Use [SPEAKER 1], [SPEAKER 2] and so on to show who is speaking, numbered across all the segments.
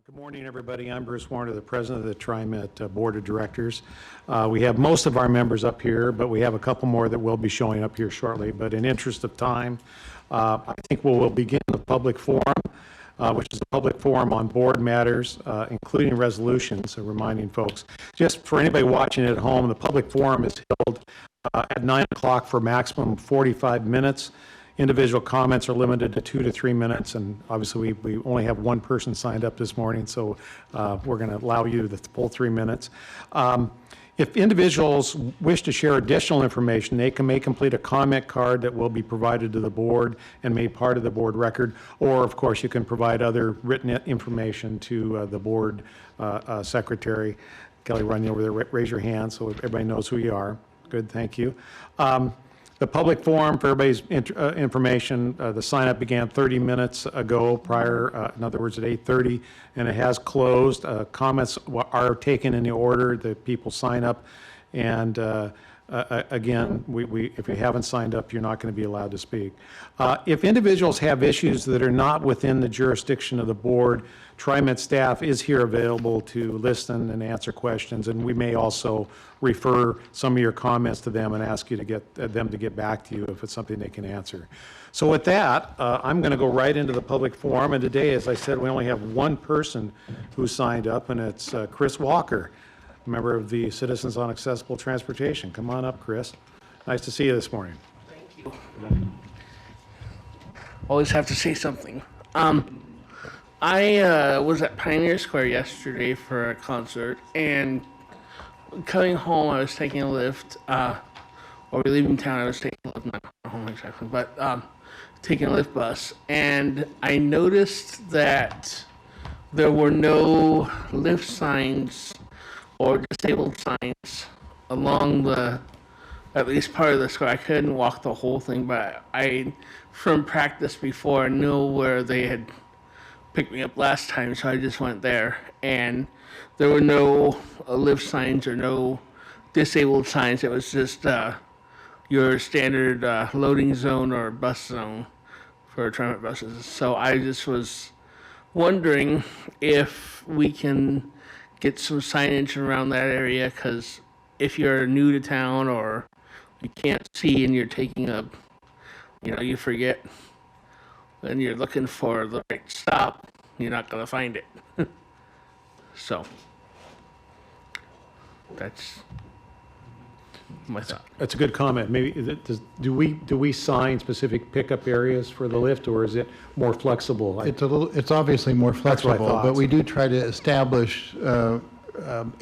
[SPEAKER 1] Good morning, everybody. I'm Bruce Warner, the president of the TriMet Board of Directors. We have most of our members up here, but we have a couple more that will be showing up here shortly. But in interest of time, I think we'll begin the public forum, which is a public forum on board matters, including resolutions, so reminding folks. Just for anybody watching at home, the public forum is held at 9 o'clock for a maximum of 45 minutes. Individual comments are limited to 2 to 3 minutes, and obviously we only have one person signed up this morning, so we're going to allow you the full 3 minutes. If individuals wish to share additional information, they may complete a comment card that will be provided to the board and made part of the board record, or of course you can provide other written information to the board secretary. Kelly, run you over there, raise your hand so everybody knows who you are. Good, thank you. The public forum, for everybody's information, the sign-up began 30 minutes ago prior, in other words, at 8:30, and it has closed. Comments are taken in the order that people sign up, and again, if you haven't signed up, you're not going to be allowed to speak. If individuals have issues that are not within the jurisdiction of the board, TriMet staff is here available to listen and answer questions, and we may also refer some of your comments to them and ask you to get them to get back to you if it's something they can answer. So with that, I'm going to go right into the public forum, and today, as I said, we only have one person who signed up, and it's Chris Walker, member of the Citizens on Accessible Transportation. Come on up, Chris. Nice to see you this morning.
[SPEAKER 2] Thank you. Always have to say something. I was at Pioneer Square yesterday for a concert, and coming home, I was taking a lift, or leaving town, I was taking a lift, not home exactly, but taking a lift bus, and I noticed that there were no lift signs or disabled signs along the, at least part of the square. I couldn't walk the whole thing, but I, from practice before, knew where they had picked me up last time, so I just went there, and there were no lift signs or no disabled signs. It was just your standard loading zone or bus zone for TriMet buses. So I just was wondering if we can get some signage around that area, because if you're new to town or you can't see and you're taking a, you forget, and you're looking for the right stop, you're not going to find it. So that's my thought.
[SPEAKER 1] That's a good comment. Maybe do we sign specific pickup areas for the lift, or is it more flexible?
[SPEAKER 3] It's obviously more flexible, but we do try to establish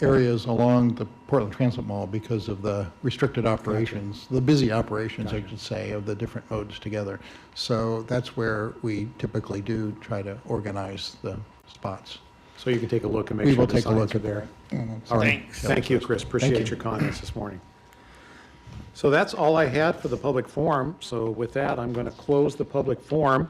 [SPEAKER 3] areas along the Portland Transit Mall because of the restricted operations, the busy operations, I should say, of the different modes together. So that's where we typically do try to organize the spots.
[SPEAKER 1] So you can take a look and make
[SPEAKER 3] We
[SPEAKER 1] sure
[SPEAKER 3] will
[SPEAKER 1] the
[SPEAKER 3] take a
[SPEAKER 1] signs
[SPEAKER 3] look
[SPEAKER 1] are
[SPEAKER 3] at
[SPEAKER 1] there.
[SPEAKER 3] that.
[SPEAKER 1] All right.
[SPEAKER 2] Thanks.
[SPEAKER 1] Thank you, Chris. Appreciate
[SPEAKER 3] you.
[SPEAKER 1] your comments this morning. So that's all I had for the public forum. So with that, I'm going to close the public forum,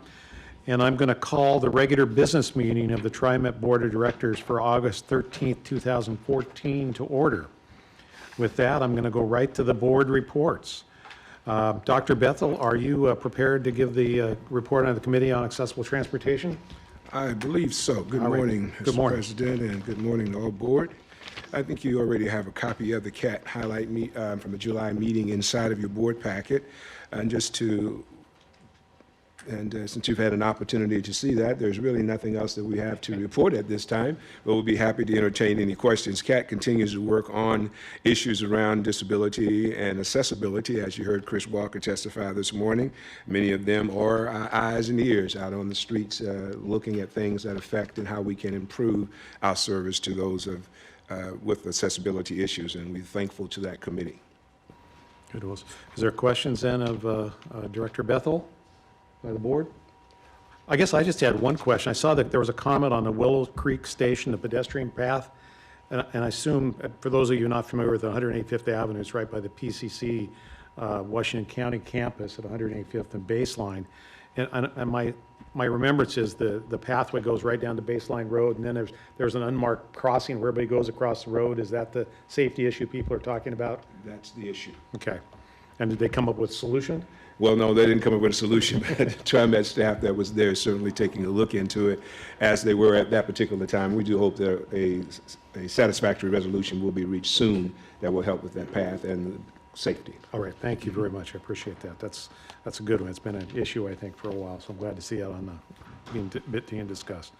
[SPEAKER 1] and I'm going to call the regular business meeting of the TriMet Board of Directors for August 13th, 2014 to order. With that, I'm going to go right to the board reports. Dr. Bethel, are you prepared to give the report on the Committee on Accessible Transportation?
[SPEAKER 4] I believe so. Good
[SPEAKER 1] All right.
[SPEAKER 4] morning,
[SPEAKER 1] Good
[SPEAKER 4] Mr.
[SPEAKER 1] morning.
[SPEAKER 4] President, and good morning to all board. I think you already have a copy of the CAT highlight from the July meeting inside of your board packet. And since you've had an opportunity to see that, there's really nothing else that we have to report at this time, but we'll be happy to entertain any questions. CAT continues to work on issues around disability and accessibility, as you heard Chris Walker testify this morning. Many of them are our eyes and ears out on the streets, looking at things that affect and how we can improve our service to those with accessibility issues, and we're thankful to that committee.
[SPEAKER 1] Good. Is there questions then of Director Bethel by the board? I guess I just had one question. I saw that there was a comment on the Willow Creek Station, the pedestrian path, and I assume, for those of you not familiar with 185th Avenue, it's right by the PCC Washington County campus at 185th and Baseline. And my remembrance is the pathway goes right down to Baseline Road, and then there's an unmarked crossing where everybody goes across the road. Is that the safety issue people are talking about?
[SPEAKER 4] That's the issue.
[SPEAKER 1] Okay. And did they come up with a solution?
[SPEAKER 4] Well, no, they didn't come up with a solution, but TriMet staff that was there is certainly taking a look into it as they were at that particular time. We do hope that a satisfactory resolution will be reached soon that will help with that path and safety.
[SPEAKER 1] All right, thank you very much. I appreciate that. That's a good one. It's been an issue, I think, for a while, so I'm glad to see it on the being discussed.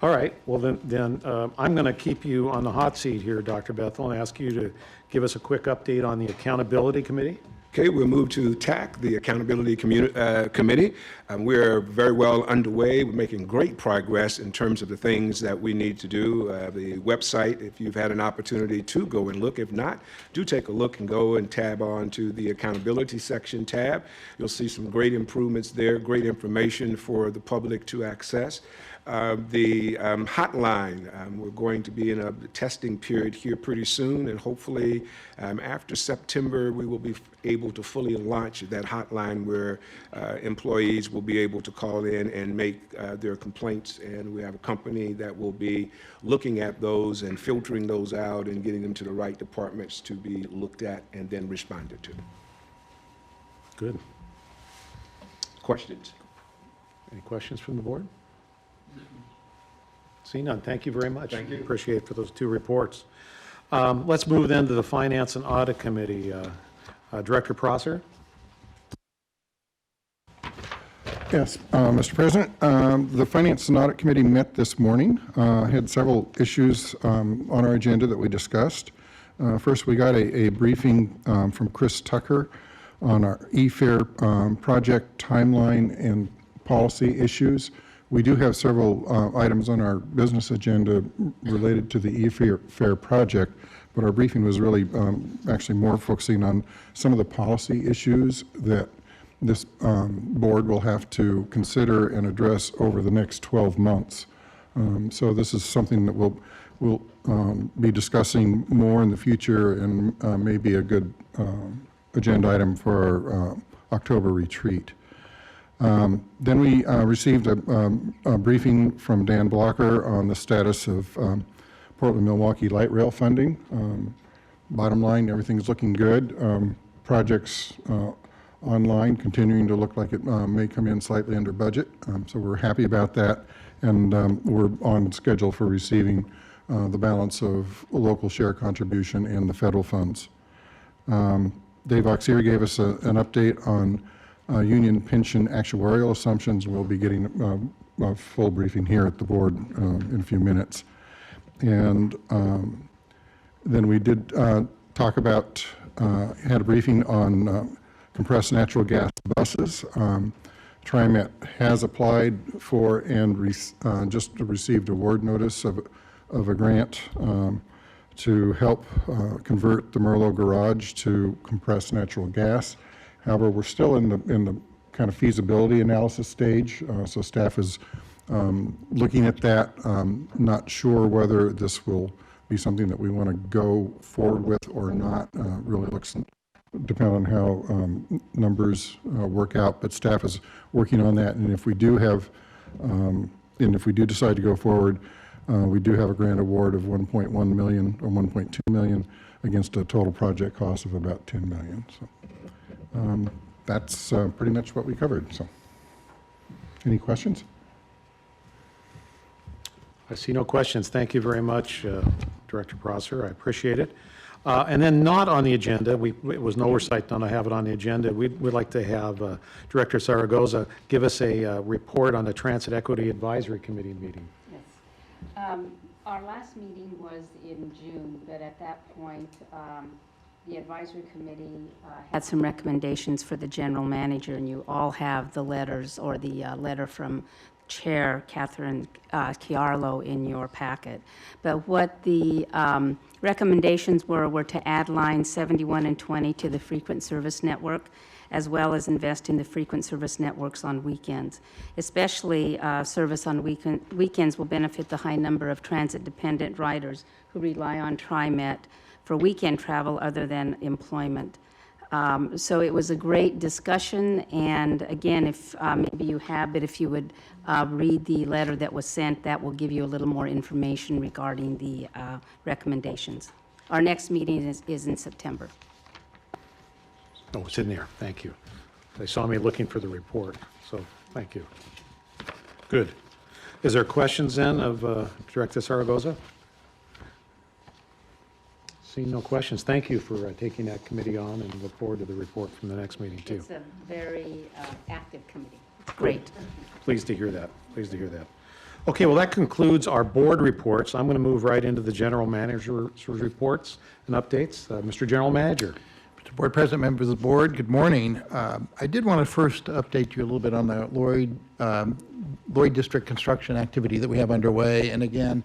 [SPEAKER 1] All right, well, then I'm going to keep you on the hot seat here, Dr. Bethel, and ask you to give us a quick update on the Accountability Committee.
[SPEAKER 4] Okay, we'll move to TEAC, the Accountability Committee. We're very well underway. We're making great progress in terms of the things that we need to do. The website, if you've had an opportunity to go and look, if not, do take a look and go and tab on to the Accountability section tab. You'll see some great improvements there, great information for the public to access. The hotline, we're going to be in a testing period here pretty soon, and hopefully after September, we will be able to fully launch that hotline where employees will be able to call in and make their complaints, and we have a company that will be looking at those and filtering those out and getting them to the right departments to be looked at and then responded to.
[SPEAKER 1] Good.
[SPEAKER 4] Questions?
[SPEAKER 1] Any questions from the board? See none. Thank you very much.
[SPEAKER 4] Thank you.
[SPEAKER 1] Appreciate it for those two reports. Let's move then to the Finance and Audit Committee. Director Prosser?
[SPEAKER 5] Yes, Mr. President, the Finance and Audit Committee met this morning, had several issues on our agenda that we discussed. First, we got a briefing from Chris Tucker on our e-fare project timeline and policy issues. We do have several items on our business agenda related to the e-fare project, but our briefing was really actually more focusing on some of the policy issues that this board will have to consider and address over the next 12 months. So this is something that we'll be discussing more in the future and may be a good agenda item for our October retreat. Then we received a briefing from Dan Blocker on the status of Portland-Milwaukee light rail funding. Bottom line, everything's looking good. Projects online continuing to look like it may come in slightly under budget. So we're happy about that, and we're on schedule for receiving the balance of local share contribution and the federal funds. Dave Oxeary gave us an update on union pension actuarial assumptions. We'll be getting a full briefing here at the board in a few minutes. And then we did talk about, had a briefing on compressed natural gas buses. TriMet has applied for and just received award notice of a grant to help convert the Merlot garage to compressed natural gas. However, we're still in the kind of feasibility analysis stage, so staff is looking at that. Not sure whether this will be something that we want to go forward with or not. Really looks depend on how numbers work out, but staff is working on that. And if we do have, and if we do decide to go forward, we do have a grant award of 1.1 million or 1.2 million against a total project cost of about 10 million. So that's pretty much what we covered. So, any questions?
[SPEAKER 1] I see no questions. Thank you very much, Director Prosser. I appreciate it. And then not on the agenda, it was an oversight not to have it on the agenda. We'd like to have Director Zaragoza give us a report on the Transit Equity Advisory Committee meeting.
[SPEAKER 6] Yes. Our last meeting was in June, but at that point, the advisory committee had some recommendations for the general manager, and you all have the letters or the letter from Chair Catherine Chiarlo in your packet. But what the recommendations were to add lines 71 and 20 to the frequent service network, as well as invest in the frequent service networks on weekends. Especially service on weekends will benefit the high number of transit-dependent riders who rely on TriMet for weekend travel other than employment. So it was a great discussion, and again, if maybe you have, but if you would read the letter that was sent, that will give you a little more information regarding the recommendations. Our next meeting is in September.
[SPEAKER 1] Oh, it's in there. Thank you. They saw me looking for the report, so thank you. Good. Is there questions then of Director Zaragoza? Seeing no questions, thank you for taking that committee on, and look forward to the report from the next meeting, too.
[SPEAKER 6] It's a very active committee. Great.
[SPEAKER 1] Pleased to hear that. Pleased to hear that. Okay, well, that concludes our board reports. I'm going to move right into the general manager's reports and updates. Mr. General Manager.
[SPEAKER 3] Mr. Board President, members of the board, good morning. I did want to first update you a little bit on the Lloyd District construction activity that we have underway. And again,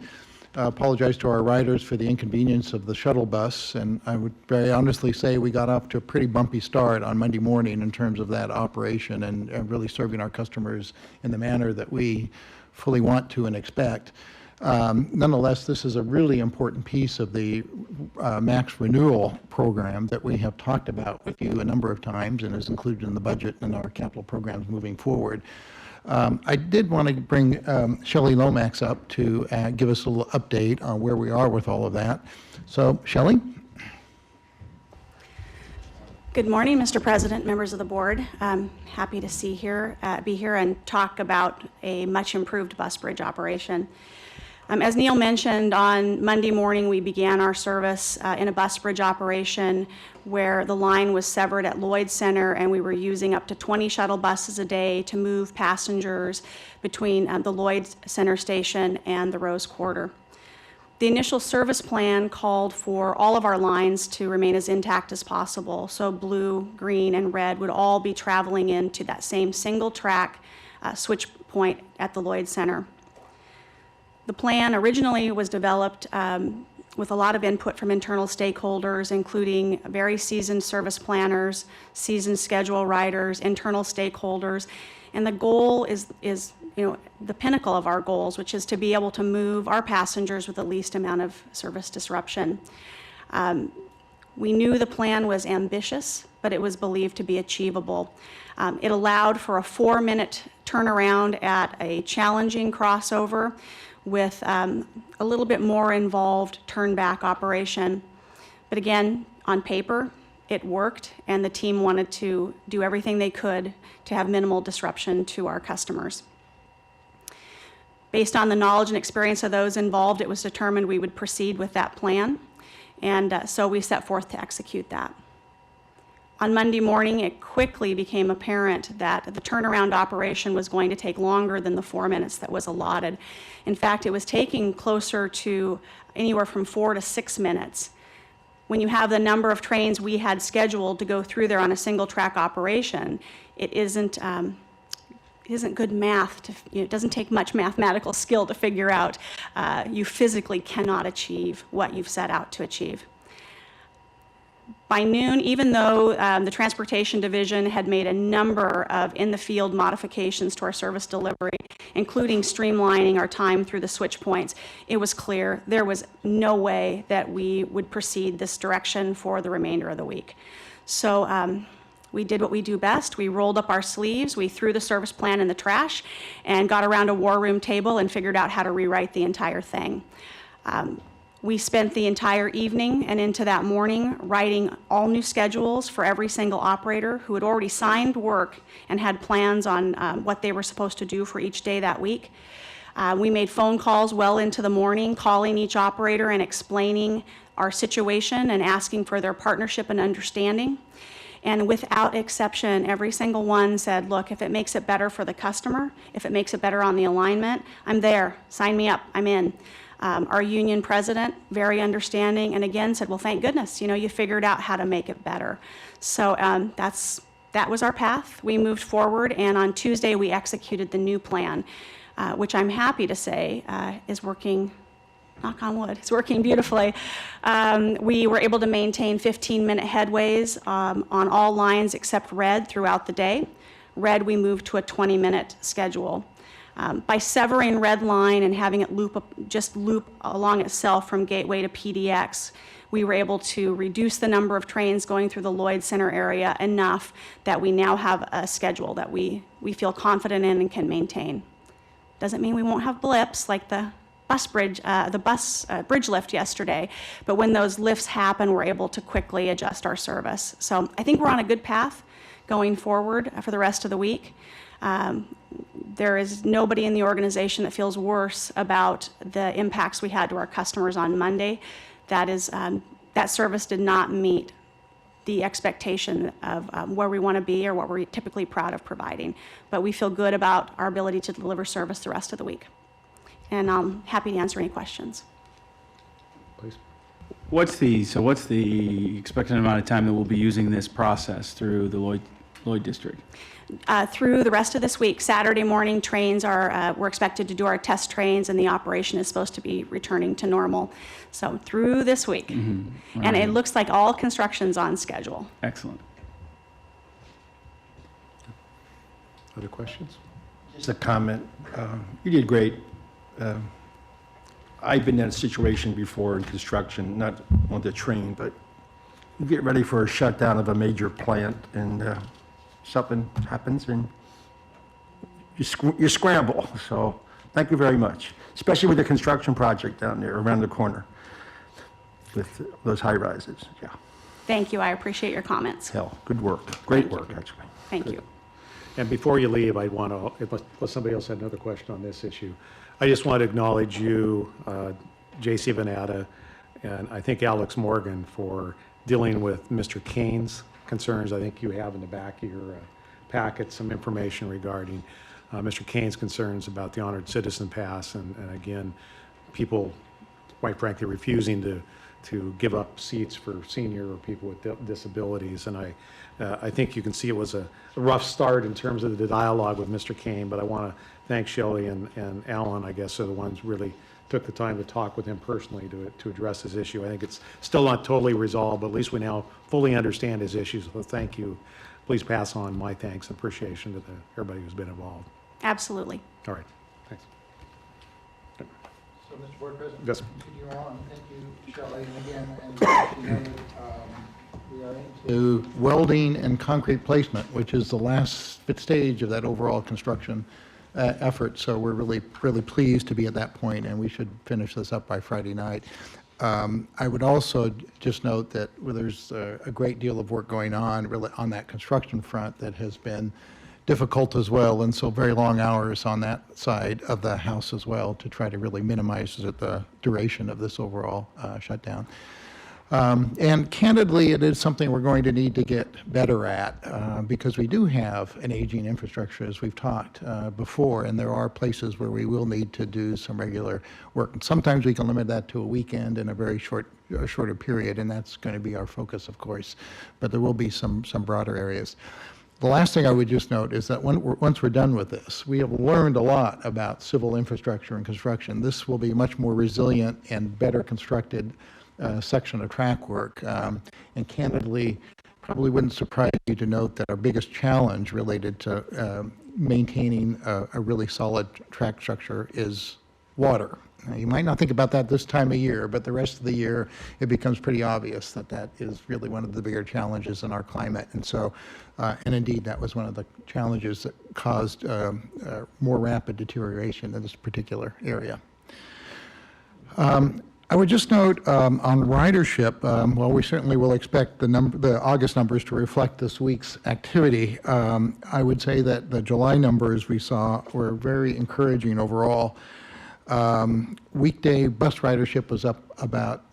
[SPEAKER 3] apologize to our riders for the inconvenience of the shuttle bus. And I would very honestly say we got off to a pretty bumpy start on Monday morning in terms of that operation and really serving our customers in the manner that we fully want to and expect. Nonetheless, this is a really important piece of the max renewal program that we have talked about with you a number of times and is included in the budget and our capital programs moving forward. I did want to bring Shelley Lomax up to give us a little update on where we are with all of that. So, Shelley?
[SPEAKER 7] Good morning, Mr. President, members of the board. I'm happy to be here and talk about a much improved bus bridge operation. As Neil mentioned, on Monday morning, we began our service in a bus bridge operation where the line was severed at Lloyd Center, and we were using up to 20 shuttle buses a day to move passengers between the Lloyd Center station and the Rose Quarter. The initial service plan called for all of our lines to remain as intact as possible, so blue, green, and red would all be traveling into that same single track switch point at the Lloyd Center. The plan originally was developed with a lot of input from internal stakeholders, including very seasoned service planners, seasoned schedule writers, internal stakeholders, and the goal is the pinnacle of our goals, which is to be able to move our passengers with the least amount of service disruption. We knew the plan was ambitious, but it was believed to be achievable. It allowed for a 4-minute turnaround at a challenging crossover with a little bit more involved turn-back operation. But again, on paper, it worked, and the team wanted to do everything they could to have minimal disruption to our customers. Based on the knowledge and experience of those involved, it was determined we would proceed with that plan, and so we set forth to execute that. On Monday morning, it quickly became apparent that the turnaround operation was going to take longer than the 4 minutes that was allotted. In fact, it was taking closer to anywhere from 4 to 6 minutes. When you have the number of trains we had scheduled to go through there on a single track operation, it isn't good math. It doesn't take much mathematical skill to figure out you physically cannot achieve what you've set out to achieve. By noon, even though the Transportation Division had made a number of in-the-field modifications to our service delivery, including streamlining our time through the switch points, it was clear there was no way that we would proceed this direction for the remainder of the week. So we did what we do best. We rolled up our sleeves, we threw the service plan in the trash, and got around a war room table and figured out how to rewrite the entire thing. We spent the entire evening and into that morning writing all new schedules for every single operator who had already signed work and had plans on what they were supposed to do for each day that week. We made phone calls well into the morning, calling each operator and explaining our situation and asking for their partnership and understanding. And without exception, every single one said, look, if it makes it better for the customer, if it makes it better on the alignment, I'm there. Sign me up. I'm in. Our union president, very understanding, and again said, well, thank goodness, you figured out how to make it better. So that was our path. We moved forward, and on Tuesday we executed the new plan, which I'm happy to say is working, knock on wood, it's working beautifully. We were able to maintain 15-minute headways on all lines except red throughout the day. Red, we moved to a 20-minute schedule. By severing red line and having it loop along itself from Gateway to PDX, we were able to reduce the number of trains going through the Lloyd Center area enough that we now have a schedule that we feel confident in and can maintain. Doesn't mean we won't have blips like the bus bridge lift yesterday, but when those lifts happen, we're able to quickly adjust our service. So I think we're on a good path. going forward for the rest of the week. There is nobody in the organization that feels worse about the impacts we had to our customers on Monday. That service did not meet the expectation of where we want to be or what we're typically proud of providing. But we feel good about our ability to deliver service the rest of the week. And I'm happy to answer any questions.
[SPEAKER 1] Please.
[SPEAKER 8] What's the expected amount of time that we'll be using this process through the Lloyd District?
[SPEAKER 7] Through the rest of this week, Saturday morning trains we're expected to do our test trains, and the operation is supposed to be returning to normal. So through this week. And it looks like all construction's on schedule.
[SPEAKER 8] Excellent.
[SPEAKER 1] Other questions?
[SPEAKER 9] Just a comment. You did great. I've been in a situation before in construction, not on the train, but you get ready for a shutdown of a major plant, and something happens, and you scramble. So thank you very much, especially with the construction project down there around the corner with those high rises. Yeah,
[SPEAKER 7] Thank you. I appreciate your comments.
[SPEAKER 9] hell, good work. Great work, actually.
[SPEAKER 7] Thank you.
[SPEAKER 1] And before you leave, I want to, unless somebody else had another question on this issue, I just want to acknowledge you, J.C. Venata, and I think Alex Morgan for dealing with Mr. Kane's concerns. I think you have in the back of your packet some information regarding Mr. Kane's concerns about the Honored Citizen Pass, and again, people, quite frankly, refusing to give up seats for senior or people with disabilities. And I think you can see it was a rough start in terms of the dialogue with Mr. Kane, but I want to thank Shelley and Alan, I guess, are the ones really took the time to talk with him personally to address his issue. I think it's still not totally resolved, but at least we now fully understand his issues. So thank you. Please pass on my thanks and appreciation to everybody who's been involved.
[SPEAKER 7] Absolutely.
[SPEAKER 1] All right, thanks.
[SPEAKER 3] So, Mr. Board President,
[SPEAKER 1] Yes.
[SPEAKER 3] continue on. Thank you, Shelley. And again, as you noted, we are into welding and concrete placement, which is the last stage of that overall construction effort. So we're really pleased to be at that point, and we should finish this up by Friday night. I would also just note that there's a great deal of work going on really on that construction front that has been difficult as well, and so very long hours on that side of the house as well to try to really minimize the duration of this overall shutdown. And candidly, it is something we're going to need to get better at because we do have an aging infrastructure, as we've talked before, and there are places where we will need to do some regular work. And sometimes we can limit that to a weekend in a very shorter period, and that's going to be our focus, of course. But there will be some broader areas. The last thing I would just note is that once we're done with this, we have learned a lot about civil infrastructure and construction. This will be much more resilient and better constructed section of track work. And candidly, probably wouldn't surprise you to note that our biggest challenge related to maintaining a really solid track structure is water. Now, you might not think about that this time of year, but the rest of the year, it becomes pretty obvious that that is really one of the bigger challenges in our climate. And so, and indeed, that was one of the challenges that caused more rapid deterioration in this particular area. I would just note on ridership, well, we certainly will expect the August numbers to reflect this week's activity. I would say that the July numbers we saw were very encouraging overall. Weekday bus ridership was up about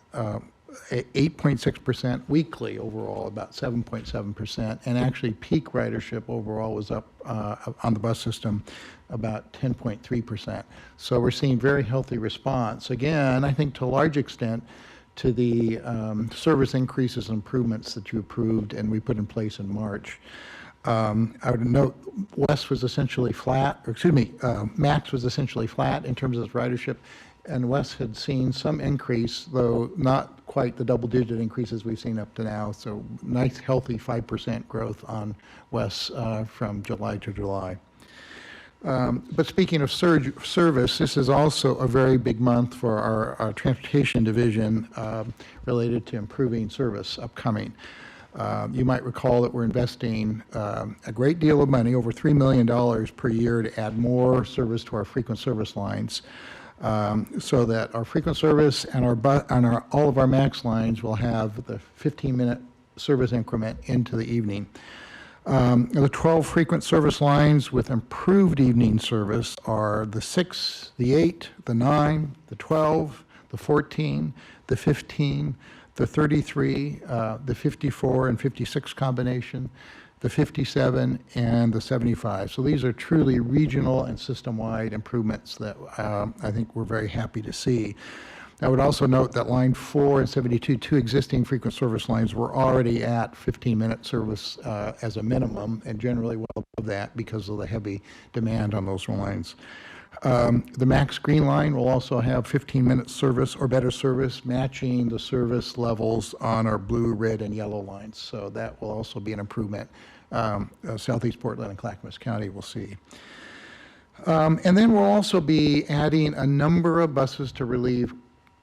[SPEAKER 3] 8.6%, weekly overall about 7.7%, and actually peak ridership overall was up on the bus system about 10.3%. So we're seeing very healthy response. Again, I think to a large extent to the service increases and improvements that you approved and we put in place in March. I would note West was essentially flat, or excuse me, Max was essentially flat in terms of its ridership, and West had seen some increase, though not quite the double-digit increases we've seen up to now. So nice, healthy 5% growth on West from July to July. But speaking of service, this is also a very big month for our transportation division related to improving service upcoming. You might recall that we're investing a great deal of money, over $3 million per year, to add more service to our frequent service lines, so that our frequent service and all of our MAX lines will have the 15-minute service increment into the evening.
[SPEAKER 5] The 12 frequent service lines with improved evening service are the 6, the 8, the 9, the 12, the 14, the 15, the 33, the 54 and 56 combination, the 57, and the 75. So these are truly regional and system-wide improvements that I think we're very happy to see. I would also note that line 4 and 72, two existing frequent service lines, were already at 15-minute service as a minimum, and generally well above that because of the heavy demand on those lines. The Max Green line will also have 15-minute service or better service, matching the service levels on our blue, red, and yellow lines. So that will also be an improvement. Southeast Portland and Clackamas County will see. And then we'll also be adding a number of buses to relieve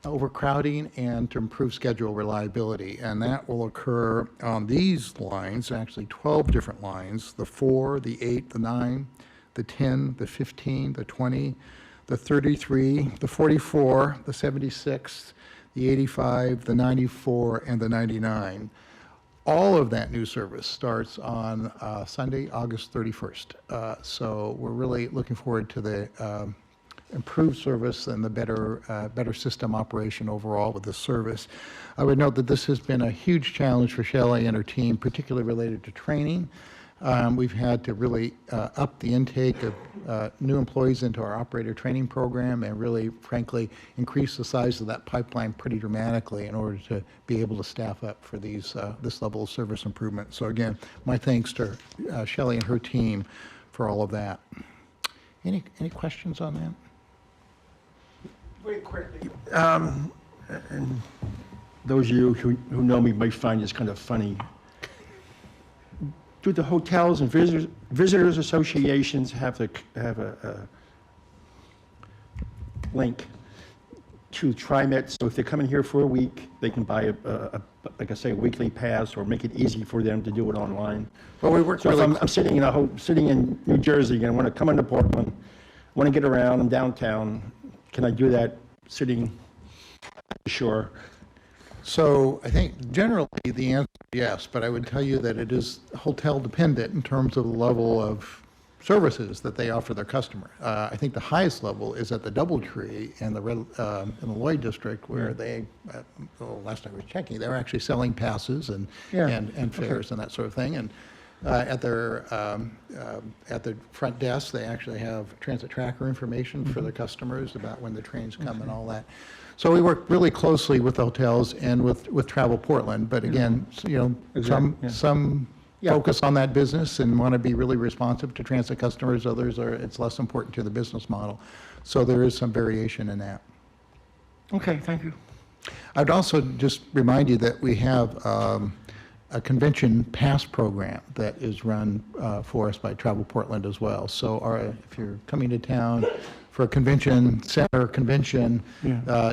[SPEAKER 5] overcrowding and to improve schedule reliability. And that will occur on these lines, actually 12 different lines, the 4, the 8, the 9, the 10, the 15, the 20, the 33, the 44, the 76, the 85, the 94, and the 99. All of that new service starts on Sunday, August 31st. So we're really looking forward to the improved service and the better system operation overall with the service. I would note that this has been a huge challenge for Shelley and her team, particularly related to training. We've had to really up the intake of new employees into our operator training program and really, frankly, increase the size of that pipeline pretty dramatically in order to be able to staff up for these this level of service improvement. So again, my thanks to Shelley and her team for all of that. Any questions on that?
[SPEAKER 9] Very quickly. And those of you who know me might find this kind of funny. Do the hotels and visitors associations have a link to TriMet? So if they're coming here for a week, they can buy like I say, a weekly pass, or make it easy for them to do it online.
[SPEAKER 5] Well, we work
[SPEAKER 9] So
[SPEAKER 5] really.
[SPEAKER 9] if I'm sitting in New Jersey and I want to come into Portland, want to get around, I'm downtown, can I do that sitting at the shore?
[SPEAKER 5] So I think generally the answer is yes, but I would tell you that it is hotel dependent in terms of the level of services that they offer their customer. I think the highest level is at the Doubletree in the Lloyd district, where they, last I was checking, they were actually selling passes and fares and that sort of thing. And at the front desk, they actually have transit tracker information for their customers about when the trains come and all that. So we work really closely with the hotels and with Travel Portland, but again, some focus on that business and want to be really responsive to transit customers. Others it's less important to the business model. So there is some variation in that.
[SPEAKER 9] Okay, thank you.
[SPEAKER 5] I'd also just remind you that we have a convention pass program that is run for us by Travel Portland as well. So if you're coming to town for a convention center convention,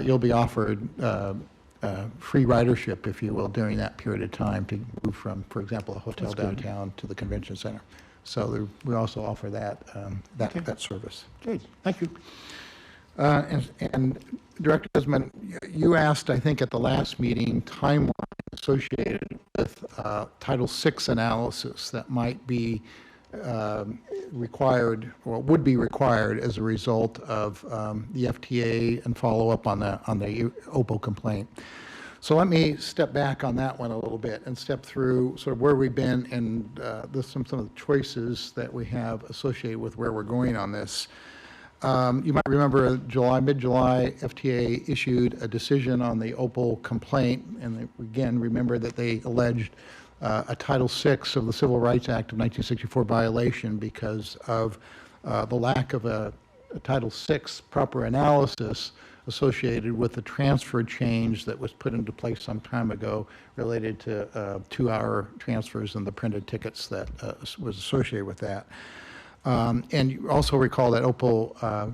[SPEAKER 5] you'll be offered free ridership, if you will, during that period of time to move from, for example, a hotel downtown to the convention center. So we also offer that that service.
[SPEAKER 9] Good, thank you.
[SPEAKER 5] And Director Desmond, you asked, I think, at the last meeting, timeline associated with Title VI analysis that might be required, or would be required as a result of the FTA and follow up on the OPO complaint. So let me step back on that one a little bit and step through sort of where we've been and some of the choices that we have associated with where we're going on this. You might remember mid-July, FTA issued a decision on the OPO complaint, and again, remember that they alleged a Title VI of the Civil Rights Act of 1964 violation because of the lack of a Title VI proper analysis associated with the transfer change that was put into place some time ago related to 2-hour transfers and the printed tickets that was associated with that. And you also recall that FTA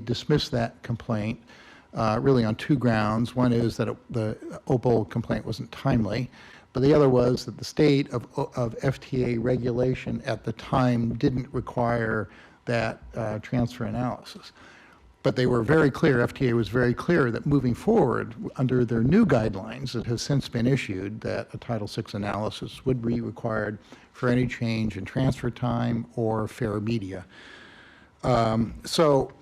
[SPEAKER 5] dismissed that complaint really on two grounds. One is that the OPO complaint wasn't timely, but the other was that the state of FTA regulation at the time didn't require that transfer analysis.
[SPEAKER 3] But they were very clear, FTA was very clear that moving forward, under their new guidelines that have since been issued, that a Title VI analysis would be required for any change in transfer time or fair media. So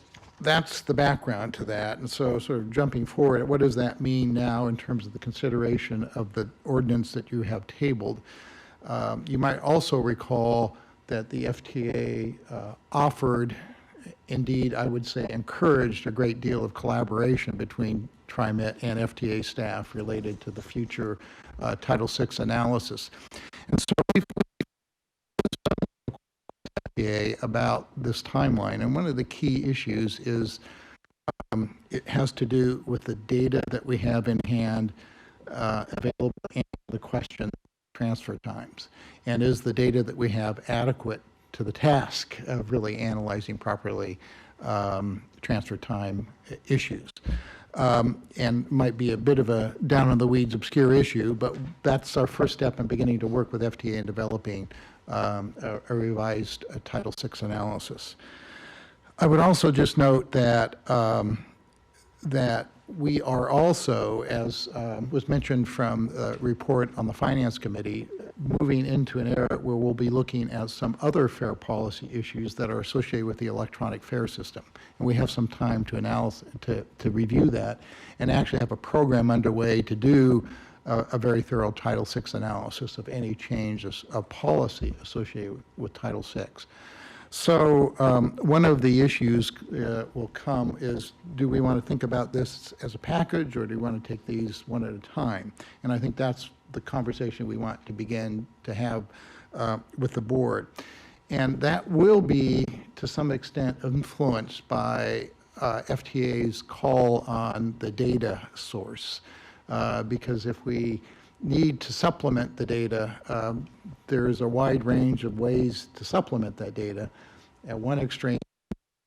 [SPEAKER 3] that's the background to that. And so sort of jumping forward, what does that mean now in terms of the consideration of the ordinance that you have tabled? You might also recall that the FTA offered, indeed, I would say encouraged a great deal of collaboration between TriMet and FTA staff related to the future Title VI analysis. And so we've FTA about this timeline, and one of the key issues is it has to do with the data that we have in hand available to answer the question transfer times, and is the data that we have adequate to the task of really analyzing properly transfer time issues. And might be a bit of a down in the weeds obscure issue, but that's our first step in beginning to work with FTA in developing a revised Title VI analysis. I would also just note that that we are also, as was mentioned from the report on the Finance Committee, moving into an era where we'll be looking at some other fare policy issues that are associated with the electronic fare system. And we have some time to review that and actually have a program underway to do a very thorough Title VI analysis of any changes of policy associated with Title VI. So one of the issues will come is, do we want to think about this as a package, or do we want to take these one at a time? And I think that's the conversation we want to begin to have with the board. And that will be, to some extent, influenced by FTA's call on the data source. Because if we need to supplement the data, there is a wide range of ways to supplement that data. At one extreme,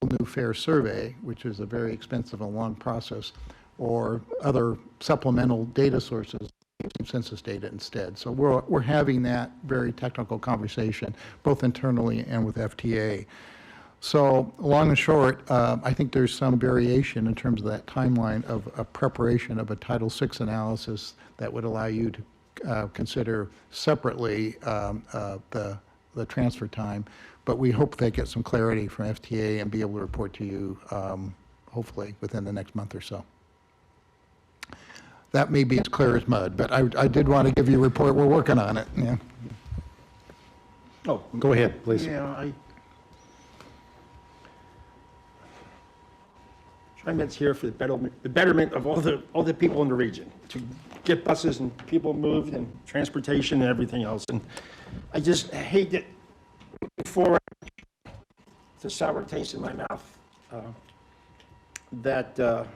[SPEAKER 3] new fare survey, which is a very expensive and long process, or other supplemental data sources, census data instead. So we're having that very technical conversation, both internally and with FTA. So long and short, I think there's some variation in terms of that timeline of a preparation of a Title VI analysis that would allow you to consider separately the transfer time. But we hope they get some clarity from FTA and be able to report to you, hopefully, within the next month or so. That may be as clear as mud, but I did want to give you a report. We're working on it. Yeah.
[SPEAKER 9] Oh,
[SPEAKER 1] Go ahead, please.
[SPEAKER 9] yeah, TriMet's here for the betterment of all the people in the region, to get buses and people moved and transportation and everything else. And I just hate that before it's a sour taste in my mouth, that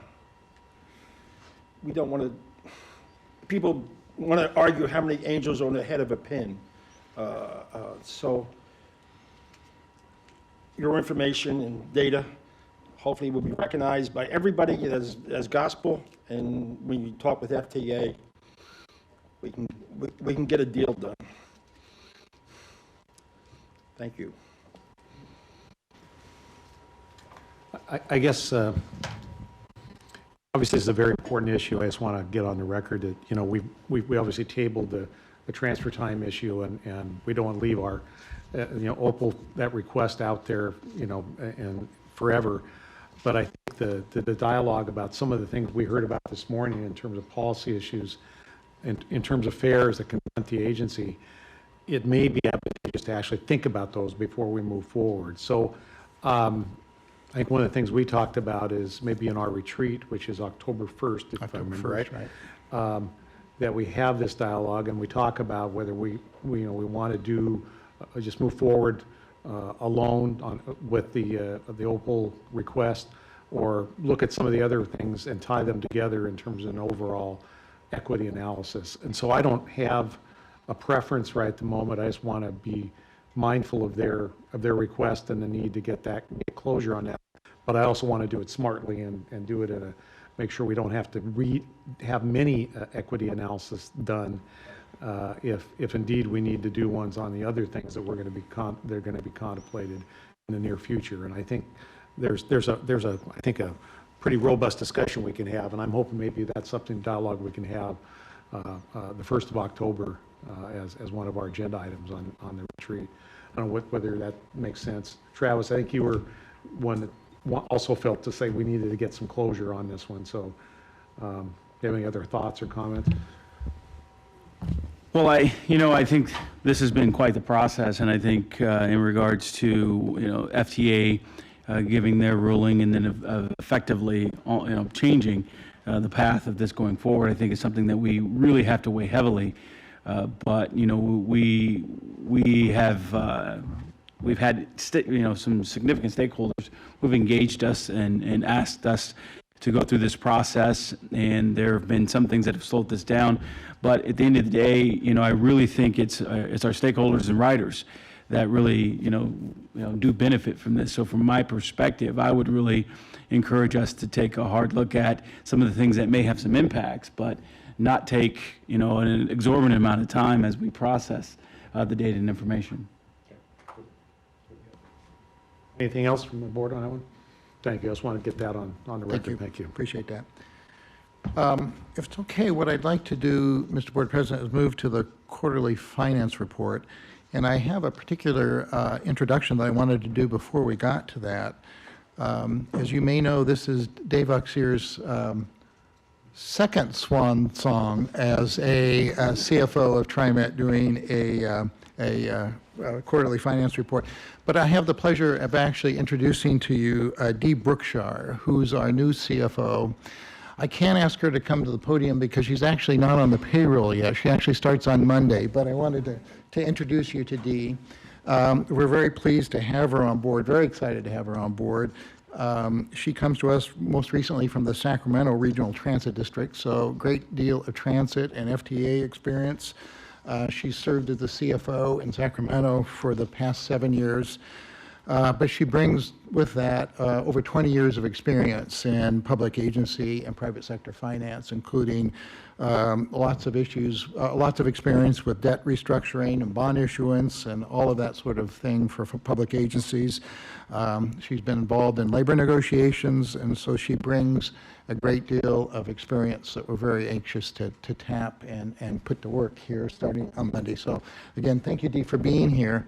[SPEAKER 9] we don't want to, people want to argue how many angels are on the head of a pin. So your information and data hopefully will be recognized by everybody as gospel, and when you talk with FTA, we can get a deal done. Thank you.
[SPEAKER 1] I guess, obviously, this is a very important issue. I just want to get on the record that, you know, we obviously tabled the transfer time issue, and we don't want to leave our, you know, Opal, that request out there, you know, and forever. But I think the dialogue about some of the things we heard about this morning in terms of policy issues, in terms of fares that confront the agency, it may be advantageous to actually think about those before we move forward. So I think one of the things we talked about is maybe in our retreat, which is October 1st, if I remember right, that we have this dialogue and we talk about whether we want to do, just move forward alone with the Opal request, or look at some of the other things and tie them together in terms of an overall equity analysis. And so I don't have a preference right at the moment. I just want to be mindful of their request and the need to get closure on that. But I also want to do it smartly and do it make sure we don't have to have many equity analysis done if indeed we need to do ones on the other things that they're going to be contemplated in the near future. And I think there's I think, a pretty robust discussion we can have, and I'm hoping maybe that's something, dialogue we can have the 1st of October as one of our agenda items on the retreat. I don't know whether that makes sense. Travis, I think you were one that also felt to say we needed to get some closure on this one, so do you have any other thoughts or comments?
[SPEAKER 8] Well, I think this has been quite the process, and I think in regards to, FTA giving their ruling and then effectively, changing the path of this going forward, I think is something that we really have to weigh heavily. But, we have, we've had, some significant stakeholders who've engaged us and asked us to go through this process, and there have been some things that have slowed this down. But at the end of the day, I really think it's our stakeholders and riders that really, do benefit from this. So from my perspective, I would really encourage us to take a hard look at some of the things that may have some impacts, but not take, an exorbitant amount of time as we process the data and information.
[SPEAKER 1] Anything else from the board on that one? Thank you. I just want to get that on the record. Thank you.
[SPEAKER 3] Appreciate that. If it's okay, what I'd like to do, Mr. Board President, is move to the quarterly finance report. And I have a particular introduction that I wanted to do before we got to that. As you may know, this is Dave Uxier's second swan song as a CFO of TriMet, doing a quarterly finance report. But I have the pleasure of actually introducing to you Dee Brookshire, who's our new CFO. I can't ask her to come to the podium because she's actually not on the payroll yet. She actually starts on Monday, but I wanted to introduce you to Dee. We're very pleased to have her on board, very excited to have her on board. She comes to us most recently from the Sacramento Regional Transit District, so great deal of transit and FTA experience. She served as the CFO in Sacramento for the past 7 years, but she brings with that over 20 years of experience in public agency and private sector finance, including lots of issues, lots of experience with debt restructuring and bond issuance and all of that sort of thing for public agencies. She's been involved in labor negotiations, and so she brings a great deal of experience that we're very anxious to tap and put to work here starting on Monday. So again, thank you, Dee, for being here.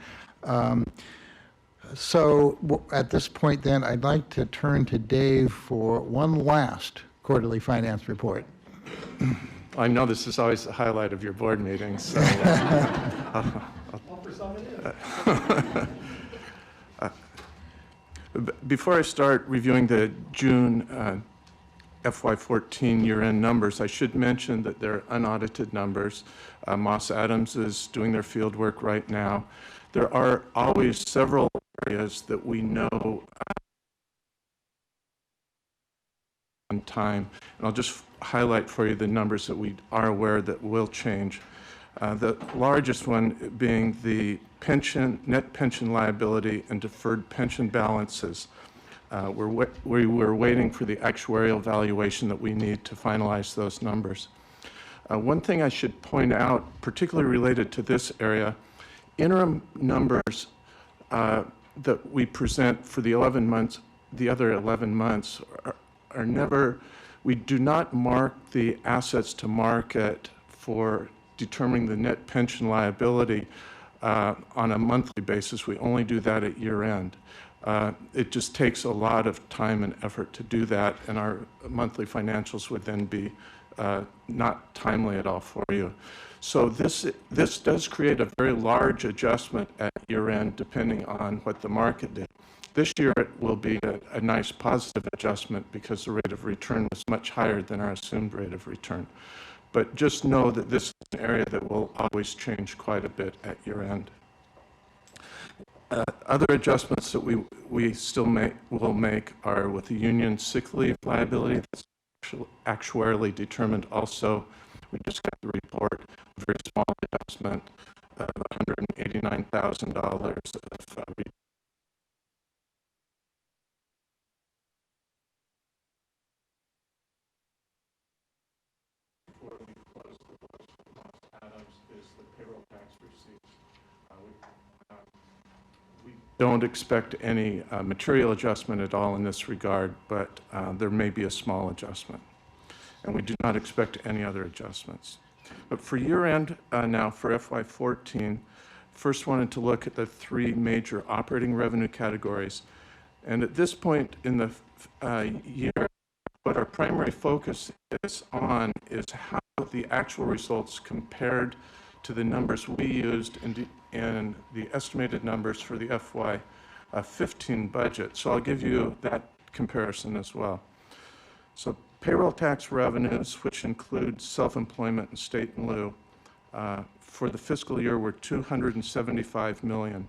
[SPEAKER 3] So at this point then, I'd like to turn to Dave for one last quarterly finance report.
[SPEAKER 10] I know this is always the highlight of your board meetings, so before I start reviewing the June FY14 year-end numbers, I should mention that they're unaudited numbers. Moss Adams is doing their field work right now. There are always several areas that we know on time, and I'll just highlight for you the numbers that we are aware that will change. The largest one being the net pension liability and deferred pension balances. We were waiting for the actuarial valuation that we need to finalize those numbers. One thing I should point out, particularly related to this area, interim numbers that we present for the 11 months, the other 11 months are never, we do not mark the assets to market for determining the net pension liability on a monthly basis. We only do that at year end. It just takes a lot of time and effort to do that, and our monthly financials would then be not timely at all for you. So this does create a very large adjustment at year end, depending on what the market did. This year it will be a nice positive adjustment because the rate of return was much higher than our assumed rate of return. But just know that this is an area that will always change quite a bit at year end. Other adjustments that we still will make are with the union sick leave liability. That's actuarially determined also. We just got the report, a very small adjustment of $189,000 of before we close the books with Moss Adams is the payroll tax receipts. We don't expect any material adjustment at all in this regard, but there may be a small adjustment. And we do not expect any other adjustments. But for year-end now, for FY14, first wanted to look at the three major operating revenue categories. And at this point in the year, what our primary focus is on is how the actual results compared to the numbers we used in the estimated numbers for the FY15 budget. So I'll give you that comparison as well. So payroll tax revenues, which include self-employment and state and lieu, for the fiscal year were $275 million,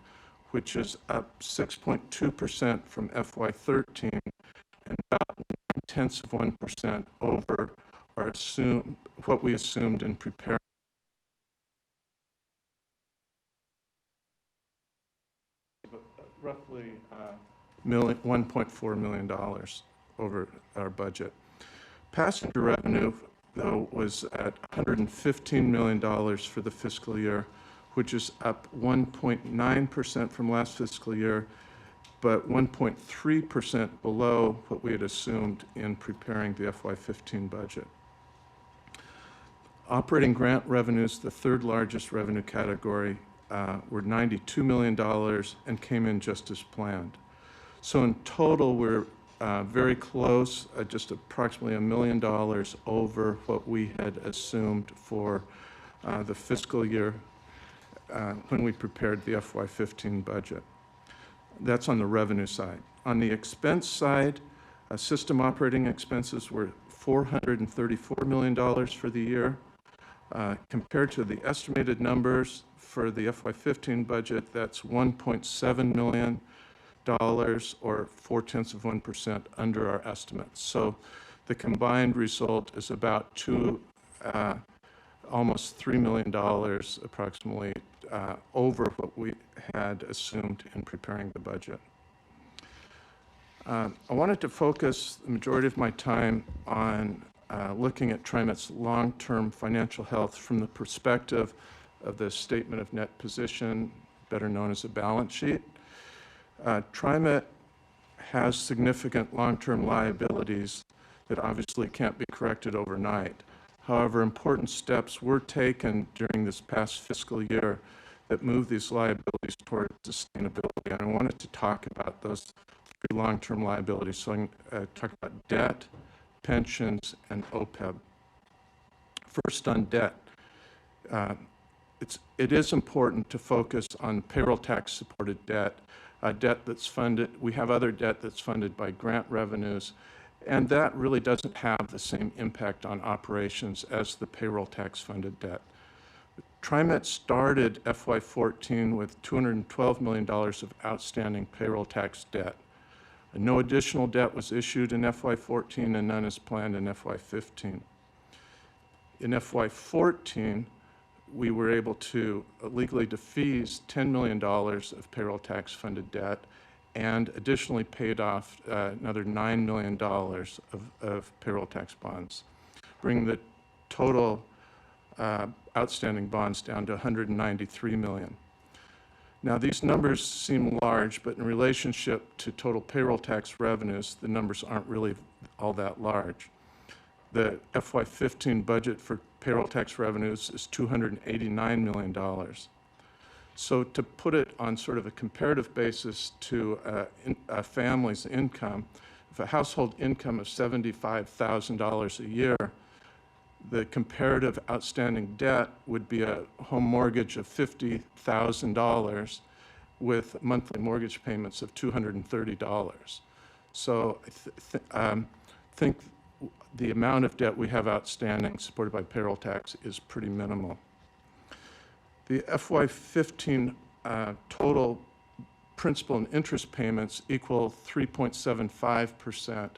[SPEAKER 10] which is up 6.2% from FY13 and about 0.9% over what we assumed in preparing. Roughly $1.4 million over our budget. Passenger revenue, though, was at $115 million for the fiscal year, which is up 1.9% from last fiscal year, but 1.3% below what we had assumed in preparing the FY15 budget. Operating grant revenues, the third largest revenue category, were $92 million and came in just as planned. So in total, we're very close, just approximately $1 million over what we had assumed for the fiscal year when we prepared the FY15 budget. That's on the revenue side. On the expense side, system operating expenses were $434 million for the year. Compared to the estimated numbers for the FY15 budget, that's $1.7 million or 0.4% under our estimates. So the combined result is about almost $3 million approximately over what we had assumed in preparing the budget. I wanted to focus the majority of my time on looking at TriMet's long-term financial health from the perspective of the statement of net position, better known as a balance sheet. TriMet has significant long-term liabilities that obviously can't be corrected overnight. However, important steps were taken during this past fiscal year that moved these liabilities toward sustainability. And I wanted to talk about those three long-term liabilities. So I'm going to talk about debt, pensions, and OPEB. First on debt. It is important to focus on payroll tax supported debt, debt that's funded. We have other debt that's funded by grant revenues, and that really doesn't have the same impact on operations as the payroll tax funded debt. TriMet started FY14 with $212 million of outstanding payroll tax debt. No additional debt was issued in FY14 and none is planned in FY15. In FY14, we were able to legally defease $10 million of payroll tax funded debt and additionally paid off another $9 million of payroll tax bonds, bringing the total outstanding bonds down to $193 million. Now, these numbers seem large, but in relationship to total payroll tax revenues, the numbers aren't really all that large. The FY15 budget for payroll tax revenues is $289 million. So to put it on sort of a comparative basis to a family's income, if a household income of $75,000 a year, the comparative outstanding debt would be a home mortgage of $50,000 with monthly mortgage payments of $230. So I think the amount of debt we have outstanding supported by payroll tax is pretty minimal. The FY15 total principal and interest payments equal 3.75%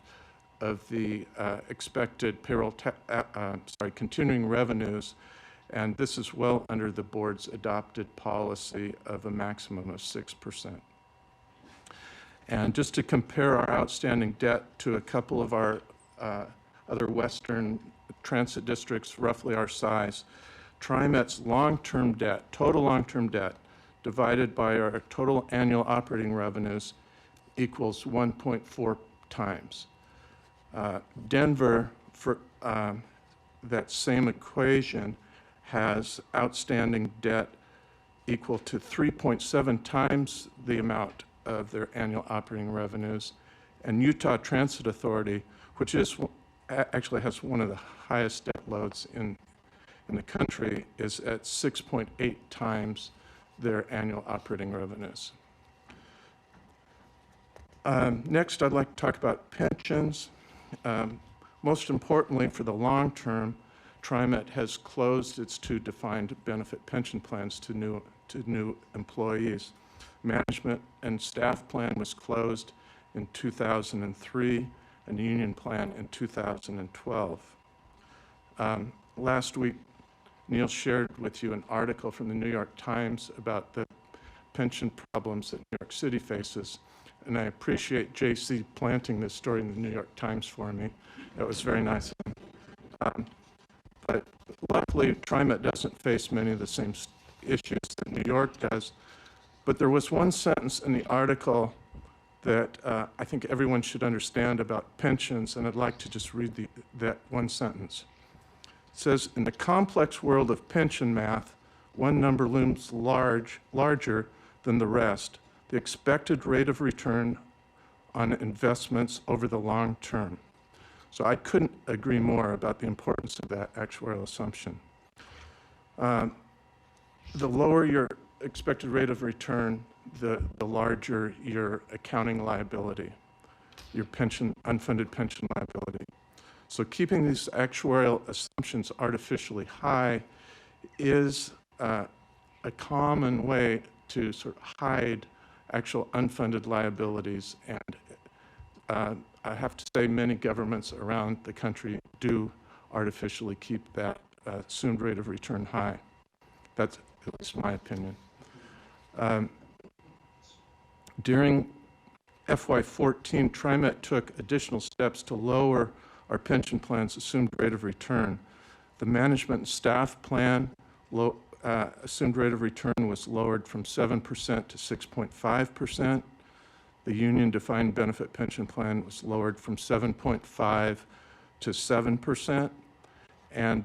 [SPEAKER 10] of the expected continuing revenues, and this is well under the board's adopted policy of a maximum of 6%. And just to compare our outstanding debt to a couple of our other Western transit districts roughly our size, TriMet's long-term debt, total long-term debt, divided by our total annual operating revenues equals 1.4 times. Denver, for that same equation, has outstanding debt equal to 3.7 times the amount of their annual operating revenues. And Utah Transit Authority, which actually has one of the highest debt loads in the country, is at 6.8 times their annual operating revenues. Next, I'd like to talk about pensions. Most importantly, for the long term, TriMet has closed its 2 defined benefit pension plans to new employees. Management and staff plan was closed in 2003, and the union plan in 2012. Last week, Neil shared with you an article from the New York Times about the pension problems that New York City faces, and I appreciate JC planting this story in the New York Times for me. That was very nice of him. But luckily, TriMet doesn't face many of the same issues that New York does. But there was one sentence in the article that I think everyone should understand about pensions, and I'd like to just read that one sentence. It says, in the complex world of pension math, one number looms larger than the rest, the expected rate of return on investments over the long term. So I couldn't agree more about the importance of that actuarial assumption. The lower your expected rate of return, the larger your accounting liability, your unfunded pension liability. So keeping these actuarial assumptions artificially high is a common way to sort of hide actual unfunded liabilities, and I have to say many governments around the country do artificially keep that assumed rate of return high. That's at least my opinion. During FY14, TriMet took additional steps to lower our pension plan's assumed rate of return. The management and staff plan assumed rate of return was lowered from 7% to 6.5%. The union defined benefit pension plan was lowered from 7.5 to 7%. And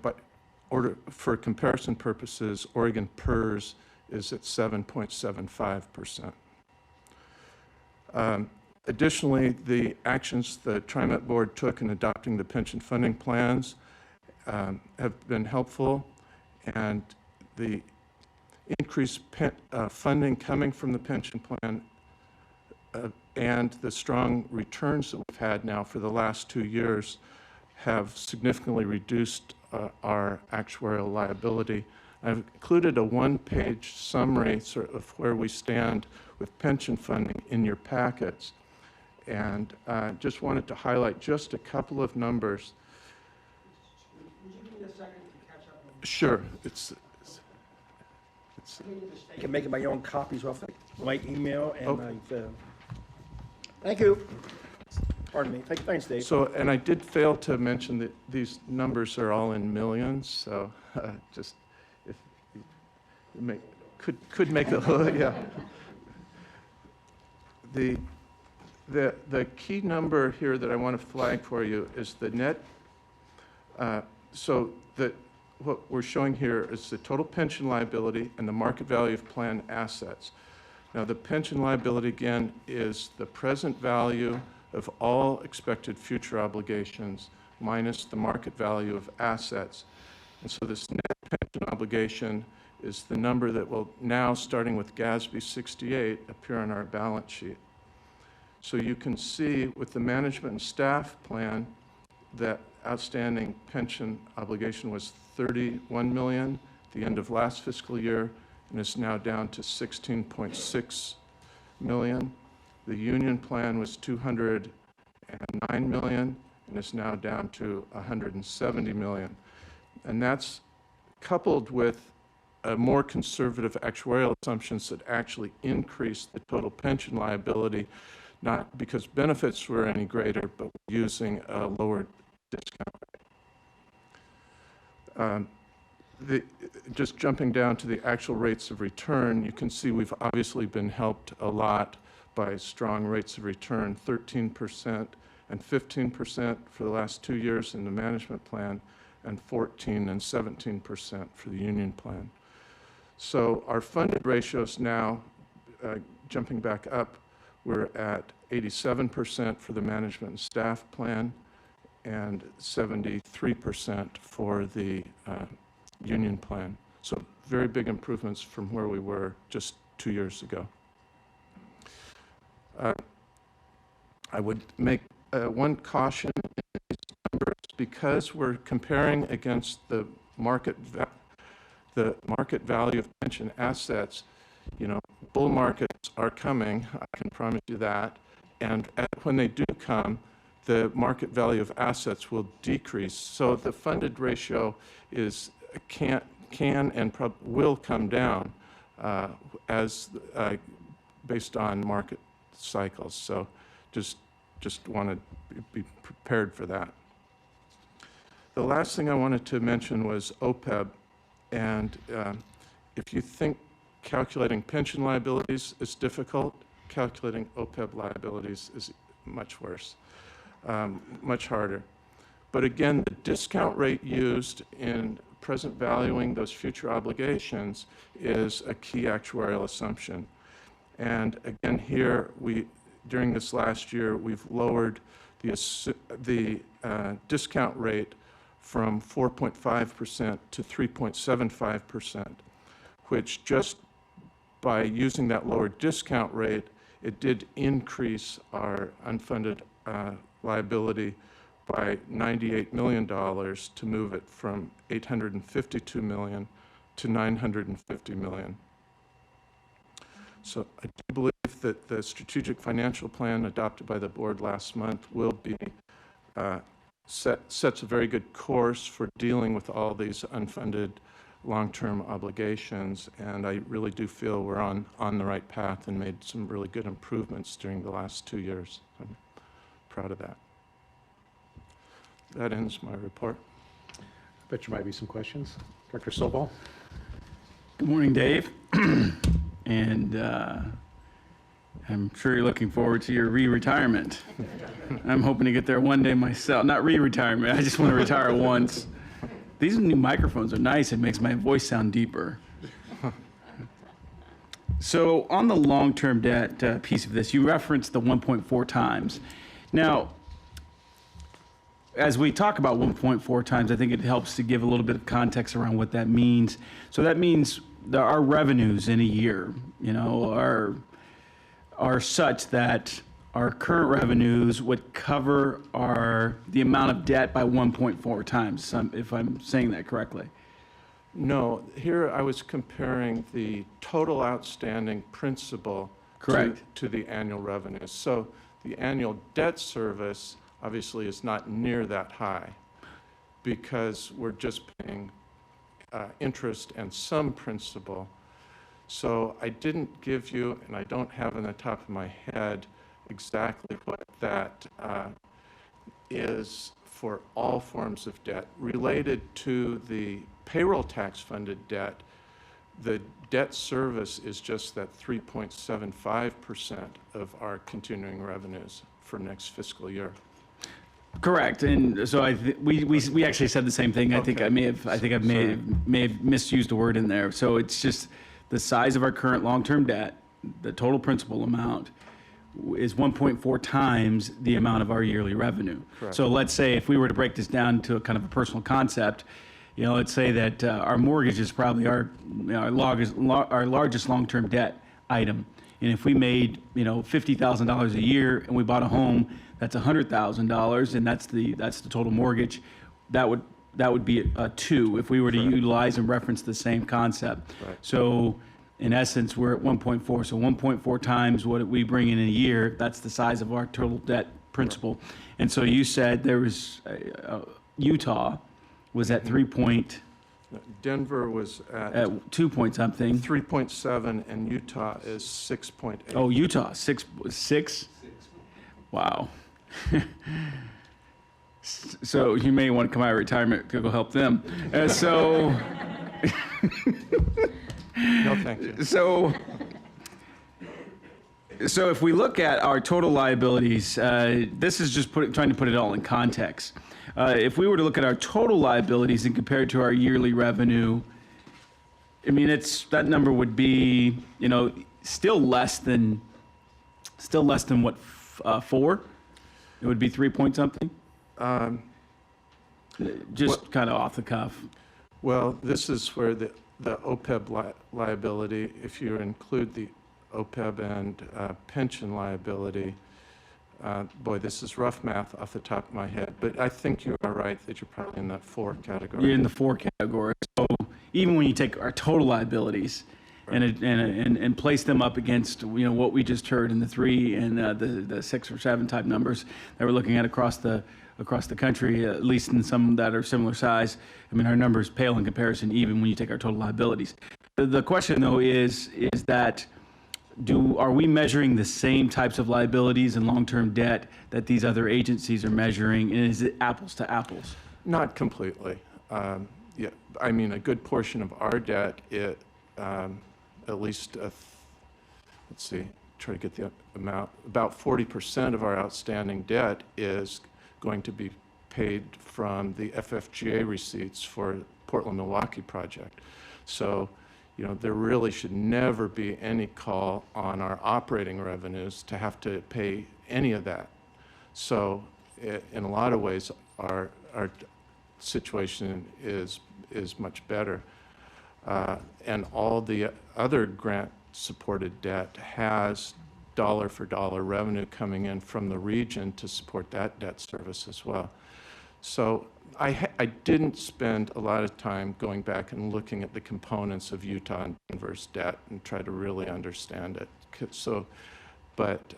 [SPEAKER 10] for comparison purposes, Oregon PERS is at 7.75%. Additionally, the actions the TriMet board took in adopting the pension funding plans have been helpful, and the increased funding coming from the pension plan and the strong returns that we've had now for the last 2 years have significantly reduced our actuarial liability. I've included a one-page summary sort of where we stand with pension funding in your packets, and just wanted to highlight just a couple of numbers.
[SPEAKER 9] Would you give me a second to catch up?
[SPEAKER 10] Sure.
[SPEAKER 9] I can make my own copies off my email and
[SPEAKER 10] Okay.
[SPEAKER 9] Thank you. Pardon me. Thanks, Dave.
[SPEAKER 10] So, and I did fail to mention that these numbers are all in millions, so just if you could make a little, yeah. The key number here that I want to flag for you is the net. So that what we're showing here is the total pension liability and the market value of plan assets. Now, the pension liability, again, is the present value of all expected future obligations minus the market value of assets. And so this net pension obligation is the number that will now, starting with GASB 68, appear on our balance sheet. So you can see with the management and staff plan that outstanding pension obligation was $31 million at the end of last fiscal year, and is now down to $16.6 million. The union plan was $209 million and is now down to $170 million. And that's coupled with more conservative actuarial assumptions that actually increase the total pension liability, not because benefits were any greater, but using a lower discount rate. just jumping down to the actual rates of return, you can see we've obviously been helped a lot by strong rates of return, 13% and 15% for the last 2 years in the management plan, and 14 and 17% for the union plan. So our funded ratios now, jumping back up, we're at 87% for the management and staff plan and 73% for the union plan. So very big improvements from where we were just 2 years ago. I would make one caution in these numbers because we're comparing against the market value of pension assets. You know, bull markets are coming, I can promise you that, and when they do come, the market value of assets will decrease. So the funded ratio can and will come down based on market cycles. So just want to be prepared for that. The last thing I wanted to mention was OPEB, and if you think calculating pension liabilities is difficult, calculating OPEB liabilities is much worse, much harder. But again, the discount rate used in present valuing those future obligations is a key actuarial assumption. And again, here, during this last year, we've lowered the discount rate from 4.5% to 3.75%, which just by using that lower discount rate, it did increase our unfunded liability by $98 million to move it from $852 million to $950 million. So I do believe that the strategic financial plan adopted by the board last month will be sets a very good course for dealing with all these unfunded long-term obligations, and I really do feel we're on the right path and made some really good improvements during the last 2 years. I'm proud of that. That ends my report.
[SPEAKER 1] I bet there might be some questions. Dr. Sobol?
[SPEAKER 8] Good morning, Dave. And I'm sure you're looking forward to your re-retirement. I'm hoping to get there one day myself. Not re-retirement, I just want to retire once. These new microphones are nice. It makes my voice sound deeper. So on the long-term debt piece of this, you referenced the 1.4 times. Now, as we talk about 1.4 times, I think it helps to give a little bit of context around what that means. So that means that our revenues in a year, you know, are such that our current revenues would cover the amount of debt by 1.4 times, if I'm saying that correctly.
[SPEAKER 10] No, here I was comparing the total outstanding principal
[SPEAKER 8] Correct.
[SPEAKER 10] to the annual revenues. So the annual debt service obviously is not near that high because we're just paying interest and some principal. So I didn't give you, and I don't have on the top of my head exactly what that is for all forms of debt. Related to the payroll tax funded debt, the debt service is just that 3.75% of our continuing revenues for next fiscal year.
[SPEAKER 8] Correct, and so we actually said the same thing. I think I may have misused a word in there. So it's just the size of our current long-term debt, the total principal amount, is 1.4 times the amount of our yearly revenue.
[SPEAKER 10] Correct.
[SPEAKER 8] So let's say if we were to break this down to a kind of a personal concept, you know, let's say that our mortgage is probably our largest long-term debt item. And if we made, you know, $50,000 a year and we bought a home, that's $100,000, and that's the total mortgage. That would be a 2 if we were to utilize and reference the same concept.
[SPEAKER 10] Right.
[SPEAKER 8] So in essence, we're at 1.4. So 1.4 times what we bring in a year, that's the size of our total debt principal. Right. And so you said there was Utah was at 3 point.
[SPEAKER 10] Denver was
[SPEAKER 8] at 2 point something.
[SPEAKER 10] 3.7, and Utah is 6.8.
[SPEAKER 8] Oh, Utah, 6. Wow. So you may want to come out of retirement to go help them. So
[SPEAKER 10] No, thank you.
[SPEAKER 8] So if we look at our total liabilities, this is just trying to put it all in context. If we were to look at our total liabilities and compare it to our yearly revenue, I mean, that number would be, still less than what, 4? It would be 3 point something? Just kind of off the cuff.
[SPEAKER 10] Well, this is where the OPEB liability, if you include the OPEB and pension liability, boy, this is rough math off the top of my head, but I think you are right that you're probably in that 4 category.
[SPEAKER 8] You're in the 4 category. So even when you take our total liabilities and place them up against, what we just heard in the 3 and the 6 or 7 type numbers that we're looking at across the country, at least in some that are similar size, I mean, our numbers pale in comparison even when you take our total liabilities. The question, though, is that are we measuring the same types of liabilities and long-term debt that these other agencies are measuring, and is it apples to apples?
[SPEAKER 10] Not completely. Yeah, I mean, a good portion of our debt, at least, let's see, try to get the amount, about 40% of our outstanding debt is going to be paid from the FFGA receipts for Portland-Milwaukee project. So, there really should never be any call on our operating revenues to have to pay any of that. So, in a lot of ways, our situation is much better. And all the other grant-supported debt has dollar-for-dollar revenue coming in from the region to support that debt service as well. So I didn't spend a lot of time going back and looking at the components of Utah and Denver's debt and try to really understand it. So, but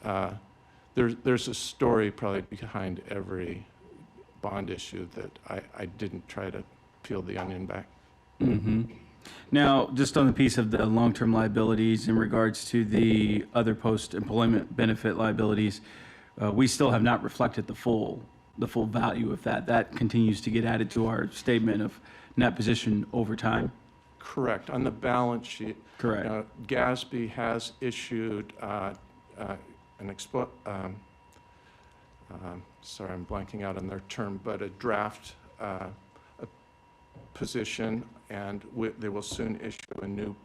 [SPEAKER 10] there's a story probably behind every bond issue that I didn't try to peel the onion back.
[SPEAKER 8] Mm-hmm. Now, just on the piece of the long-term liabilities in regards to the other post-employment benefit liabilities, we still have not reflected the full value of that. That continues to get added to our statement of net position over time.
[SPEAKER 10] Correct. On the balance sheet.
[SPEAKER 8] Correct.
[SPEAKER 10] GASB has issued sorry, I'm blanking out on their term, but a draft position, and they will soon issue a new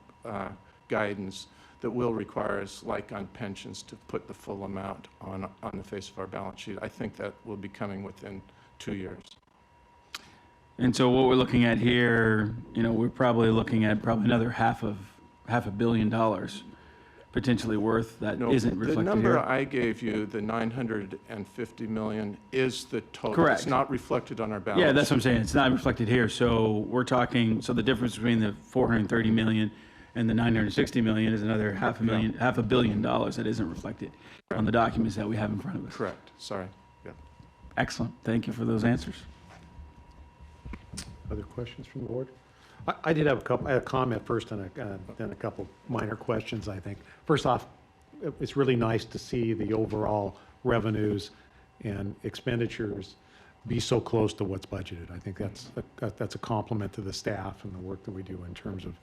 [SPEAKER 10] guidance that will require us, like on pensions, to put the full amount on the face of our balance sheet. I think that will be coming within 2 years.
[SPEAKER 8] And so what we're looking at here, we're probably looking at another half a billion dollars potentially worth that isn't reflected
[SPEAKER 10] the number
[SPEAKER 8] here.
[SPEAKER 10] I gave you, the 950 million, is the total.
[SPEAKER 8] Correct.
[SPEAKER 10] It's not reflected on our balance sheet.
[SPEAKER 8] Yeah, that's what I'm saying. It's not reflected here. So we're talking, the difference between the 430 million and the 960 million is another half a billion dollars that isn't reflected on the documents that we have in front of us.
[SPEAKER 10] Correct. Sorry. Yeah.
[SPEAKER 8] Excellent. Thank you for those answers.
[SPEAKER 1] Other questions from the board? I did have a comment first and then a couple minor questions, I think. First off, it's really nice to see the overall revenues and expenditures be so close to what's budgeted. I think that's a compliment to the staff and the work that we do in terms of,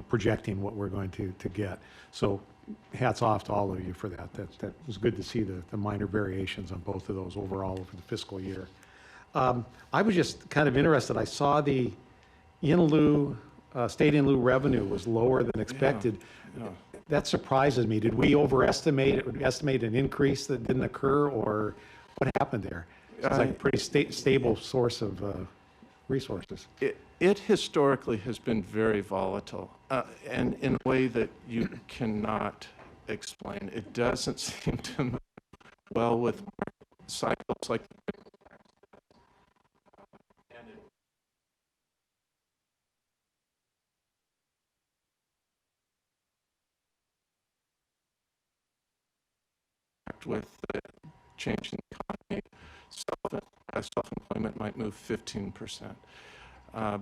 [SPEAKER 1] projecting what we're going to get. So hats off to all of you for that. That was good to see the minor variations on both of those overall over the fiscal year. I was just kind of interested. I saw the state in lieu revenue was lower than expected.
[SPEAKER 10] Yeah.
[SPEAKER 1] That surprises me. Did we estimate an increase that didn't occur, or what happened there? It's like a pretty stable source of resources.
[SPEAKER 10] It historically has been very volatile, and in a way that you cannot explain. It doesn't seem to move well with cycles like with the change in the economy. Self-employment might move 15%.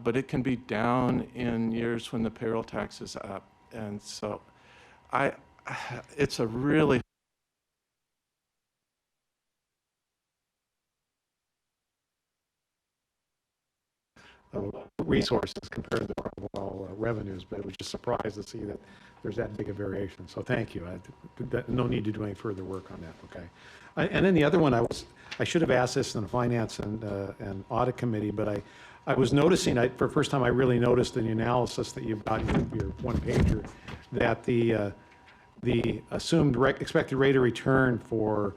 [SPEAKER 10] But it can be down in years when the payroll tax is up. And so it's a really
[SPEAKER 1] resources compared to our overall revenues, but it was just surprised to see that there's that big a variation. So thank you. No need to do any further work on that, okay? And then the other one, I should have asked this in the Finance and Audit Committee, but I was noticing, for the first time I really noticed in the analysis that you've got in your one-pager, that the assumed expected rate of return for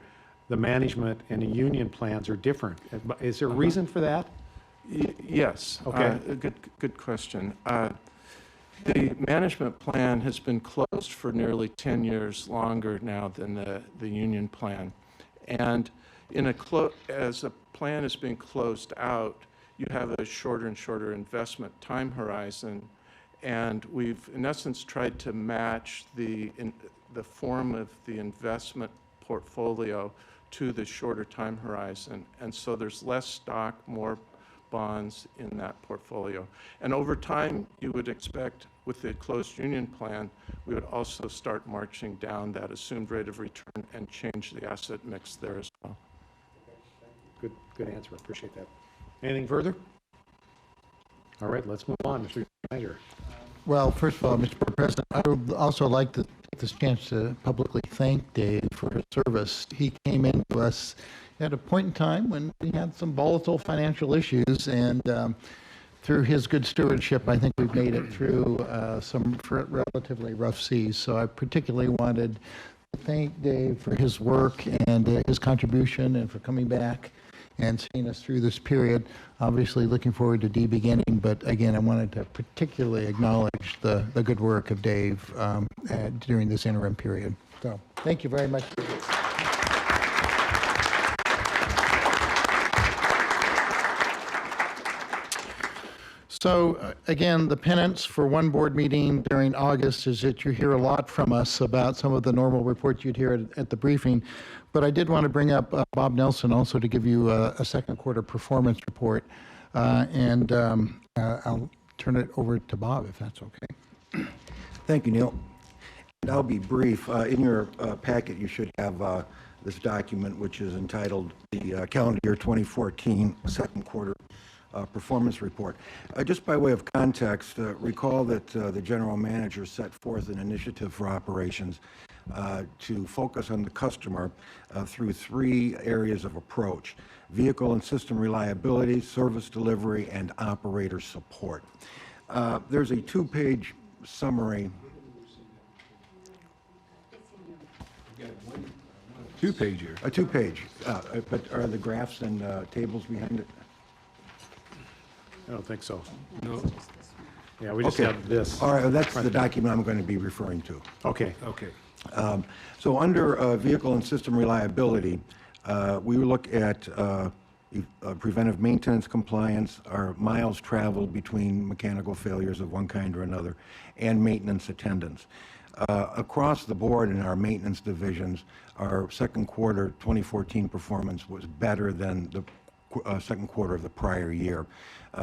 [SPEAKER 1] the management and the union plans are different. Is there a reason for that?
[SPEAKER 10] Yes.
[SPEAKER 1] Okay.
[SPEAKER 10] Good question. The management plan has been closed for nearly 10 years longer now than the union plan. And as a plan is being closed out, you have a shorter and shorter investment time horizon. And we've, in essence, tried to match the form of the investment portfolio to the shorter time horizon. And so there's less stock, more bonds in that portfolio. And over time, you would expect with the closed union plan, we would also start marching down that assumed rate of return and change the asset mix there as well.
[SPEAKER 1] Good answer. I appreciate that. Anything further? All right, let's move on, Mr. Schneider.
[SPEAKER 3] Well, first of all, Mr. President, I would also like to take this chance to publicly thank Dave for his service. He came into us at a point in time when we had some volatile financial issues, and through his good stewardship, I think we've made it through some relatively rough seas. So I particularly wanted to thank Dave for his work and his contribution and for coming back and seeing us through this period. Obviously looking forward to Dee beginning, but again, I wanted to particularly acknowledge the good work of Dave during this interim period. So thank you very much. So again, the penance for one board meeting during August is that you hear a lot from us about some of the normal reports you'd hear at the briefing. But I did want to bring up Bob Nelson also to give you a second quarter performance report. I'll turn it over to Bob if that's okay.
[SPEAKER 11] Thank you, Neil. And I'll be brief. In your packet, you should have this document, which is entitled the Calendar Year 2014 Second Quarter Performance Report. Just by way of context, recall that the General Manager set forth an initiative for operations to focus on the customer through three areas of approach: vehicle and system reliability, service delivery, and operator support. There's a two-page summary.
[SPEAKER 4] Two-pager.
[SPEAKER 11] A two-page, but are the graphs and tables behind it?
[SPEAKER 1] I don't think so. No. Yeah, we just
[SPEAKER 11] Okay.
[SPEAKER 1] have this.
[SPEAKER 11] All right, that's the document I'm going to be referring to.
[SPEAKER 1] Okay.
[SPEAKER 4] Okay.
[SPEAKER 11] So under vehicle and system reliability, we look at preventive maintenance compliance, our miles traveled between mechanical failures of one kind or another, and maintenance attendance. Across the board in our maintenance divisions, our second quarter 2014 performance was better than the second quarter of the prior year,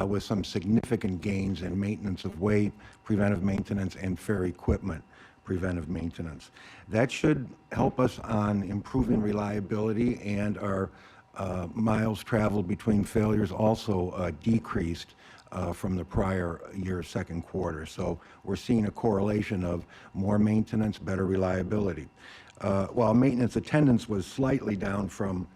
[SPEAKER 11] with some significant gains in maintenance of way, preventive maintenance, and fair equipment preventive maintenance. That should help us on improving reliability, and our miles traveled between failures also decreased from the prior year's second quarter. So we're seeing a correlation of more maintenance, better reliability. While maintenance attendance was slightly down from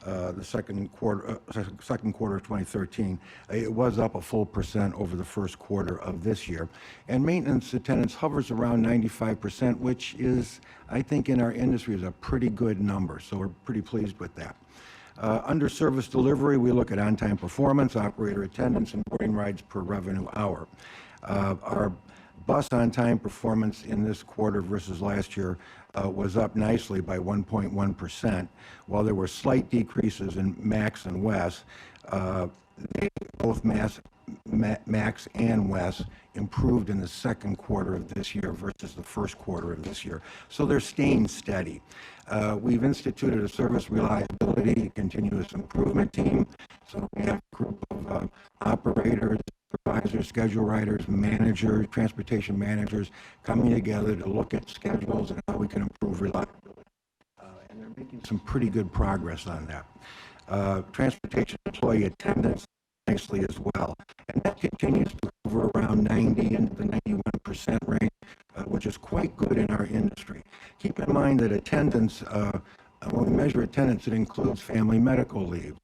[SPEAKER 11] the second quarter of 2013, it was up a full % over the first quarter of this year. And maintenance attendance hovers around 95%, which is, I think, in our industry is a pretty good number. So we're pretty pleased with that. Under service delivery, we look at on-time performance, operator attendance, and boarding rides per revenue hour. Our bus on-time performance in this quarter versus last year was up nicely by 1.1%. While there were slight decreases in Max and West, both Max and West improved in the second quarter of this year versus the first quarter of this year. So they're staying steady. We've instituted a service reliability continuous improvement team. So we have a group of operators, supervisors, schedule writers, managers, transportation managers coming together to look at schedules and how we can improve reliability. And they're making some pretty good progress on that. Transportation employee attendance nicely as well. And that continues to hover around 90 and the 91% range, which is quite good in our industry. Keep in mind that attendance, when we measure attendance, it includes family medical leave.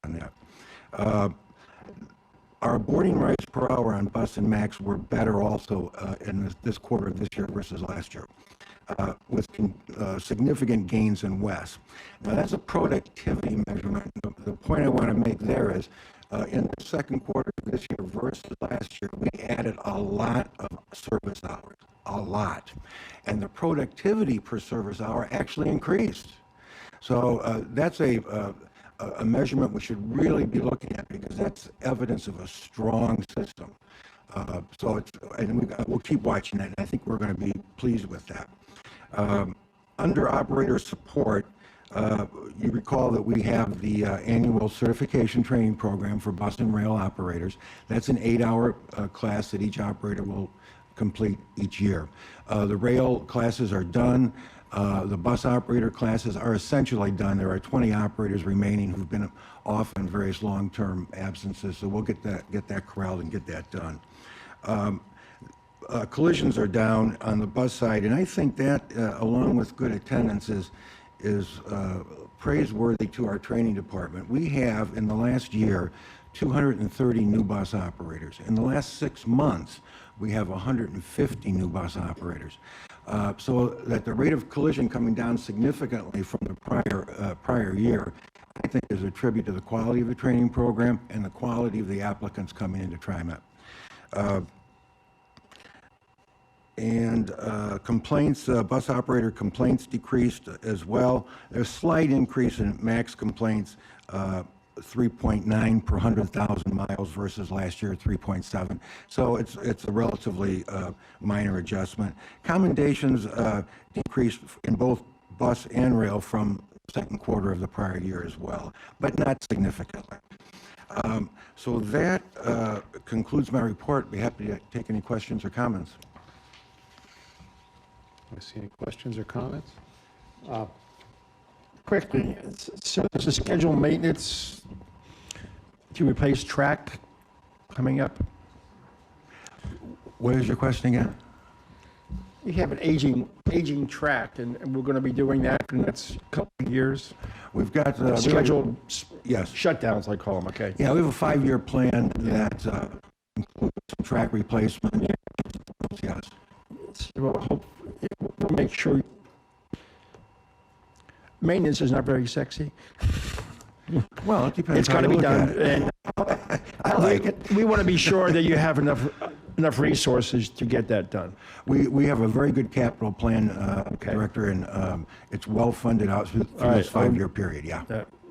[SPEAKER 11] On that. Our boarding rides per hour on bus and MAX were better also in this quarter of this year versus last year, with significant gains in West. Now, that's a productivity measurement. The point I want to make there is, in the second quarter of this year versus last year, we added a lot of service hours, a lot. And the productivity per service hour actually increased. So that's a measurement we should really be looking at, because that's evidence of a strong system. We'll keep watching that, and I think we're going to be pleased with that. Under operator support, you recall that we have the annual certification training program for bus and rail operators. That's an 8-hour class that each operator will complete each year. The rail classes are done. The bus operator classes are essentially done. There are 20 operators remaining who've been off on various long-term absences, so we'll get that corralled and get that done. Collisions are down on the bus side, and I think that, along with good attendance, is praiseworthy to our training department. We have, in the last year, 230 new bus operators. In the last 6 months, we have 150 new bus operators. So that the rate of collision coming down significantly from the prior year, I think, is a tribute to the quality of the training program and the quality of the applicants coming into TriMet. Complaints, bus operator complaints decreased as well. There's a slight increase in MAX complaints, 3.9 per 100,000 miles versus last year, 3.7. So it's a relatively minor adjustment. Commendations decreased in both bus and rail from the second quarter of the prior year as well, but not significantly. So that concludes my report. Be happy to take any questions or comments.
[SPEAKER 1] I see any questions or comments?
[SPEAKER 9] Quickly, so there's a scheduled maintenance to replace track coming up?
[SPEAKER 11] What is your question again?
[SPEAKER 9] We have an aging track, and we're going to be doing that for the next couple of years.
[SPEAKER 11] We've got
[SPEAKER 9] Scheduled
[SPEAKER 11] yes.
[SPEAKER 9] shutdowns, I call them, okay?
[SPEAKER 11] Yeah, we have a 5-year plan that includes some track replacement. Yes.
[SPEAKER 9] We'll make sure. Maintenance is not very sexy.
[SPEAKER 11] Well, it depends.
[SPEAKER 9] It's got to be done, and
[SPEAKER 11] I like it.
[SPEAKER 9] we want to be sure that you have enough resources to get that done.
[SPEAKER 11] We have a very good capital plan, Director, and it's well funded out through this 5-year period. Yeah.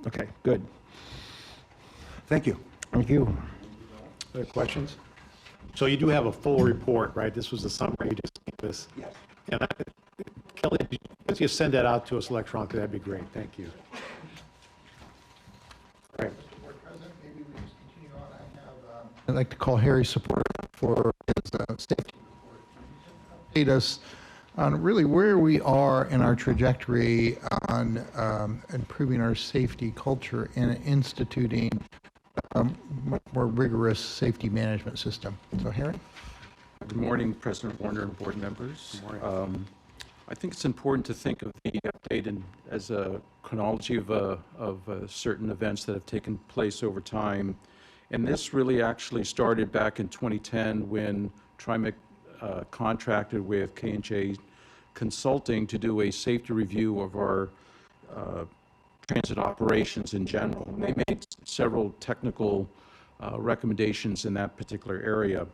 [SPEAKER 9] Okay, good.
[SPEAKER 11] Thank you.
[SPEAKER 9] Thank you.
[SPEAKER 1] Other questions? So you do have a full report, right? This was the summary you just gave us.
[SPEAKER 11] Yes.
[SPEAKER 1] And Kelly, if you send that out to us electronically, that'd be great. Thank you. All right.
[SPEAKER 3] I'd like to call Harry Support for his safety report. Update us on really where we are in our trajectory on improving our safety culture and instituting a much more rigorous safety management system. So, Harry?
[SPEAKER 12] Good morning, President Warner and board members. I think it's important to think of the update as a chronology of certain events that have taken place over time. And this really actually started back in 2010 when TriMet contracted with K&J Consulting to do a safety review of our transit operations in general. And they made several technical recommendations in that particular area.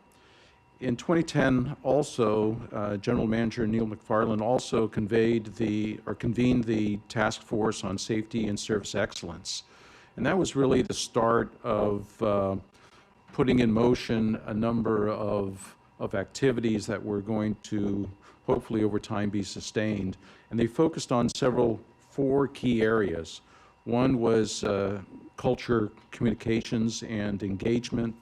[SPEAKER 12] In 2010, also, General Manager Neil McFarland also convened the Task Force on Safety and Service Excellence. And that was really the start of putting in motion a number of activities that were going to hopefully over time be sustained. And they focused on 4 key areas. One was culture, communications, and engagement.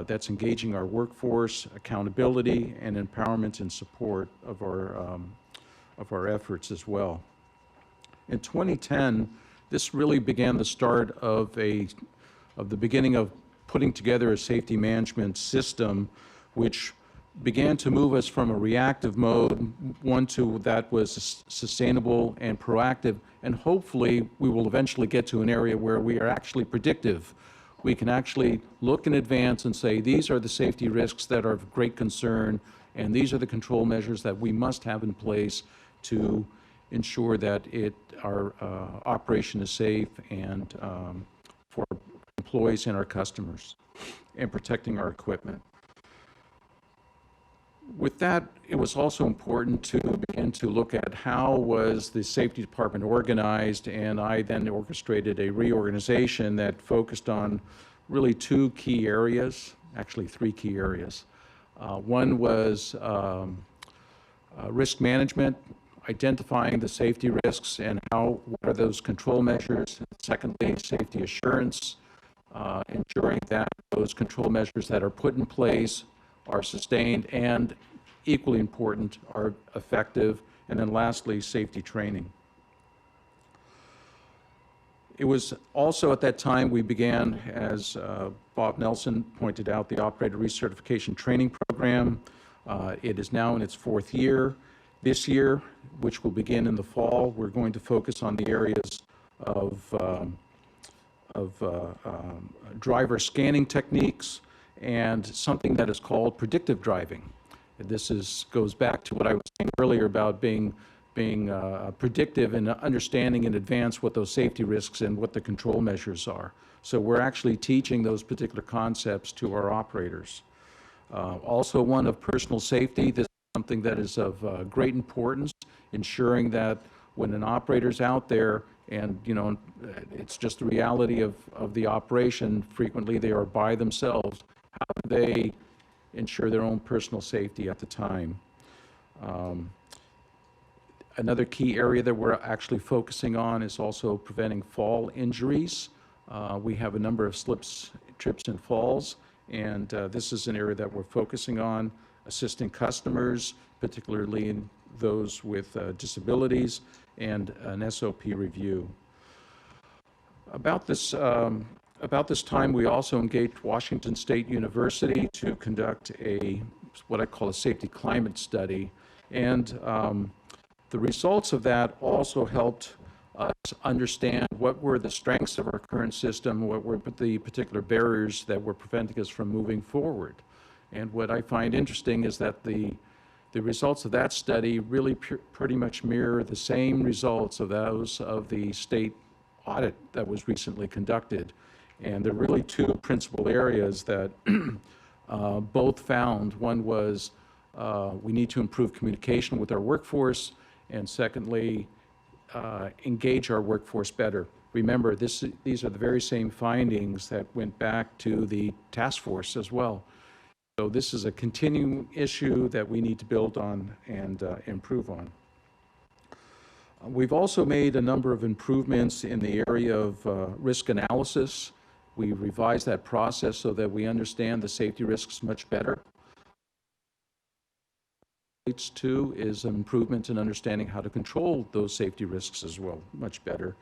[SPEAKER 12] that's engaging our workforce, accountability, and empowerment and support of our efforts as well. In 2010, this really began the start of the beginning of putting together a safety management system, which began to move us from a reactive mode, one to that was sustainable and proactive, and hopefully we will eventually get to an area where we are actually predictive. We can actually look in advance and say, these are the safety risks that are of great concern, and these are the control measures that we must have in place to ensure that our operation is safe and for employees and our customers, and protecting our equipment. With that, it was also important to begin to look at how was the safety department organized, and I then orchestrated a reorganization that focused on really two key areas, actually three key areas. One was risk management, identifying the safety risks and what are those control measures. Secondly, safety assurance, ensuring that those control measures that are put in place are sustained and, equally important, are effective. And then lastly, safety training. It was also at that time we began, as Bob Nelson pointed out, the Operator Recertification Training Program. It is now in its fourth year. This year, which will begin in the fall, we're going to focus on the areas of driver scanning techniques and something that is called predictive driving. This goes back to what I was saying earlier about being predictive and understanding in advance what those safety risks and what the control measures are. So we're actually teaching those particular concepts to our operators. Also, one of personal safety. This is something that is of great importance, ensuring that when an operator's out there, and it's just the reality of the operation, frequently they are by themselves. How do they ensure their own personal safety at the time? Another key area that we're actually focusing on is also preventing fall injuries. We have a number of slips, trips, and falls, and this is an area that we're focusing on, assisting customers, particularly in those with disabilities, and an SOP review. About this time, we also engaged Washington State University to conduct what I call a safety climate study, and the results of that also helped us understand what were the strengths of our current system, what were the particular barriers that were preventing us from moving forward. And what I find interesting is that the results of that study really pretty much mirror the same results of those of the state audit that was recently conducted. And there are really two principal areas that both found. One was we need to improve communication with our workforce, and secondly, engage our workforce better. Remember, these are the very same findings that went back to the task force as well. So this is a continuing issue that we need to build on and improve on. We've also made a number of improvements in the area of risk analysis. We revised that process so that we understand the safety risks much better. Two is an improvement in understanding how to control those safety risks as well, much better.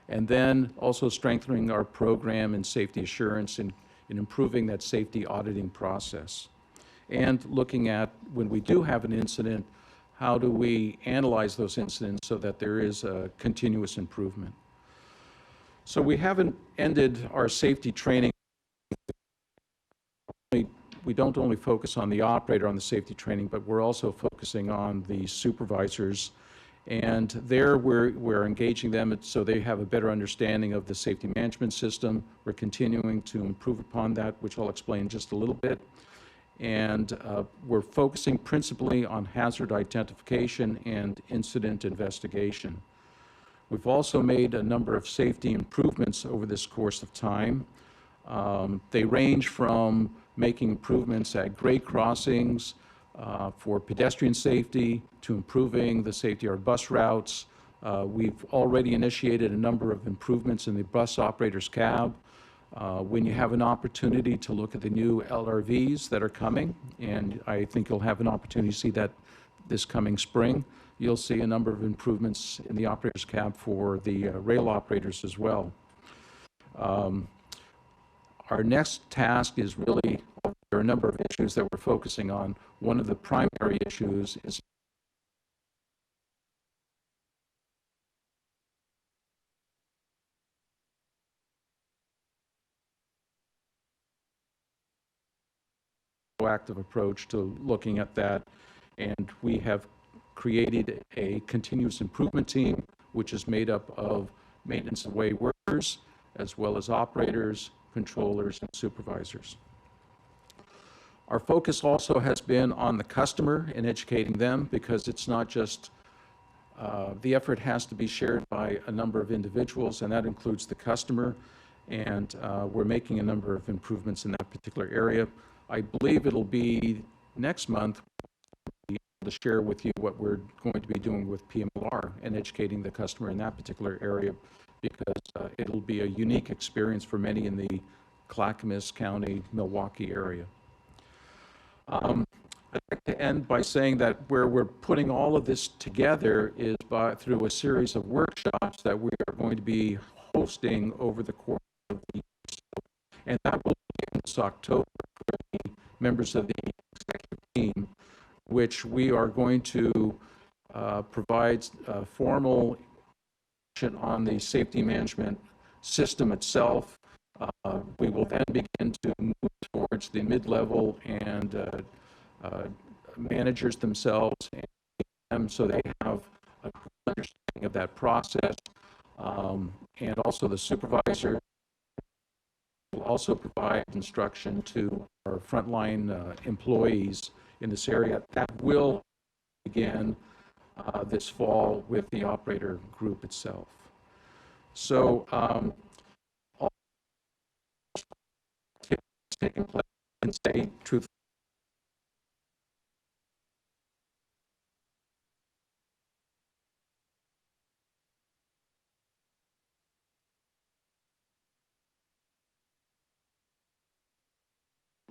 [SPEAKER 12] And then also strengthening our program in safety assurance and in improving that safety auditing process. And looking at, when we do have an incident, how do we analyze those incidents so that there is a continuous improvement. So we haven't ended our safety training. We don't only focus on the operator on the safety training, but we're also focusing on the supervisors. And there we're engaging them so they have a better understanding of the safety management system. We're continuing to improve upon that, which I'll explain just a little bit. And we're focusing principally on hazard identification and incident investigation. We've also made a number of safety improvements over this course of time. They range from making improvements at grade crossings for pedestrian safety to improving the safety of our bus routes. We've already initiated a number of improvements in the bus operator's cab. When you have an opportunity to look at the new LRVs that are coming, and I think you'll have an opportunity to see that this coming spring, you'll see a number of improvements in the operator's cab for the rail operators as well. Our next task is really, there are a number of issues that we're focusing on. One of the primary issues is proactive approach to looking at that. And we have created a continuous improvement team, which is made up of maintenance and way workers, as well as operators, controllers, and supervisors. Our focus also has been on the customer and educating them, because it's not just, the effort has to be shared by a number of individuals, and that includes the customer, and we're making a number of improvements in that particular area. I believe it'll be next month to share with you what we're going to be doing with PMLR and educating the customer in that particular area, because it'll be a unique experience for many in the Clackamas County, Milwaukee area. I'd like to end by saying that where we're putting all of this together is through a series of workshops that we are going to be hosting over the course of the year. And that will begin this October for the members of the executive team, which we are going to provide formal on the safety management system itself. We will then begin to move towards the mid-level and managers themselves, and so they have a good understanding of that process. And also the supervisor will also provide instruction to our frontline employees in this area. That will begin this fall with the operator group itself. So all taking place and say truth.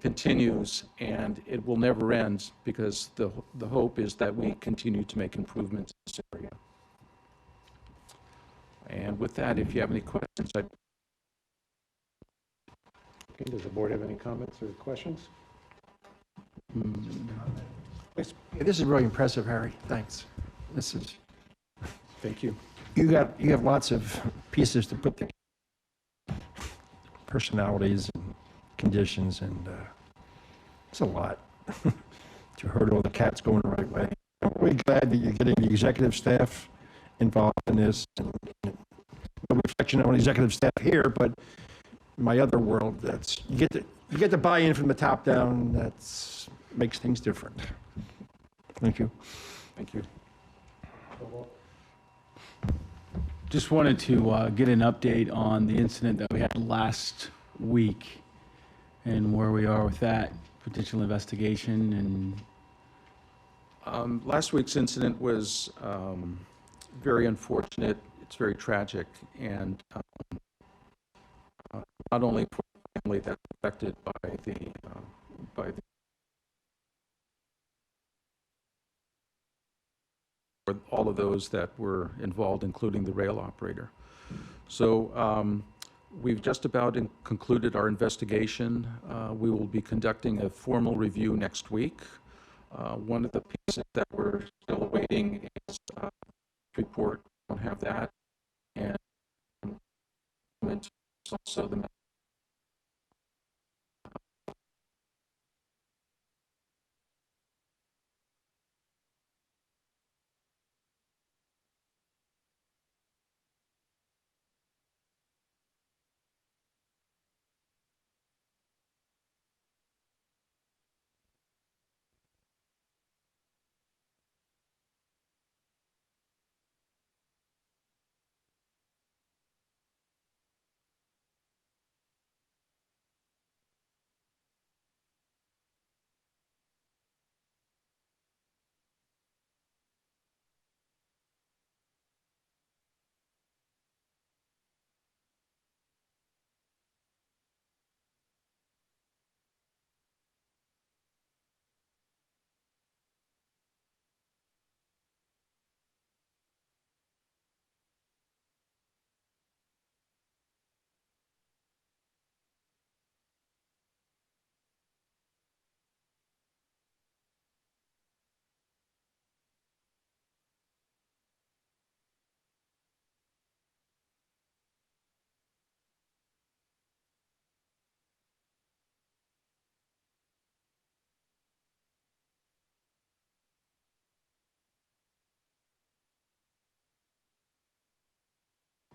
[SPEAKER 12] Continues, and it will never end, because the hope is that we continue to make improvements in this area. And with that, if you have any questions,
[SPEAKER 1] Okay, does the board have any comments or questions?
[SPEAKER 9] This is really impressive, Harry. Thanks. This is,
[SPEAKER 1] Thank you.
[SPEAKER 9] you have lots of pieces to put together, personalities and conditions, and it's a lot to hurdle the cats going the right way. I'm really glad that you're getting the executive staff involved in this. And no reflection on executive staff here, but in my other world, that's you get the buy-in from the top down. That's makes things different. Thank you.
[SPEAKER 12] thank you. Just wanted to get an update on the incident that we had last week and where we are with that potential investigation. And
[SPEAKER 10] Last week's incident was very unfortunate. It's very tragic, and not only for the family that's affected by the for all of those that were involved, including the rail operator. So we've just about concluded our investigation. We will be conducting a formal review next week. One of the pieces that we're still awaiting is report. Don't have that, and also the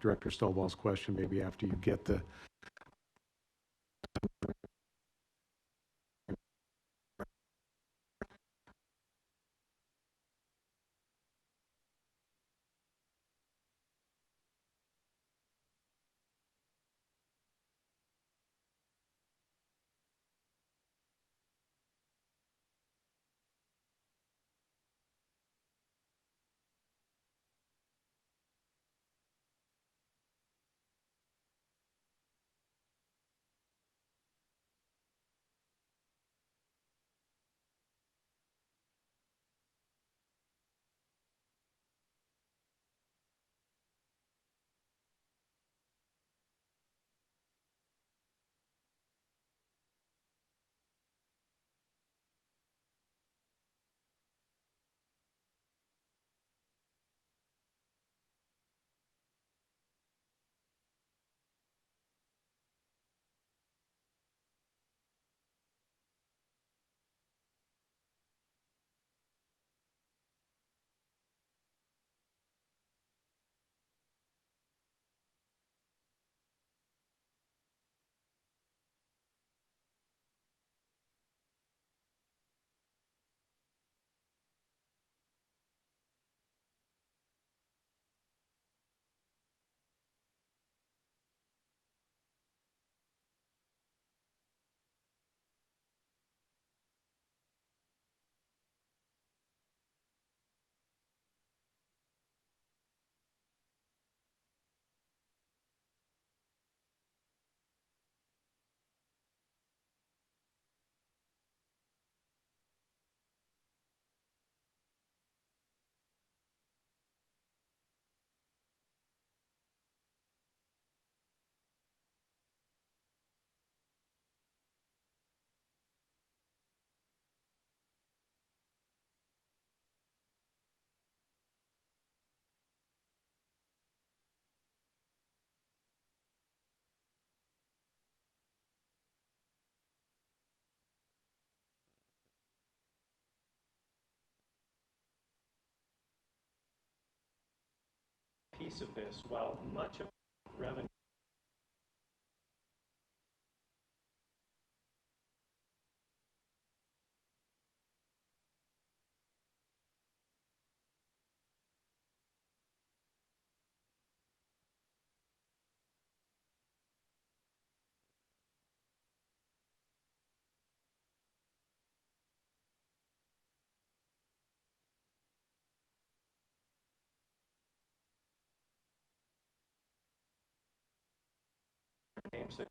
[SPEAKER 1] Director Stovall's question, maybe after you get the
[SPEAKER 13] piece of this, while much of revenue games that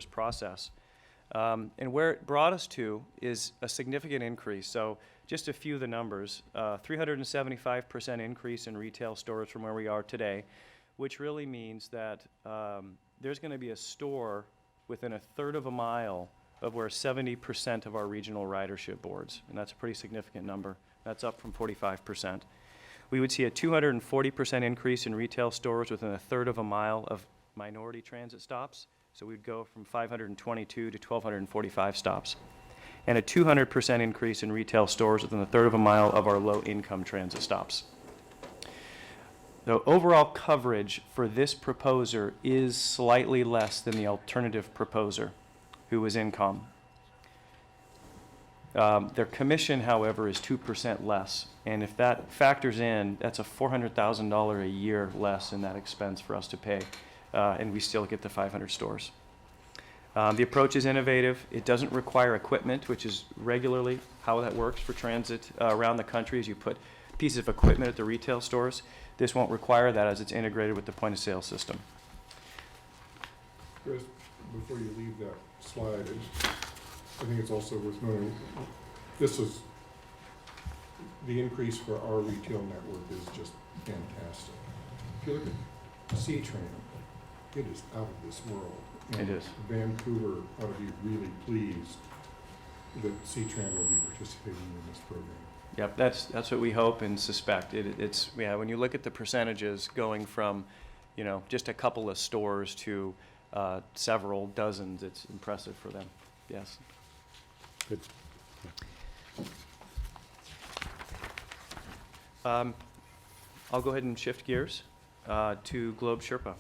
[SPEAKER 13] process. And where it brought us to is a significant increase. So just a few of the numbers, 375% increase in retail stores from where we are today, which really means that there's going to be a store within a third of a mile of where 70% of our regional ridership boards, and that's a pretty significant number. That's up from 45%. We would see a 240% increase in retail stores within a third of a mile of minority transit stops. So we'd go from 522 to 1,245 stops. And a 200% increase in retail stores within a third of a mile of our low-income transit stops. The overall coverage for this proposer is slightly less than the alternative proposer, who was Incom. Their commission, however, is 2% less. And if that factors in, that's a $400,000 a year less in that expense for us to pay. And we still get the 500 stores. The approach is innovative. It doesn't require equipment, which is regularly how that works for transit around the country, is you put pieces of equipment at the retail stores. This won't require that as it's integrated with the point-of-sale system.
[SPEAKER 5] Chris, before you leave that slide, I think it's also worth noting, this is, the increase for our retail network is just fantastic. If you look at C-Tran, it is out of this world. And
[SPEAKER 13] It is.
[SPEAKER 5] Vancouver ought to be really pleased that C-Tran will be participating in this program.
[SPEAKER 13] Yep, that's what we hope and suspect. It's when you look at the percentages going from, just a couple of stores to several dozens, it's impressive for them. Yes.
[SPEAKER 1] Good.
[SPEAKER 13] I'll go ahead and shift gears to Globe Sherpa.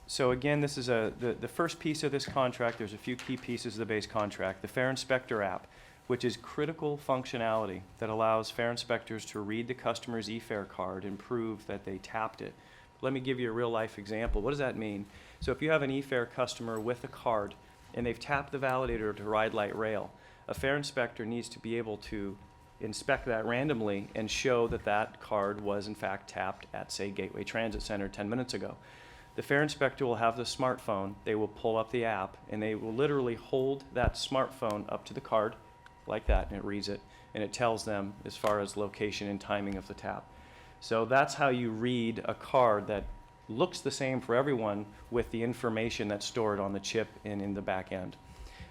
[SPEAKER 13] So again, this is the first piece of this contract. There's a few key pieces of the base contract. The Fare Inspector app, which is critical functionality that allows fare inspectors to read the customer's e-fare card and prove that they tapped it. Let me give you a real-life example. What does that mean? So if you have an e-fare customer with a card and they've tapped the validator to ride light rail, a fare inspector needs to be able to inspect that randomly and show that that card was in fact tapped at, say, Gateway Transit Center 10 minutes ago. The fare inspector will have the smartphone, they will pull up the app, and they will literally hold that smartphone up to the card like that, and it reads it, and it tells them as far as location and timing of the tap. So that's how you read a card that looks the same for everyone with the information that's stored on the chip and in the back end.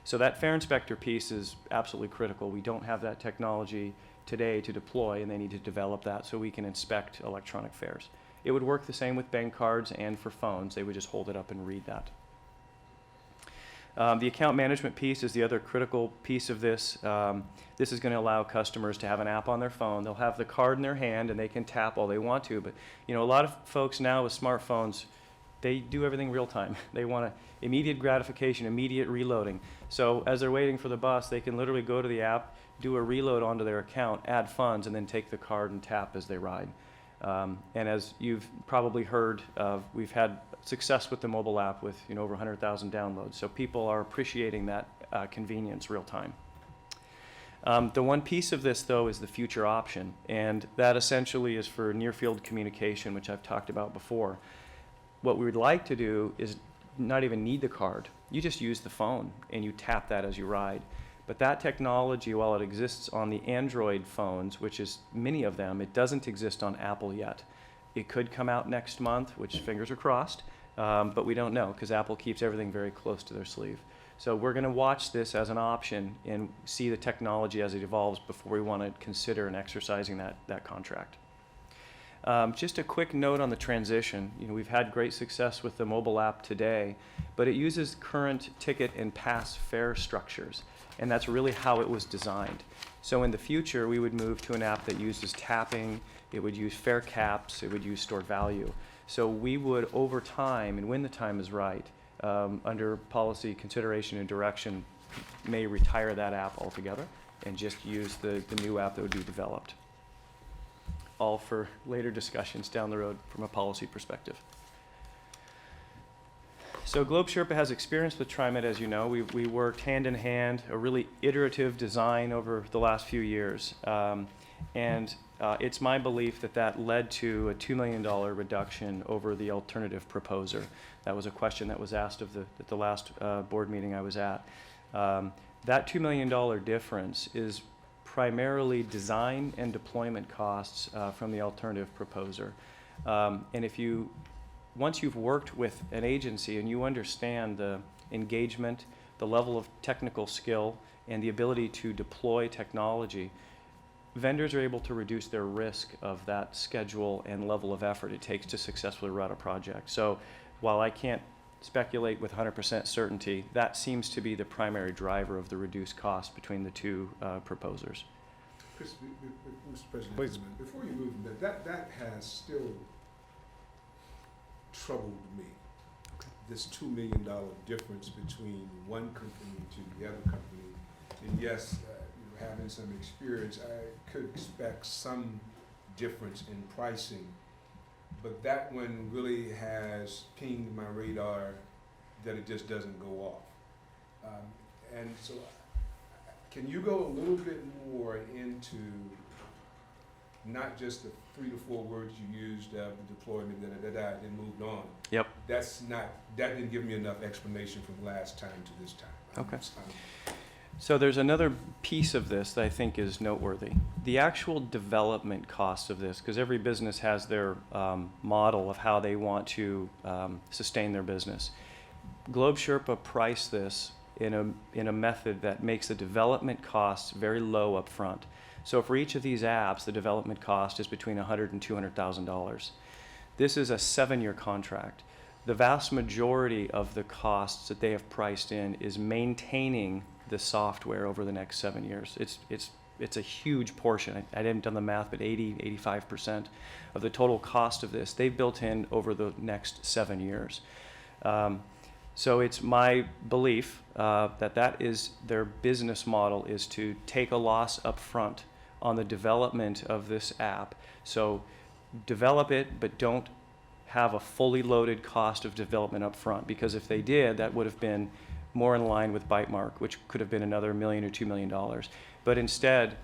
[SPEAKER 13] So that fare inspector piece is absolutely critical. We don't have that technology today to deploy, and they need to develop that so we can inspect electronic fares. It would work the same with bank cards and for phones. They would just hold it up and read that. The account management piece is the other critical piece of this. This is going to allow customers to have an app on their phone. They'll have the card in their hand and they can tap all they want to. But a lot of folks now with smartphones, they do everything real time. They want immediate gratification, immediate reloading. So as they're waiting for the bus, they can literally go to the app, do a reload onto their account, add funds, and then take the card and tap as they ride. And as you've probably heard, we've had success with the mobile app with over 100,000 downloads. So people are appreciating that convenience real time. The one piece of this, though, is the future option. And that essentially is for near-field communication, which I've talked about before. What we would like to do is not even need the card. You just use the phone and you tap that as you ride. But that technology, while it exists on the Android phones, which is many of them, it doesn't exist on Apple yet. It could come out next month, which fingers are crossed, but we don't know because Apple keeps everything very close to their sleeve. So we're going to watch this as an option and see the technology as it evolves before we want to consider and exercising that contract. Just a quick note on the transition. We've had great success with the mobile app today, but it uses current ticket and pass fare structures, and that's really how it was designed. So in the future, we would move to an app that uses tapping, it would use fare caps, it would use stored value. So we would, over time, and when the time is right, under policy consideration and direction, may retire that app altogether and just use the new app that would be developed. All for later discussions down the road from a policy perspective. So Globe Sherpa has experience with TriMet, as you know. We worked hand in hand, a really iterative design over the last few years. And It's my belief that that led to a $2 million reduction over the alternative proposer. That was a question that was asked at the last board meeting I was at. That $2 million difference is primarily design and deployment costs from the alternative proposer. And once you've worked with an agency and you understand the engagement, the level of technical skill, and the ability to deploy technology, vendors are able to reduce their risk of that schedule and level of effort it takes to successfully run a project. So while I can't speculate with 100% certainty, that seems to be the primary driver of the reduced cost between the two proposers.
[SPEAKER 4] Chris, Mr. President,
[SPEAKER 1] Please.
[SPEAKER 4] before you move, that has still troubled me. This $2 million difference between one company to the other company. And yes, having some experience, I could expect some difference in pricing. But that one really has pinged my radar that it just doesn't go off. And so can you go a little bit more into not just the 3 to 4 words you used, the deployment, then moved on?
[SPEAKER 13] Yep.
[SPEAKER 4] That didn't give me enough explanation from last time to this time.
[SPEAKER 13] Okay. So there's another piece of this that I think is noteworthy. The actual development cost of this, because every business has their model of how they want to sustain their business. Globe Sherpa priced this in a method that makes the development costs very low up front. So for each of these apps, the development cost is between $100,000 and $200,000. This is a 7-year contract. The vast majority of the costs that they have priced in is maintaining the software over the next 7 years. It's a huge portion. I haven't done the math, but 85% of the total cost of this, they've built in over the next 7 years. So it's my belief that is their business model, is to take a loss up front on the development of this app. So develop it, but don't have a fully loaded cost of development up front, because if they did, that would have been more in line with Bytemark, which could have been another $1 million or $2 million. But instead,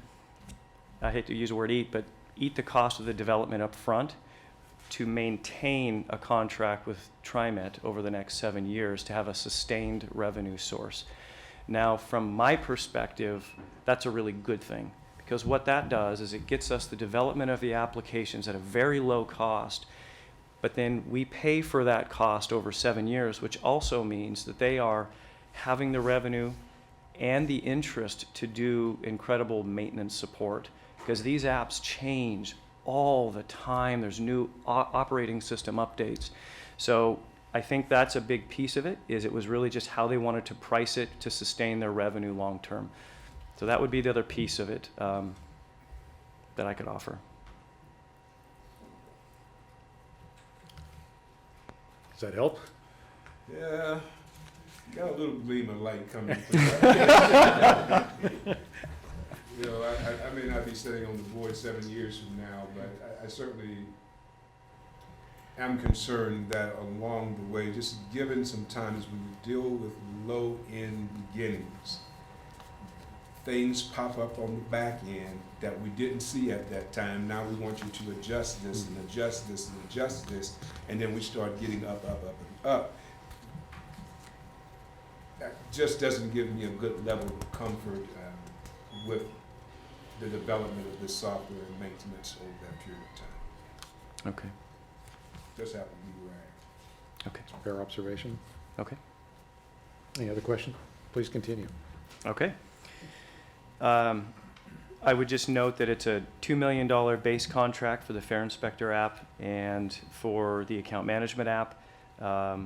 [SPEAKER 13] I hate to use the word eat, but eat the cost of the development up front to maintain a contract with TriMet over the next 7 years to have a sustained revenue source. Now, from my perspective, that's a really good thing, because what that does is it gets us the development of the applications at a very low cost, but then we pay for that cost over 7 years, which also means that they are having the revenue and the interest to do incredible maintenance support, because these apps change all the time. There's new operating system updates. So I think that's a big piece of it, is it was really just how they wanted to price it to sustain their revenue long term. So that would be the other piece of it that I could offer.
[SPEAKER 1] Does that help?
[SPEAKER 4] Yeah, got a little gleam of light coming through. You know, I may not be sitting on the board 7 years from now, but I certainly am concerned that along the way, just given some times when you deal with low-end beginnings, things pop up on the back end that we didn't see at that time. Now we want you to adjust this and adjust this and adjust this, and then we start getting up, up, up, and up. That just doesn't give me a good level of comfort with the development of this software and maintenance over that period of time.
[SPEAKER 13] Okay.
[SPEAKER 4] Just happened to be where I am.
[SPEAKER 13] Okay.
[SPEAKER 1] Fair observation.
[SPEAKER 13] Okay.
[SPEAKER 1] Any other question? Please continue.
[SPEAKER 13] Okay. I would just note that it's a $2 million base contract for the Fair Inspector app and for the account management app,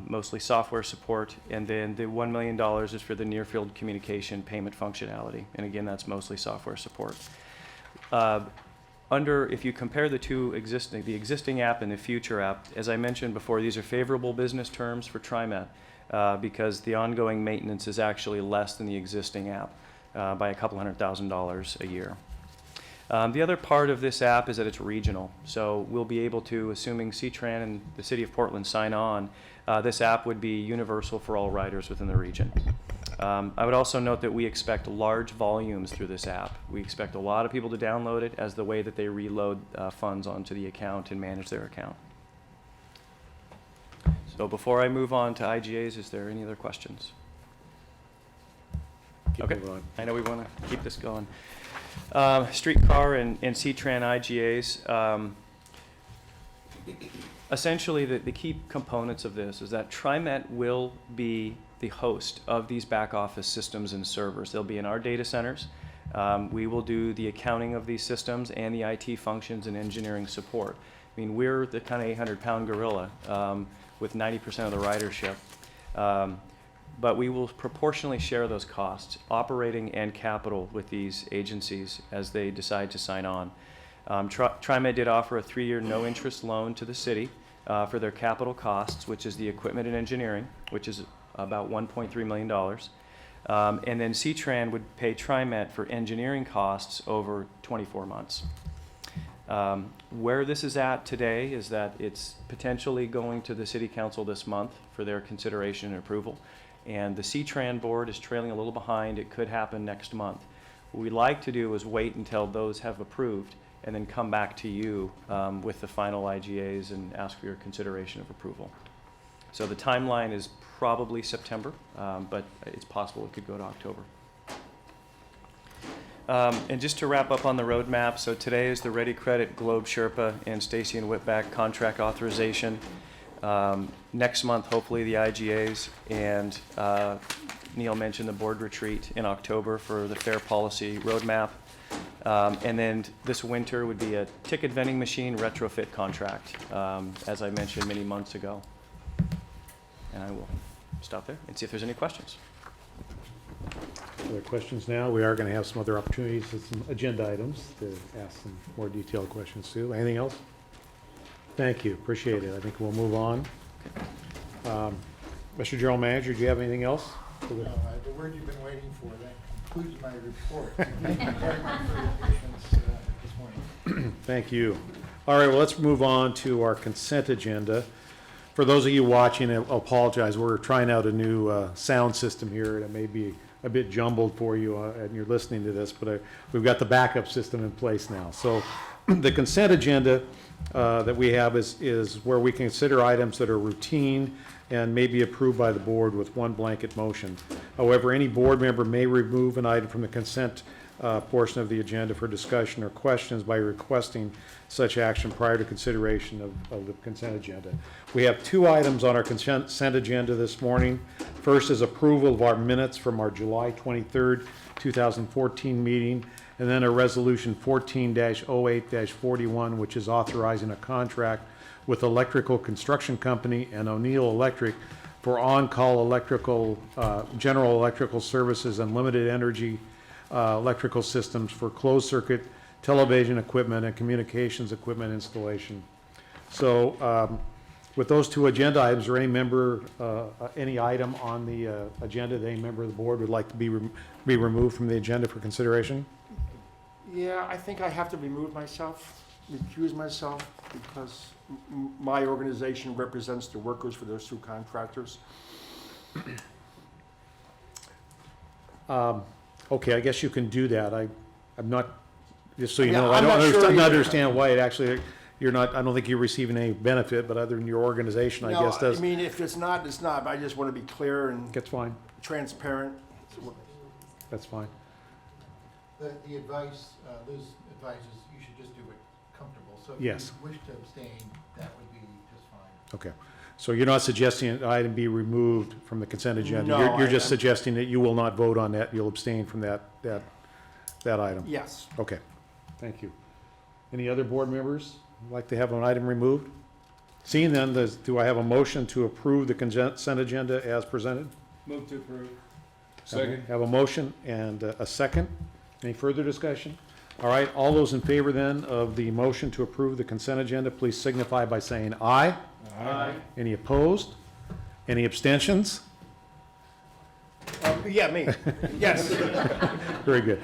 [SPEAKER 13] mostly software support, and then the $1 million is for the near-field communication payment functionality, and again, that's mostly software support. If you compare the existing app and the future app, as I mentioned before, these are favorable business terms for TriMet because the ongoing maintenance is actually less than the existing app by a couple $100,000 a year. The other part of this app is that it's regional. So we'll be able to, assuming C-Tran and the City of Portland sign on, this app would be universal for all riders within the region. I would also note that we expect large volumes through this app. We expect a lot of people to download it as the way that they reload funds onto the account and manage their account. So before I move on to IGAs, is there any other questions? Okay, I know we want to keep this going. Streetcar and C-Tran IGAs. Essentially, the key components of this is that TriMet will be the host of these back office systems and servers. They'll be in our data centers. We will do the accounting of these systems and the IT functions and engineering support. I mean, we're the kind of 800-pound gorilla with 90% of the ridership. But we will proportionally share those costs, operating and capital, with these agencies as they decide to sign on. TriMet did offer a 3-year no-interest loan to the city for their capital costs, which is the equipment and engineering, which is about $1.3 million. And then C-Tran would pay TriMet for engineering costs over 24 months. Where this is at today is that it's potentially going to the City Council this month for their consideration and approval. And the C-Tran board is trailing a little behind. It could happen next month. What we'd like to do is wait until those have approved and then come back to you with the final IGAs and ask for your consideration of approval. So the timeline is probably September, but it's possible it could go to October. And just to wrap up on the roadmap, so today is the Ready Credit, Globe Sherpa, and Stacy and Whitback contract authorization. Next month, hopefully, the IGAs, and Neil mentioned the board retreat in October for the fair policy roadmap. And then this winter would be a ticket vending machine retrofit contract, as I mentioned many months ago. And I will stop there and see if there's any questions.
[SPEAKER 1] Other questions now? We are going to have some other opportunities with some agenda items to ask some more detailed questions too. Anything else? Thank you. Appreciate it. I think we'll move on. Mr. General Manager, do you have anything else?
[SPEAKER 3] No, the word you've been waiting for, that concludes my report. Thank you very much for your patience this morning.
[SPEAKER 1] Thank you. All right, well, let's move on to our consent agenda. For those of you watching, I apologize. We're trying out a new sound system here, and it may be a bit jumbled for you and you're listening to this, but we've got the backup system in place now. So the consent agenda that we have is where we consider items that are routine and may be approved by the board with one blanket motion. However, any board member may remove an item from the consent portion of the agenda for discussion or questions by requesting such action prior to consideration of the consent agenda. We have 2 items on our consent agenda this morning. First is approval of our minutes from our July 23rd, 2014 meeting, and then a resolution 14-08-41, which is authorizing a contract with Electrical Construction Company and O'Neill Electric for on-call electrical, general electrical services and limited energy electrical systems for closed-circuit television equipment and communications equipment installation. So with those 2 agenda items, or any member, any item on the agenda that any member of the board would like to be removed from the agenda for consideration?
[SPEAKER 9] Yeah, I think I have to recuse myself, because my organization represents the workers for those 2 contractors.
[SPEAKER 1] Okay, I guess you can do that. I'm not, just so you know,
[SPEAKER 9] I'm not sure either.
[SPEAKER 1] understand why it actually, you're not, I don't think you're receiving any benefit, but other than your organization, I guess, does.
[SPEAKER 9] I mean, if it's not, it's not, but I just want to be clear and
[SPEAKER 1] That's fine.
[SPEAKER 9] transparent.
[SPEAKER 1] That's fine.
[SPEAKER 3] The advice, Liz advises you should just do it comfortable. So if
[SPEAKER 1] Yes.
[SPEAKER 3] you wish to abstain, that would be just fine.
[SPEAKER 1] Okay. So you're not suggesting an item be removed from the consent agenda?
[SPEAKER 9] No,
[SPEAKER 1] You're just
[SPEAKER 9] I'm-
[SPEAKER 1] suggesting that you will not vote on that, you'll abstain from that item?
[SPEAKER 9] Yes.
[SPEAKER 1] Okay, thank you. Any other board members like to have an item removed? Seeing none, do I have a motion to approve the consent agenda as presented?
[SPEAKER 4] Move to approve.
[SPEAKER 1] Second. Have a motion and a second. Any further discussion? All right, all those in favor then of the motion to approve the consent agenda, please signify by saying aye.
[SPEAKER 4] Aye.
[SPEAKER 1] Any opposed? Any abstentions?
[SPEAKER 9] Yeah, me. Yes.
[SPEAKER 1] Very good.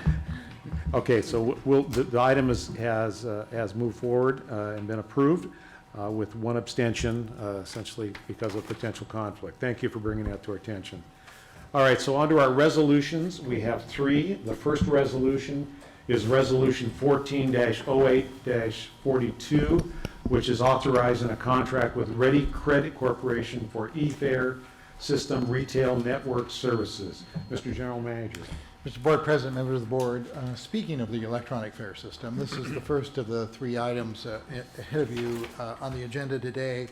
[SPEAKER 1] Okay, so the item has moved forward and been approved with one abstention, essentially because of potential conflict. Thank you for bringing that to our attention. All right, so on to our resolutions. We have three. The first resolution is Resolution 14-08-42, which is authorizing a contract with Ready Credit Corporation for e-fare system retail network services. Mr. General Manager.
[SPEAKER 3] Mr. Board President, members of the board, speaking of the electronic fare system, this is the first of the three items ahead of you on the agenda today.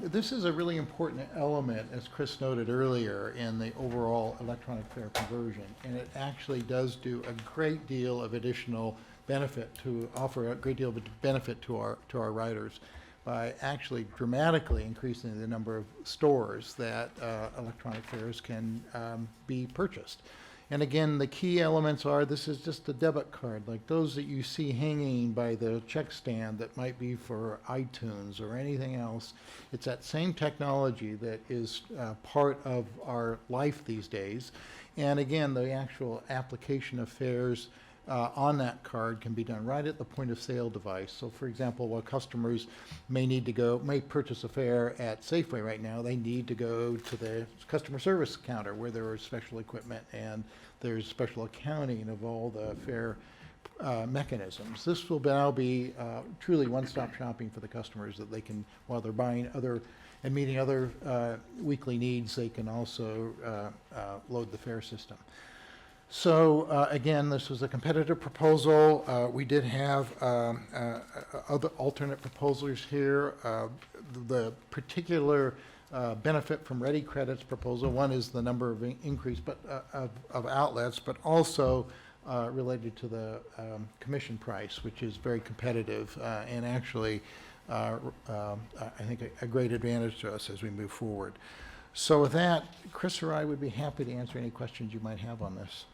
[SPEAKER 3] This is a really important element, as Chris noted earlier, in the overall electronic fare conversion, and it actually does do a great deal of additional benefit offer a great deal of benefit to our riders by actually dramatically increasing the number of stores that electronic fares can be purchased. And again, the key elements are, this is just a debit card, like those that you see hanging by the check stand that might be for iTunes or anything else. It's that same technology that is part of our life these days. And again, the actual application of fares on that card can be done right at the point of sale device. So for example, while customers may purchase a fare at Safeway right now, they need to go to the customer service counter where there is special equipment and there's special accounting of all the fare mechanisms. This will now be truly one-stop shopping for the customers, that they can, while they're buying and meeting other weekly needs, they can also load the fare system. So again, this was a competitive proposal. We did have other alternate proposals here. The particular benefit from Ready Credit's proposal, one is the number of increase of outlets, but also related to the commission price, which is very competitive and actually I think a great advantage to us as we move forward. So with that, Chris or I would be happy to answer any questions you might have on this.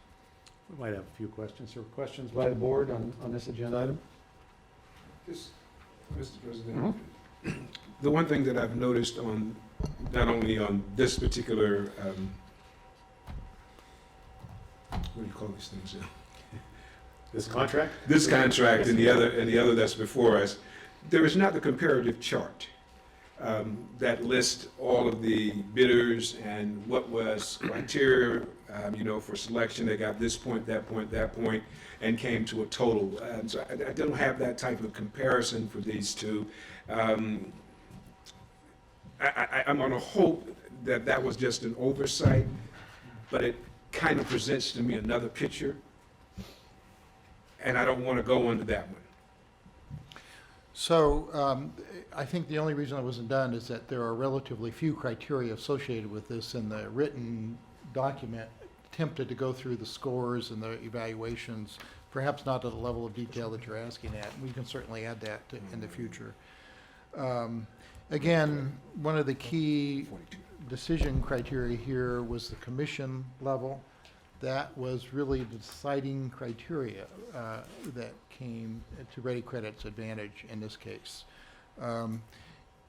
[SPEAKER 1] We might have a few questions or questions by the board on this agenda item.
[SPEAKER 4] Mr. President, the one thing that I've noticed on, not only on this particular, what do you call these things?
[SPEAKER 1] This contract?
[SPEAKER 4] This contract and the other that's before us, there is not the comparative chart that lists all of the bidders and what was criteria, for selection. They got this point, that point, that point, and came to a total. So I don't have that type of comparison for these two. I'm going to hope that that was just an oversight, but it kind of presents to me another picture, and I don't want to go into that one.
[SPEAKER 3] So I think the only reason it wasn't done is that there are relatively few criteria associated with this, and the written document attempted to go through the scores and the evaluations, perhaps not to the level of detail that you're asking at. We can certainly add that in the future. Again, one of the key decision criteria here was the commission level. That was really the deciding criteria that came to Ready Credit's advantage in this case. And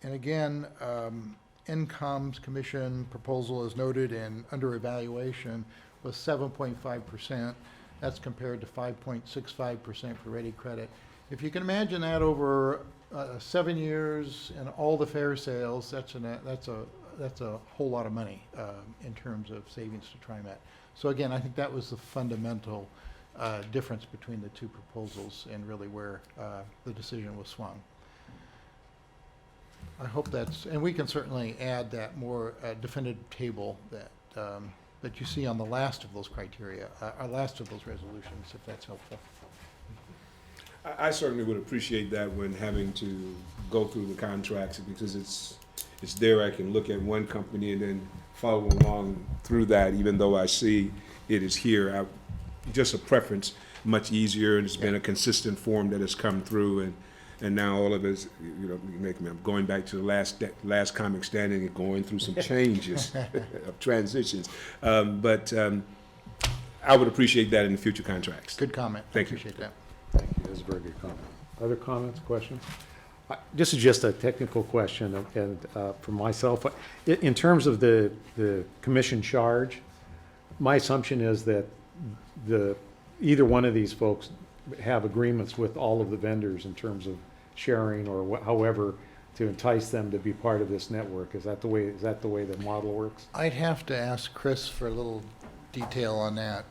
[SPEAKER 3] again, NCOM's commission proposal, as noted and under evaluation, was 7.5%. That's compared to 5.65% for Ready Credit. If you can imagine that over 7 years and all the fare sales, that's a whole lot of money in terms of savings to TriMet. So again, I think that was the fundamental difference between the two proposals and really where the decision was swung. I hope that's, and we can certainly add that more definitive table that you see on the last of those criteria, last of those resolutions, if that's helpful.
[SPEAKER 4] I certainly would appreciate that when having to go through the contracts, because it's there. I can look at one company and then follow along through that, even though I see it is here. Just a preference, much easier, and it's been a consistent form that has come through, and now all of us, I'm going back to the last comic standing and going through some changes of transitions. But I would appreciate that in the future contracts.
[SPEAKER 3] Good comment.
[SPEAKER 4] Thank you.
[SPEAKER 3] Appreciate that.
[SPEAKER 1] Thank you. That's a very good comment. Other comments, questions? This is just a technical question, and for myself, in terms of the commission charge, my assumption is that either one of these folks have agreements with all of the vendors in terms of sharing or however to entice them to be part of this network. Is that the way the model works?
[SPEAKER 3] I'd have to ask Chris for a little detail on that.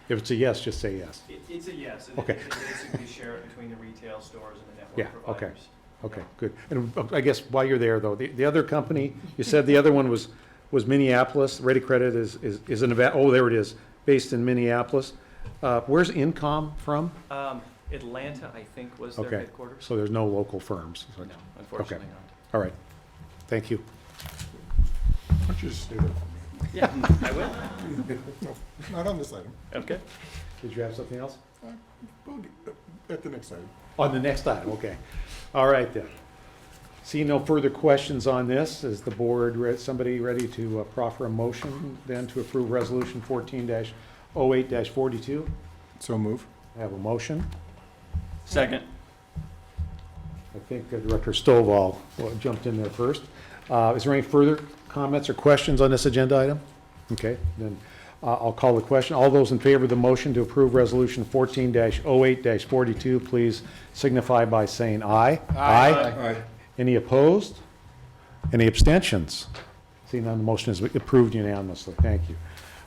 [SPEAKER 1] If it's a yes, just say yes.
[SPEAKER 13] It's a yes. And
[SPEAKER 1] Okay.
[SPEAKER 13] They basically share it between the retail stores and the network
[SPEAKER 1] Yeah, okay.
[SPEAKER 13] providers.
[SPEAKER 1] Okay, good. And I guess while you're there, though, the other company, you said the other one was Minneapolis. Ready Credit is in, oh, there it is, based in Minneapolis. Where's Incom from?
[SPEAKER 13] Atlanta, I think, was their
[SPEAKER 1] Okay,
[SPEAKER 13] headquarters.
[SPEAKER 1] so there's no local firms.
[SPEAKER 13] No, unfortunately not.
[SPEAKER 1] All right, thank you.
[SPEAKER 5] Why don't you just stay there for
[SPEAKER 13] Yeah, I will.
[SPEAKER 5] me? No, not on this item.
[SPEAKER 13] Okay.
[SPEAKER 1] Did you have something else?
[SPEAKER 5] We'll get- At the next item.
[SPEAKER 1] On the next item, okay. All right then. See no further questions on this. Is the board, somebody ready to proffer a motion then to approve Resolution 14-08-42?
[SPEAKER 5] So move.
[SPEAKER 1] I have a motion.
[SPEAKER 8] Second.
[SPEAKER 1] I think Director Stovall jumped in there first. Is there any further comments or questions on this agenda item? Okay, then I'll call the question. All those in favor of the motion to approve Resolution 14-08-42, please signify by saying aye. Aye. Any opposed? Any abstentions? Seeing none, the motion is approved unanimously. Thank you.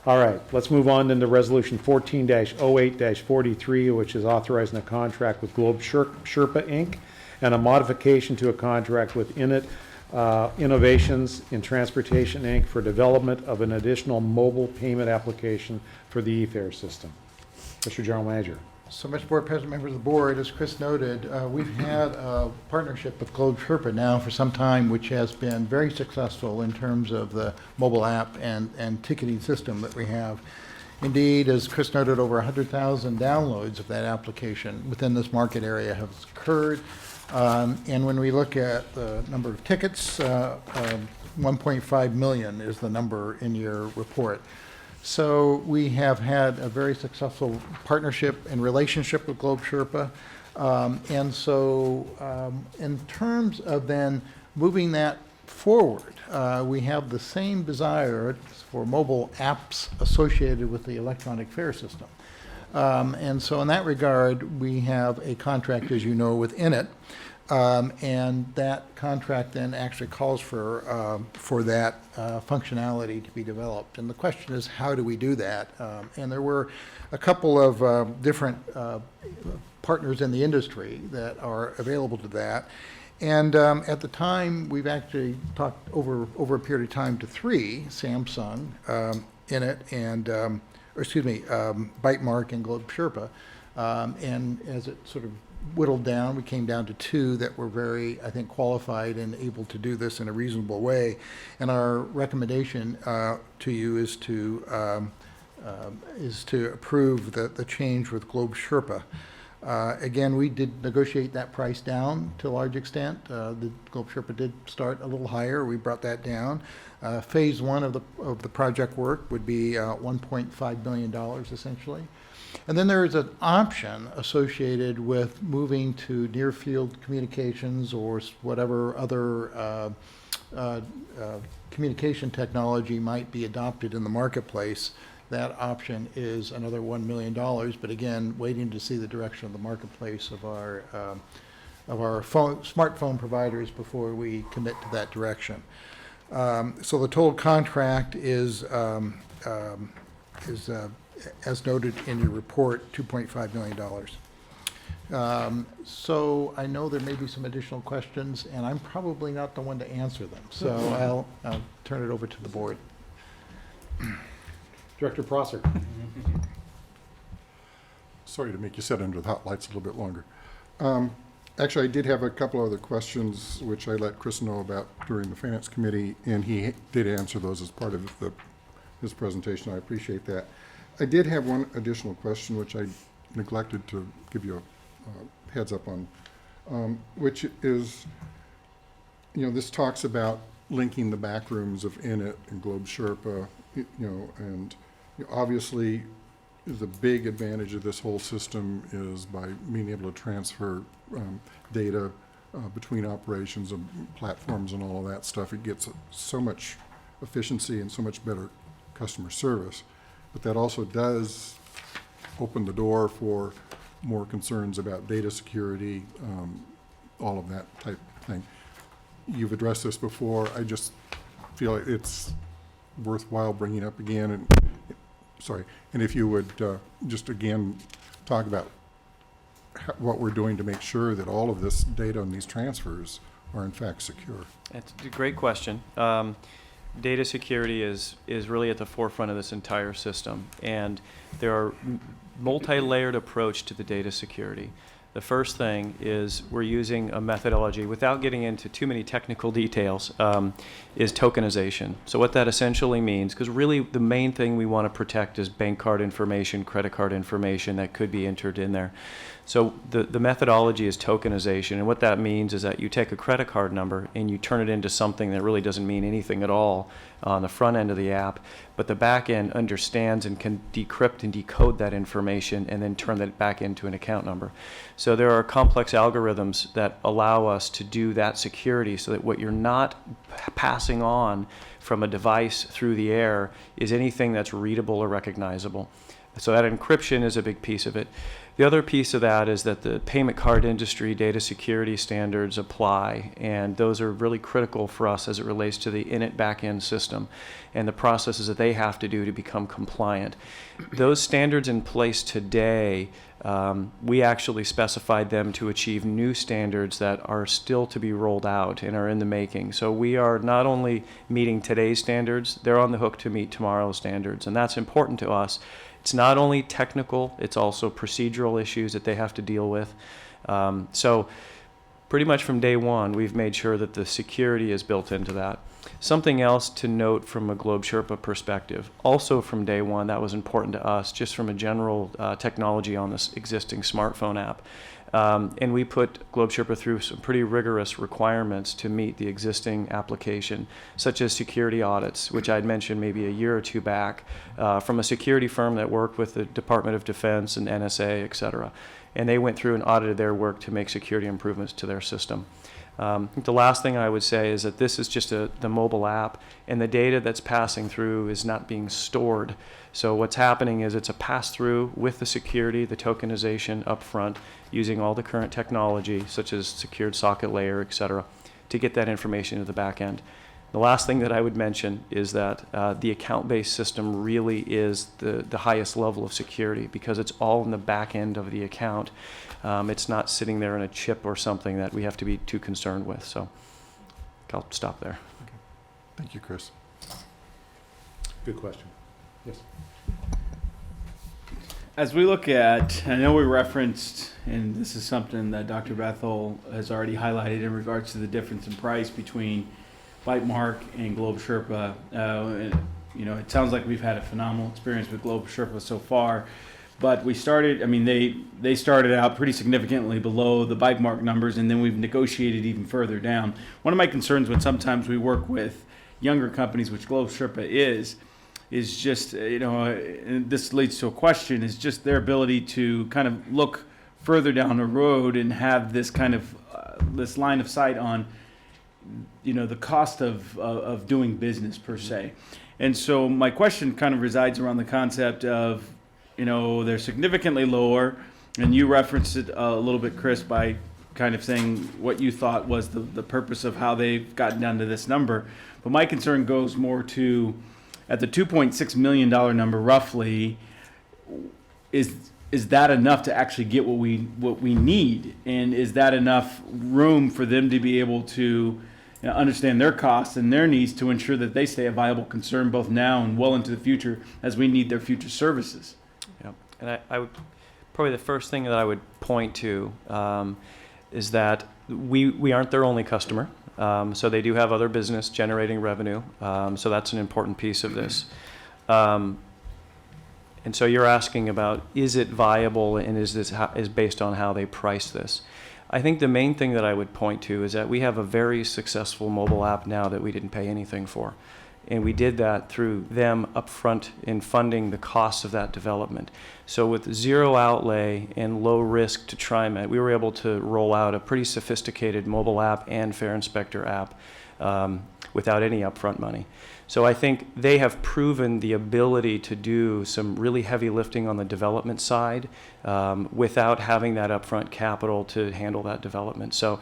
[SPEAKER 1] All right, let's move on then to Resolution 14-08-43, which is authorizing a contract with Globe Sherpa, Inc., and a modification to a contract with Innovations in Transportation, Inc. for development of an additional mobile payment application for the e-fare system. Mr. General Manager.
[SPEAKER 3] So, Mr. Board President, members of the board, as Chris noted, we've had a partnership with Globe Sherpa now for some time, which has been very successful in terms of the mobile app and ticketing system that we have. Indeed, as Chris noted, over 100,000 downloads of that application within this market area have occurred. And when we look at the number of tickets, 1.5 million is the number in your report. So we have had a very successful partnership and relationship with Globe Sherpa. And so in terms of then moving that forward, we have the same desire for mobile apps associated with the electronic fare system. And so in that regard, we have a contract, as you know, within it. And that contract then actually calls for that functionality to be developed. And the question is, how do we do that? And there were a couple of different partners in the industry that are available to that. And at the time, we've actually talked over a period of time to three, Samsung, Innit, and Bytemark and Globe Sherpa. And as it sort of whittled down, we came down to two that were very, I think, qualified and able to do this in a reasonable way. And our recommendation to you is to approve the change with Globe Sherpa. Again, we did negotiate that price down to a large extent. The Globe Sherpa did start a little higher. We brought that down. Phase one of the project work would be $1.5 million essentially. And then there is an option associated with moving to near-field communications or whatever other communication technology might be adopted in the marketplace. That option is another $1 million, but again, waiting to see the direction of the marketplace of our smartphone providers before we commit to that direction. So the total contract is as noted in your report, $2.5 million. So I know there may be some additional questions, and I'm probably not the one to answer them. So I'll turn it over to the board.
[SPEAKER 1] Director Prosser.
[SPEAKER 5] Sorry to make you sit under the hot lights a little bit longer. Actually, I did have a couple other questions, which I let Chris know about during the Finance Committee, and he did answer those as part of his presentation. I appreciate that. I did have one additional question, which I neglected to give you a heads up on, which is, this talks about linking the back rooms of Innit and Globe Sherpa, and obviously the big advantage of this whole system is by being able to transfer data between operations and platforms and all of that stuff. It gets so much efficiency and so much better customer service. But that also does open the door for more concerns about data security, all of that type thing. You've addressed this before. I just feel like it's worthwhile bringing up again. And sorry, and if you would just again talk about what we're doing to make sure that all of this data and these transfers are in fact secure.
[SPEAKER 13] That's a great question. Data security is really at the forefront of this entire system, and there are multi-layered approach to the data security. The first thing is we're using a methodology, without getting into too many technical details, is tokenization. So what that essentially means, because really the main thing we want to protect is bank card information, credit card information that could be entered in there. So the methodology is tokenization, and what that means is that you take a credit card number and you turn it into something that really doesn't mean anything at all on the front end of the app, but the back end understands and can decrypt and decode that information and then turn that back into an account number. So there are complex algorithms that allow us to do that security so that what you're not passing on from a device through the air is anything that's readable or recognizable. So that encryption is a big piece of it. The other piece of that is that the payment card industry data security standards apply, and those are really critical for us as it relates to the init back-end system and the processes that they have to do to become compliant. Those standards in place today, we actually specified them to achieve new standards that are still to be rolled out and are in the making. So we are not only meeting today's standards, they're on the hook to meet tomorrow's standards, and that's important to us. It's not only technical, it's also procedural issues that they have to deal with. So pretty much from day one, we've made sure that the security is built into that. Something else to note from a Globe Sherpa perspective, also from day one, that was important to us, just from a general technology on this existing smartphone app. And we put Globe Sherpa through some pretty rigorous requirements to meet the existing application, such as security audits, which I'd mentioned maybe a year or two back, from a security firm that worked with the Department of Defense and NSA, et cetera. And they went through and audited their work to make security improvements to their system. The last thing I would say is that this is just the mobile app, and the data that's passing through is not being stored. So what's happening is it's a pass-through with the security, the tokenization up front, using all the current technology, such as secured socket layer, et cetera, to get that information to the back end. The last thing that I would mention is that the account-based system really is the highest level of security because it's all in the back end of the account. It's not sitting there in a chip or something that we have to be too concerned with. So I'll stop there.
[SPEAKER 5] Okay. Thank you, Chris.
[SPEAKER 1] Good question. Yes.
[SPEAKER 8] As we look at, I know we referenced, and this is something that Dr. Bethel has already highlighted in regards to the difference in price between Bytemark and Globe Sherpa. You know, it sounds like we've had a phenomenal experience with Globe Sherpa so far, but we started, I mean, they started out pretty significantly below the Bytemark numbers, and then we've negotiated even further down. One of my concerns when sometimes we work with younger companies, which Globe Sherpa is just, you know, and this leads to a question, is just their ability to kind of look further down the road and have this kind of, this line of sight on, you know, the cost of doing business per se. And so my question kind of resides around the concept of, you know, they're significantly lower, and you referenced it a little bit, Chris, by kind of saying what you thought was the purpose of how they've gotten down to this number. But my concern goes more to, at the $2.6 million number roughly, is that enough to actually get what we need? And is that enough room for them to be able to understand their costs and their needs to ensure that they stay a viable concern both now and well into the future as we need their future services?
[SPEAKER 13] Yeah, and I would, probably the first thing that I would point to is that we aren't their only customer. So they do have other business generating revenue. So that's an important piece of this. And so you're asking about, is it viable, and is based on how they price this? I think the main thing that I would point to is that we have a very successful mobile app now that we didn't pay anything for. And we did that through them upfront in funding the cost of that development. So with zero outlay and low risk to TriMet, we were able to roll out a pretty sophisticated mobile app and Fare Inspector app without any upfront money. So I think they have proven the ability to do some really heavy lifting on the development side without having that upfront capital to handle that development. So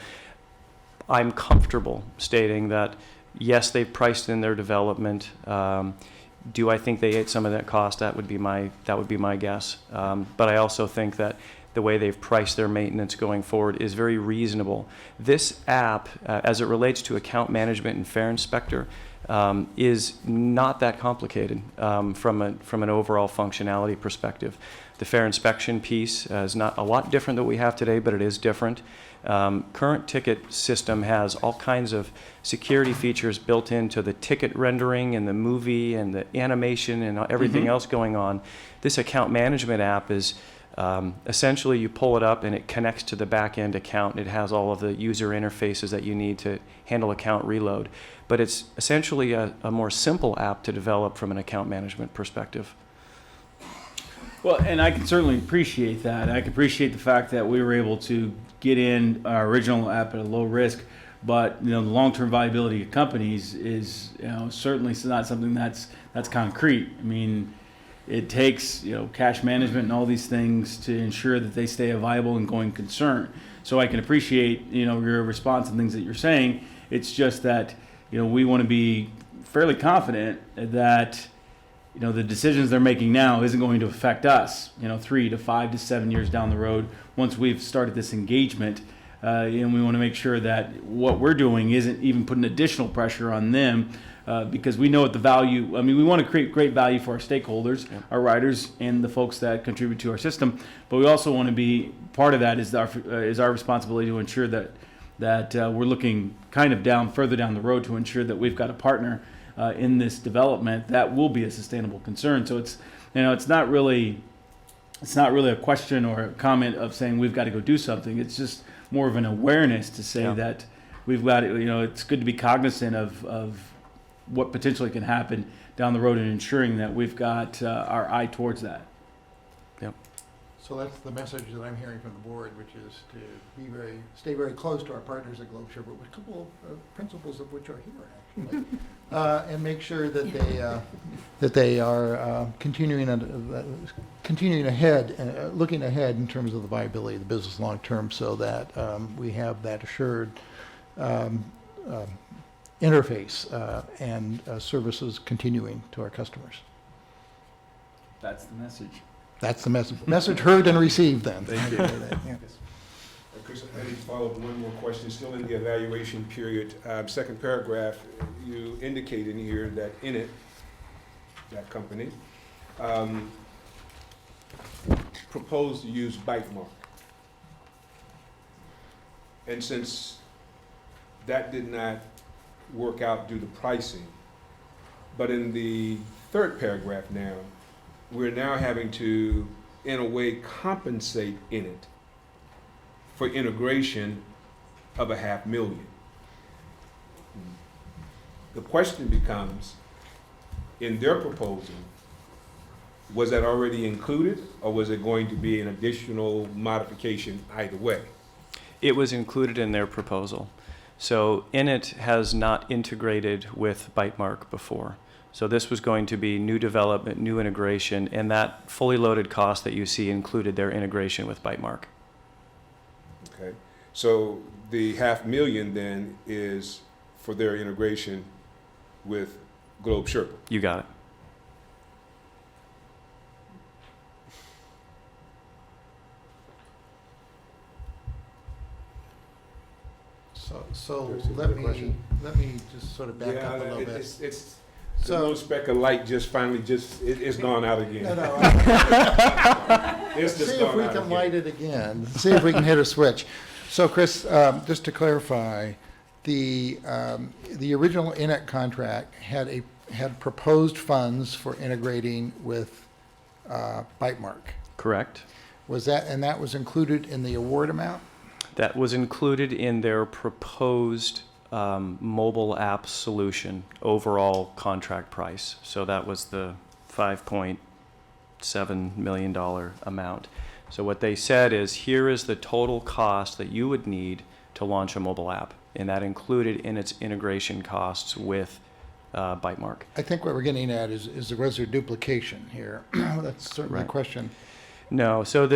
[SPEAKER 13] I'm comfortable stating that, yes, they've priced in their development. Do I think they ate some of that cost? That would be my guess. But I also think that the way they've priced their maintenance going forward is very reasonable. This app, as it relates to account management and Fare Inspector, is not that complicated from an overall functionality perspective. The fare inspection piece is not a lot different than what we have today, but it is different. Current ticket system has all kinds of security features built into the ticket rendering and the movie and the animation and everything else going on. This account management app is essentially you pull it up and it connects to the back-end account. It has all of the user interfaces that you need to handle account reload. But it's essentially a more simple app to develop from an account management perspective.
[SPEAKER 8] Well, and I can certainly appreciate that. I can appreciate the fact that we were able to get in our original app at a low risk, but the long-term viability of companies is certainly not something that's concrete. I mean, it takes cash management and all these things to ensure that they stay a viable and going concern. So I can appreciate your response and things that you're saying. It's just that we want to be fairly confident that the decisions they're making now isn't going to affect us 3 to 5 to 7 years down the road once we've started this engagement. And we want to make sure that what we're doing isn't even putting additional pressure on them, because we know what the value, we want to create great value for our stakeholders, our riders, and the folks that contribute to our system. But we also want to be, part of that is our responsibility to ensure that we're looking kind of further down the road to ensure that we've got a partner in this development that will be a sustainable concern. So it's not really a question or a comment of saying we've got to go do something. It's just more of an awareness to say that we've got it's good to be cognizant of what potentially can happen down the road and ensuring that we've got our eye towards that.
[SPEAKER 13] Yep.
[SPEAKER 3] So that's the message that I'm hearing from the board, which is to stay very close to our partners at Globe Sugar, with a couple of principles of which are here actually, and make sure that they are continuing ahead, looking ahead in terms of the viability of the business long term, so that we have that assured interface and services continuing to our customers.
[SPEAKER 8] That's the message.
[SPEAKER 3] That's the message. Message heard and received then.
[SPEAKER 4] Thank you. Chris, I need to follow up one more question. Still in the evaluation period, second paragraph, you indicate in here that in it, that company, proposed to use bite mark. And since that did not work out due to pricing, but in the third paragraph now, we're now having to, in a way, compensate in it for integration of $500,000. The question becomes, in their proposal, was that already included, or was it going to be an additional modification either way?
[SPEAKER 13] It was included in their proposal. So Init has not integrated with Bytemark before. So this was going to be new development, new integration, and that fully loaded cost that you see included their integration with Bytemark.
[SPEAKER 4] Okay, so the $500,000 then is for their integration with Globe Sherpa.
[SPEAKER 13] You got it.
[SPEAKER 3] So
[SPEAKER 4] There's
[SPEAKER 3] let
[SPEAKER 4] another question.
[SPEAKER 3] me just sort of back up a little bit.
[SPEAKER 4] It's the little speck of light just finally it's gone out again.
[SPEAKER 3] No.
[SPEAKER 4] It's just
[SPEAKER 3] See if
[SPEAKER 4] gone
[SPEAKER 3] we
[SPEAKER 4] out
[SPEAKER 3] can
[SPEAKER 4] again.
[SPEAKER 3] light it again. See if we can hit a switch. So Chris, just to clarify, the original Init contract had proposed funds for integrating with Bytemark.
[SPEAKER 13] Correct.
[SPEAKER 3] And that was included in the award amount?
[SPEAKER 13] That was included in their proposed mobile app solution overall contract price. So that was the $5.7 million amount. So what they said is, here is the total cost that you would need to launch a mobile app, and that included in its integration costs with Bytemark.
[SPEAKER 3] I think what we're getting at is was there duplication here? That's certainly a
[SPEAKER 13] Right.
[SPEAKER 3] question.
[SPEAKER 13] No, so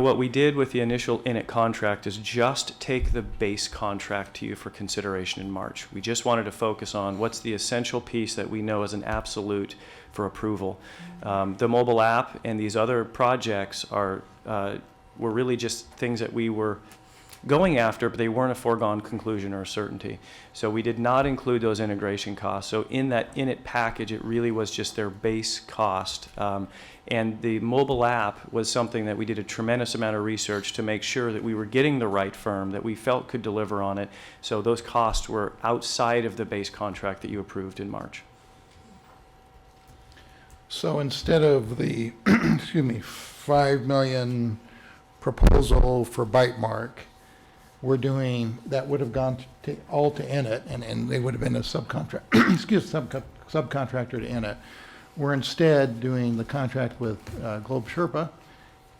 [SPEAKER 13] what we did with the initial init contract is just take the base contract to you for consideration in March. We just wanted to focus on what's the essential piece that we know is an absolute for approval. The mobile app and these other projects were really just things that we were going after, but they weren't a foregone conclusion or a certainty. So we did not include those integration costs. So in that init package, it really was just their base cost. And the mobile app was something that we did a tremendous amount of research to make sure that we were getting the right firm that we felt could deliver on it. So those costs were outside of the base contract that you approved in March.
[SPEAKER 3] So instead of the, excuse me, 5 million proposal for Bytemark, we're doing, that would have gone all to Init, and they would have been a subcontract, subcontractor to Init. We're instead doing the contract with Globe Sherpa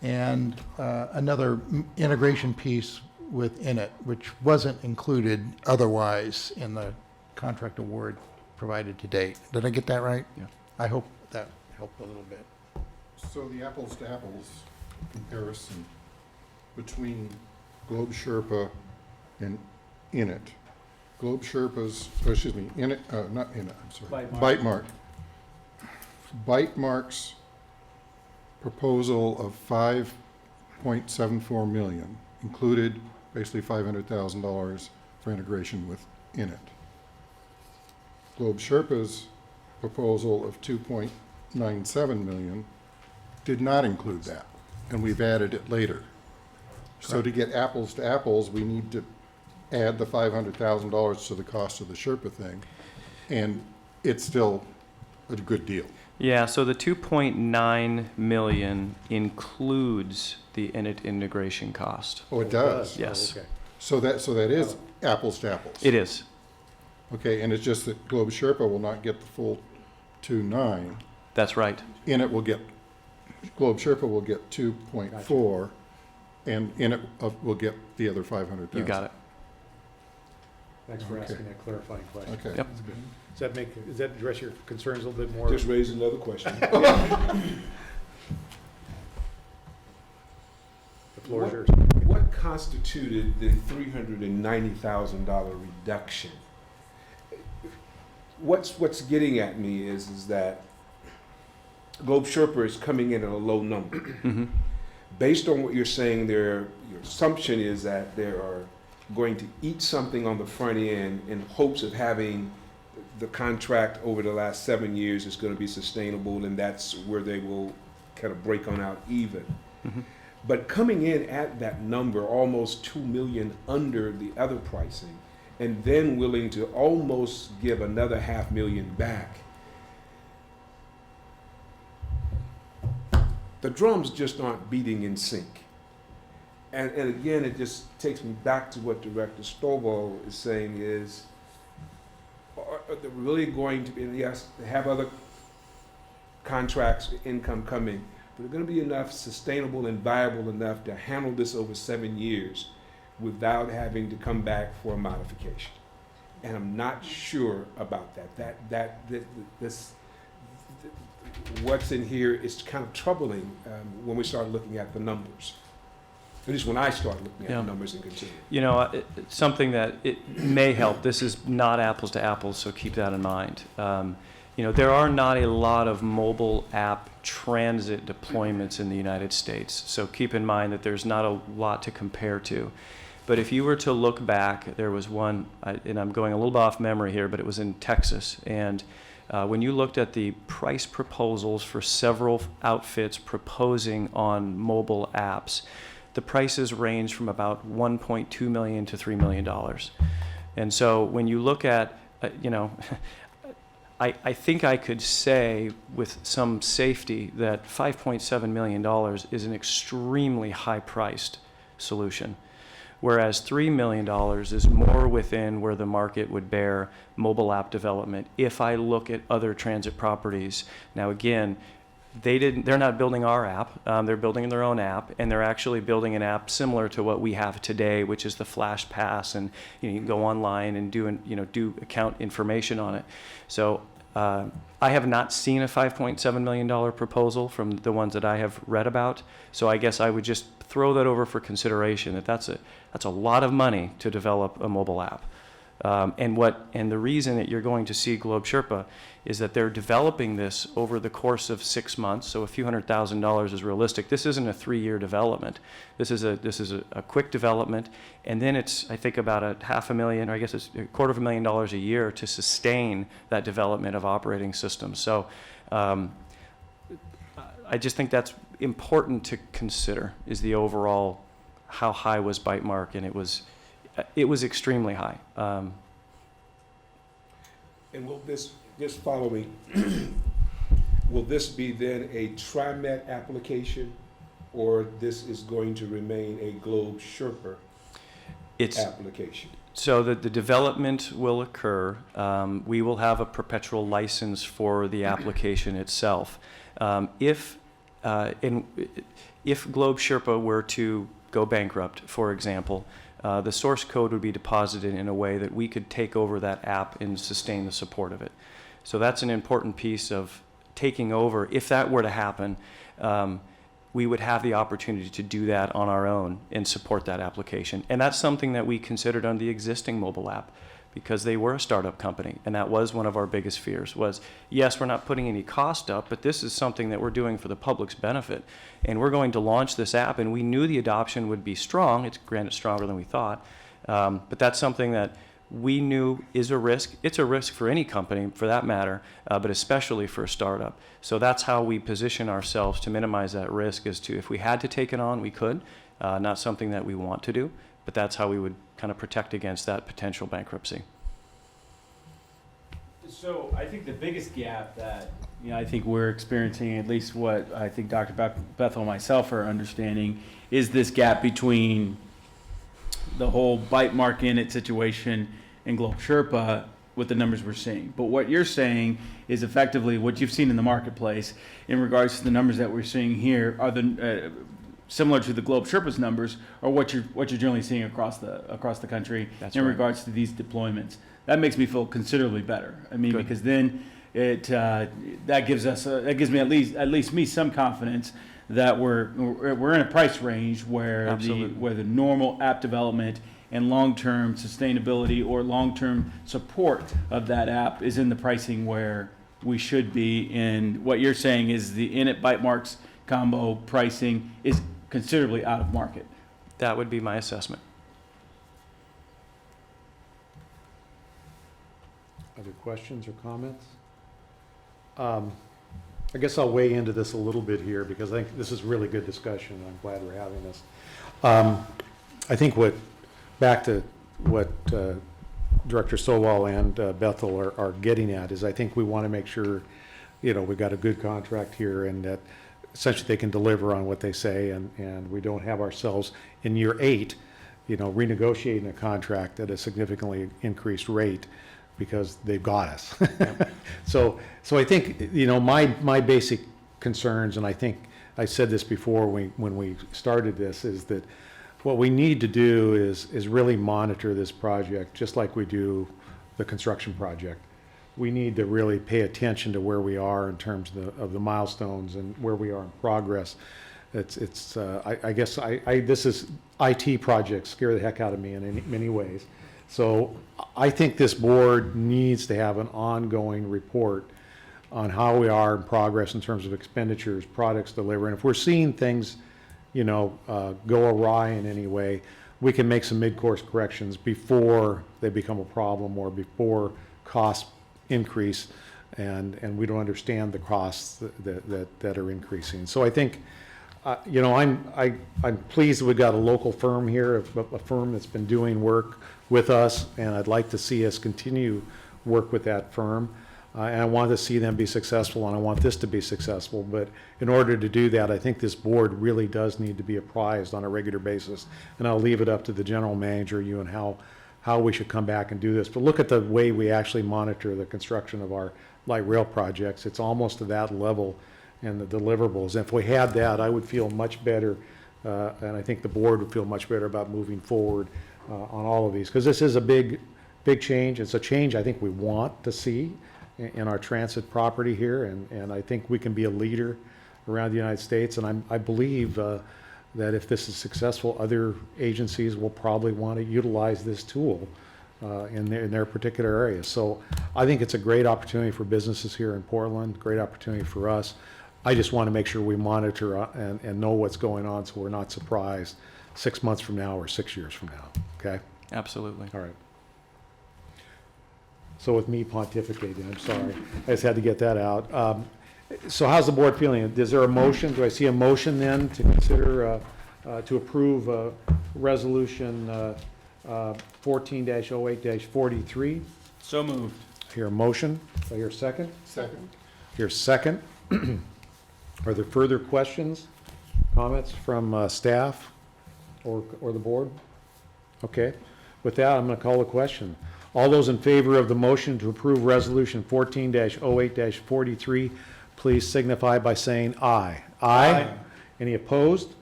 [SPEAKER 3] and another integration piece with Init, which wasn't included otherwise in the contract award provided to date. Did I get that right?
[SPEAKER 13] Yeah.
[SPEAKER 3] I hope that helped a little bit.
[SPEAKER 5] So the apples to apples comparison between Globe Sherpa and Init. Globe Sherpa's, Init, not Init, I'm sorry. Bytemark. Bytemark's proposal of $5.74 million included basically $500,000 for integration with Init. Globe Sherpa's proposal of $2.97 million did not include that, and we've added it later. So to get apples to apples, we need to add the $500,000 to the cost of the Sherpa thing, and it's still a good deal.
[SPEAKER 13] Yeah, so the 2.9 million includes the Init integration cost.
[SPEAKER 5] Oh, it does?
[SPEAKER 13] Yes,
[SPEAKER 5] So that is apples to apples?
[SPEAKER 13] it is.
[SPEAKER 5] Okay, and it's just that Globe Sherpa will not get the full 2.9.
[SPEAKER 13] That's right.
[SPEAKER 5] Init will get, Globe Sherpa will get 2.4, and Init will get the other 500,000.
[SPEAKER 13] You got it.
[SPEAKER 1] Thanks for asking that clarifying question.
[SPEAKER 5] Okay.
[SPEAKER 13] Yep.
[SPEAKER 1] Does that address your concerns a little bit more?
[SPEAKER 4] Just raised another question.
[SPEAKER 1] The floor is yours.
[SPEAKER 4] What constituted the $390,000 reduction? What's getting at me is that Globe Sherpa is coming in at a low number.
[SPEAKER 13] Mm-hmm.
[SPEAKER 4] Based on what you're saying there, your assumption is that they are going to eat something on the front end in hopes of having the contract over the last 7 years is going to be sustainable, and that's where they will kind of break on out even.
[SPEAKER 13] Mm-hmm.
[SPEAKER 4] But coming in at that number, almost $2 million under the other pricing, and then willing to almost give another $500,000 back, the drums just aren't beating in sync. And again, it just takes me back to what Director Stovall is saying is, are they really going to be, yes, they have other contracts, income coming, but they're going to be enough sustainable and viable enough to handle this over 7 years without having to come back for a modification. And I'm not sure about that. What's in here is kind of troubling when we start looking at the numbers. At least when I start looking at
[SPEAKER 13] Yeah.
[SPEAKER 4] the numbers and consider.
[SPEAKER 13] Something that it may help, this is not apples to apples, so keep that in mind. There are not a lot of mobile app transit deployments in the United States, so keep in mind that there's not a lot to compare to. But if you were to look back, there was one, and I'm going a little bit off memory here, but it was in Texas, and when you looked at the price proposals for several outfits proposing on mobile apps, the prices range from about $1.2 million to $3 million. And so when you look at, I think I could say with some safety that $5.7 million is an extremely high-priced solution. whereas $3 million is more within where the market would bear mobile app development if I look at other transit properties. Now, again, they're not building our app, they're building their own app, and they're actually building an app similar to what we have today, which is the Flash Pass, and you can go online and do account information on it. So I have not seen a $5.7 million proposal from the ones that I have read about, so I guess I would just throw that over for consideration, that's a lot of money to develop a mobile app. And the reason that you're going to see Globe Sherpa is that they're developing this over the course of 6 months, so a few $100,000 is realistic. This isn't a 3-year development. This is a quick development, and then it's, I think, about $500,000, or I guess it's $250,000 a year to sustain that development of operating systems. So I just think that's important to consider, is the overall, how high was Bytemark, and it was extremely high.
[SPEAKER 4] And will this, just follow me, will this be then a TriMet application, or this is going to remain a Globe Sherpa application?
[SPEAKER 13] So the development will occur. We will have a perpetual license for the application itself. If Globe Sherpa were to go bankrupt, for example, the source code would be deposited in a way that we could take over that app and sustain the support of it. So that's an important piece of taking over. If that were to happen, we would have the opportunity to do that on our own and support that application. And that's something that we considered on the existing mobile app, because they were a startup company, and that was one of our biggest fears was, yes, we're not putting any cost up, but this is something that we're doing for the public's benefit. And we're going to launch this app, and we knew the adoption would be strong. It's granted stronger than we thought, but that's something that we knew is a risk. It's a risk for any company, for that matter, but especially for a startup. So that's how we position ourselves to minimize that risk, as to if we had to take it on, we could. Not something that we want to do, but that's how we would kind of protect against that potential bankruptcy.
[SPEAKER 8] So I think the biggest gap that I think we're experiencing, at least what I think Dr. Bethel and myself are understanding, is this gap between the whole Bytemark in it situation and Globe Sherpa with the numbers we're seeing. But what you're saying is effectively what you've seen in the marketplace in regards to the numbers that we're seeing here are the similar to the Globe Sherpa's numbers, or what you're generally seeing across the country.
[SPEAKER 13] That's
[SPEAKER 8] in
[SPEAKER 13] right.
[SPEAKER 8] regards to these deployments. That makes me feel considerably better. I mean,
[SPEAKER 13] Good.
[SPEAKER 8] because then that gives me at least me some confidence that we're in a price range where
[SPEAKER 13] Absolutely.
[SPEAKER 8] the normal app development and long-term sustainability or long-term support of that app is in the pricing where we should be. And what you're saying is the in-it Bytemarks combo pricing is considerably out of market.
[SPEAKER 13] That would be my assessment.
[SPEAKER 1] Other questions or comments? I guess I'll weigh into this a little bit here, because I think this is really good discussion. I'm glad we're having this. I think back to what Director Sowell and Bethel are getting at, is I think we want to make sure, we've got a good contract here, and that essentially they can deliver on what they say, and we don't have ourselves in year 8, renegotiating a contract at a significantly increased rate, because they've got us. So I think, my basic concerns, and I think I said this before when we started this, is that what we need to do is really monitor this project just like we do the construction project. We need to really pay attention to where we are in terms of the milestones and where we are in progress. I guess this is IT projects scare the heck out of me in many ways. So I think this board needs to have an ongoing report on how we are in progress in terms of expenditures, products delivered. And if we're seeing things, go awry in any way, we can make some mid-course corrections before they become a problem, or before costs increase and we don't understand the costs that are increasing. So I think, I'm pleased that we've got a local firm here, a firm that's been doing work with us, and I'd like to see us continue work with that firm. And I want to see them be successful, and I want this to be successful. But in order to do that, I think this board really does need to be apprised on a regular basis. And I'll leave it up to the general manager, you, and how we should come back and do this. But look at the way we actually monitor the construction of our light rail projects. It's almost to that level in the deliverables. If we had that, I would feel much better, and I think the board would feel much better about moving forward on all of these. Because this is a big change. It's a change I think we want to see in our transit property here, and I think we can be a leader around the United States. And I believe that if this is successful, other agencies will probably want to utilize this tool in their particular area. So I think it's a great opportunity for businesses here in Portland, great opportunity for us. I just want to make sure we monitor and know what's going on, so we're not surprised 6 months from now or 6 years from now, okay?
[SPEAKER 13] Absolutely.
[SPEAKER 1] All right. So with me pontificating, I'm sorry, I just had to get that out. So how's the board feeling? Is there a motion? Do I see a motion then to consider, to approve resolution 14-08-43?
[SPEAKER 8] So moved.
[SPEAKER 1] Hear a motion? Do I hear a second?
[SPEAKER 5] Second.
[SPEAKER 1] Hear a second. Are there further questions, comments from staff or the board? Okay. With that, I'm going to call the question. All those in favor of the motion to approve resolution 14-08-43, please signify by saying aye. Aye. Any opposed?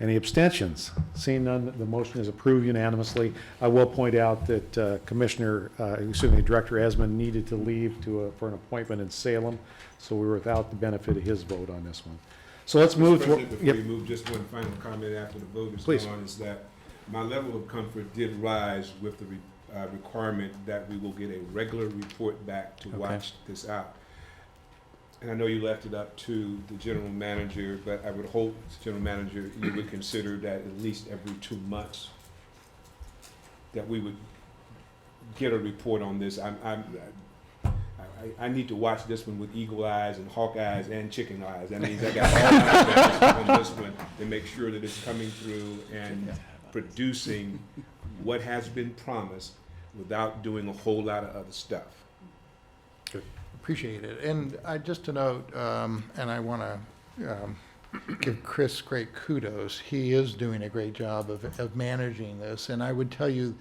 [SPEAKER 1] Any abstentions? Seeing none, the motion is approved unanimously. I will point out that Director Esmond needed to leave for an appointment in Salem, so we were without the benefit of his vote on this one. So let's move to.
[SPEAKER 4] President, before we move, just one final comment after the vote is
[SPEAKER 1] Please.
[SPEAKER 4] gone, is that my level of comfort did rise with the requirement that we will get a regular report back to watch this out. And I know you left it up to the general manager, but I would hope, general manager, you would consider that at least every 2 months that we would get a report on this. I need to watch this one with eagle eyes and hawk eyes and chicken eyes. That means I got all kinds of eyes on this one to make sure that it's coming through and producing what has been promised without doing a whole lot of other stuff.
[SPEAKER 3] Appreciate it. And just to note, and I want to give Chris great kudos. He is doing a great job of managing this. And I would tell you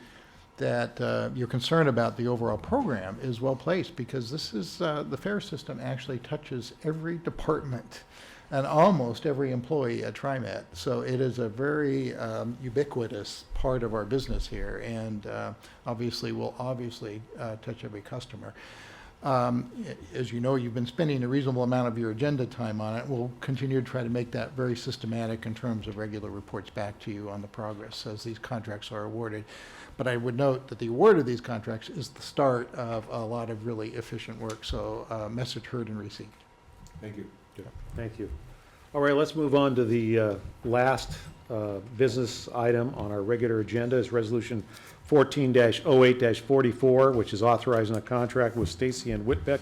[SPEAKER 3] that your concern about the overall program is well placed, because this is the fare system actually touches every department and almost every employee at TriMet. So it is a very ubiquitous part of our business here, and obviously will touch every customer. As you know, you've been spending a reasonable amount of your agenda time on it. We'll continue to try to make that very systematic in terms of regular reports back to you on the progress as these contracts are awarded. But I would note that the award of these contracts is the start of a lot of really efficient work. So message heard and received.
[SPEAKER 4] Thank you.
[SPEAKER 1] Thank you. All right, let's move on to the last business item on our regular agenda is resolution 14-08-44, which is authorizing a contract with Stacy and Whitbeck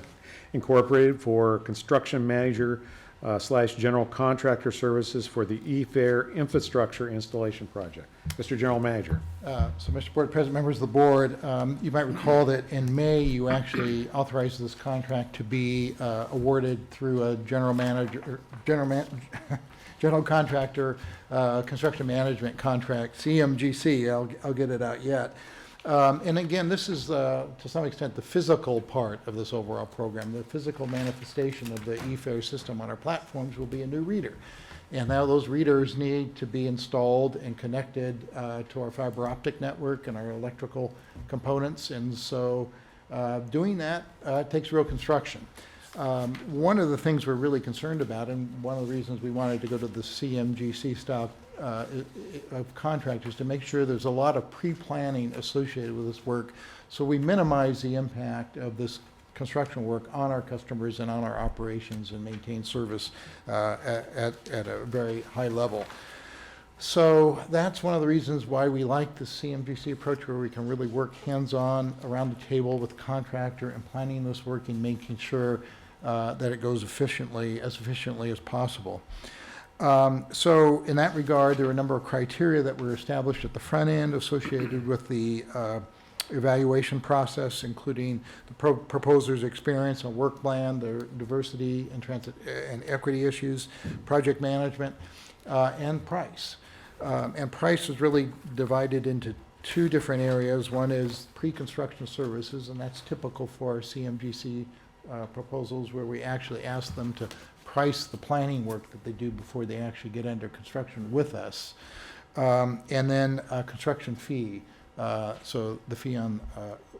[SPEAKER 1] Incorporated for construction manager / general contractor services for the e-fare infrastructure installation project. Mr. General Manager.
[SPEAKER 3] So, Mr. Board President, members of the board, you might recall that in May you actually authorized this contract to be awarded through a general contractor construction management contract, CMGC. I'll get it out yet. And again, this is to some extent the physical part of this overall program. The physical manifestation of the e-fare system on our platforms will be a new reader. And now those readers need to be installed and connected to our fiber optic network and our electrical components. And so doing that takes real construction. One of the things we're really concerned about, and one of the reasons we wanted to go to the CMGC style of contractors, to make sure there's a lot of pre-planning associated with this work, so we minimize the impact of this construction work on our customers and on our operations and maintain service at a very high level. So that's one of the reasons why we like the CMGC approach, where we can really work hands-on around the table with the contractor and planning this work and making sure that it goes efficiently as possible. So in that regard, there are a number of criteria that were established at the front end associated with the evaluation process, including the proposer's experience and work plan, their diversity and transit and equity issues, project management, and price. And price is really divided into two different areas. One is pre-construction services, and that's typical for CMGC proposals, where we actually ask them to price the planning work that they do before they actually get under construction with us. And then construction fee, so the fee on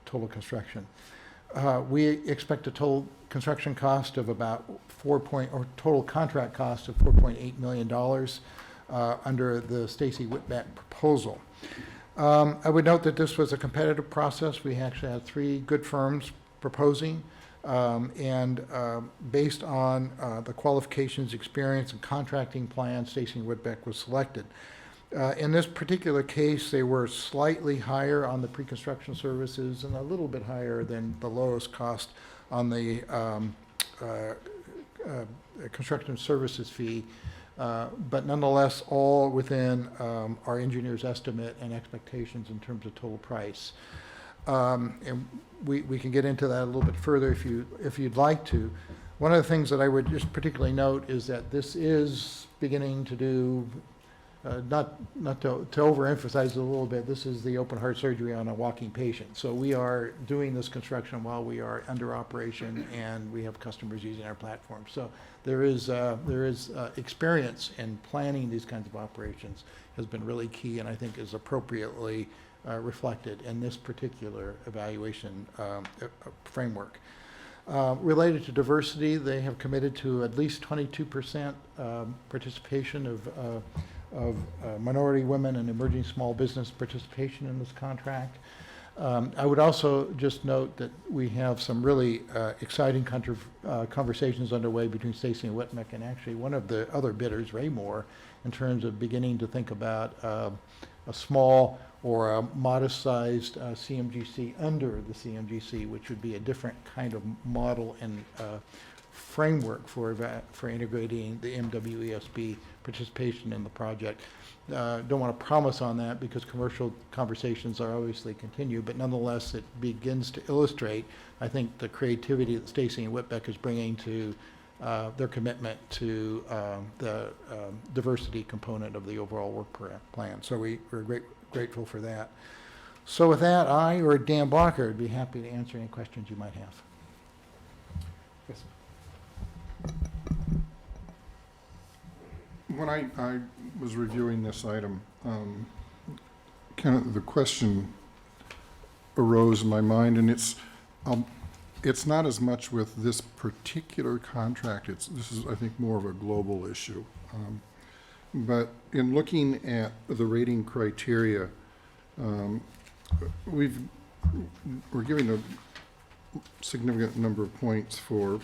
[SPEAKER 3] total construction. We expect a total construction cost of about total contract cost of $4.8 million under the Stacy Whitbeck proposal. I would note that this was a competitive process. We actually had 3 good firms proposing, and based on the qualifications, experience, and contracting plan, Stacy Whitbeck was selected. In this particular case, they were slightly higher on the pre-construction services and a little bit higher than the lowest cost on the construction services fee, but nonetheless, all within our engineer's estimate and expectations in terms of total price. And we can get into that a little bit further if you'd like to. One of the things that I would just particularly note is that this is beginning to do, not to overemphasize it a little bit, this is the open heart surgery on a walking patient. So we are doing this construction while we are under operation and we have customers using our platform. So there is experience in planning these kinds of operations has been really key, and I think is appropriately reflected in this particular evaluation framework. Related to diversity, they have committed to at least 22% participation of minority women and emerging small business participation in this contract. I would also just note that we have some really exciting conversations underway between Stacy and Whitbeck and actually one of the other bidders, Raymore, in terms of beginning to think about a small or a modest-sized CMGC under the CMGC, which would be a different kind of model and framework for integrating the MWESB participation in the project. Don't want to promise on that because commercial conversations are obviously continue, but nonetheless it begins to illustrate, I think, the creativity that Stacy and Whitbeck is bringing to their commitment to the diversity component of the overall work plan. So we're grateful for that. So with that, I or Dan Blocker would be happy to answer any questions you might have. Yes.
[SPEAKER 5] When I was reviewing this item, kind of the question arose in my mind, and it's not as much with this particular contract. This is, I think, more of a global issue. But in looking at the rating criteria, we're giving a significant number of points for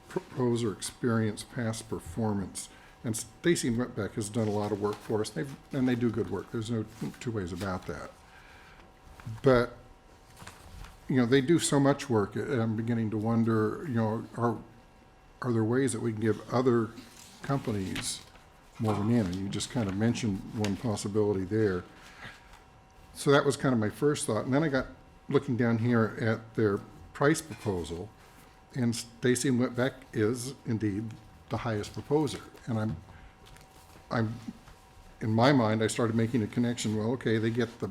[SPEAKER 5] proposer experience, past performance. And Stacy and Whitbeck has done a lot of work for us, and they do good work. There's no two ways about that. But, they do so much work, and I'm beginning to wonder, are there ways that we can give other companies more of an in? And you just kind of mentioned one possibility there. So that was kind of my first thought. And then I got looking down here at their price proposal, and Stacy and Whitbeck is indeed the highest proposer. And I'm in my mind, I started making a connection. Well, okay, they get the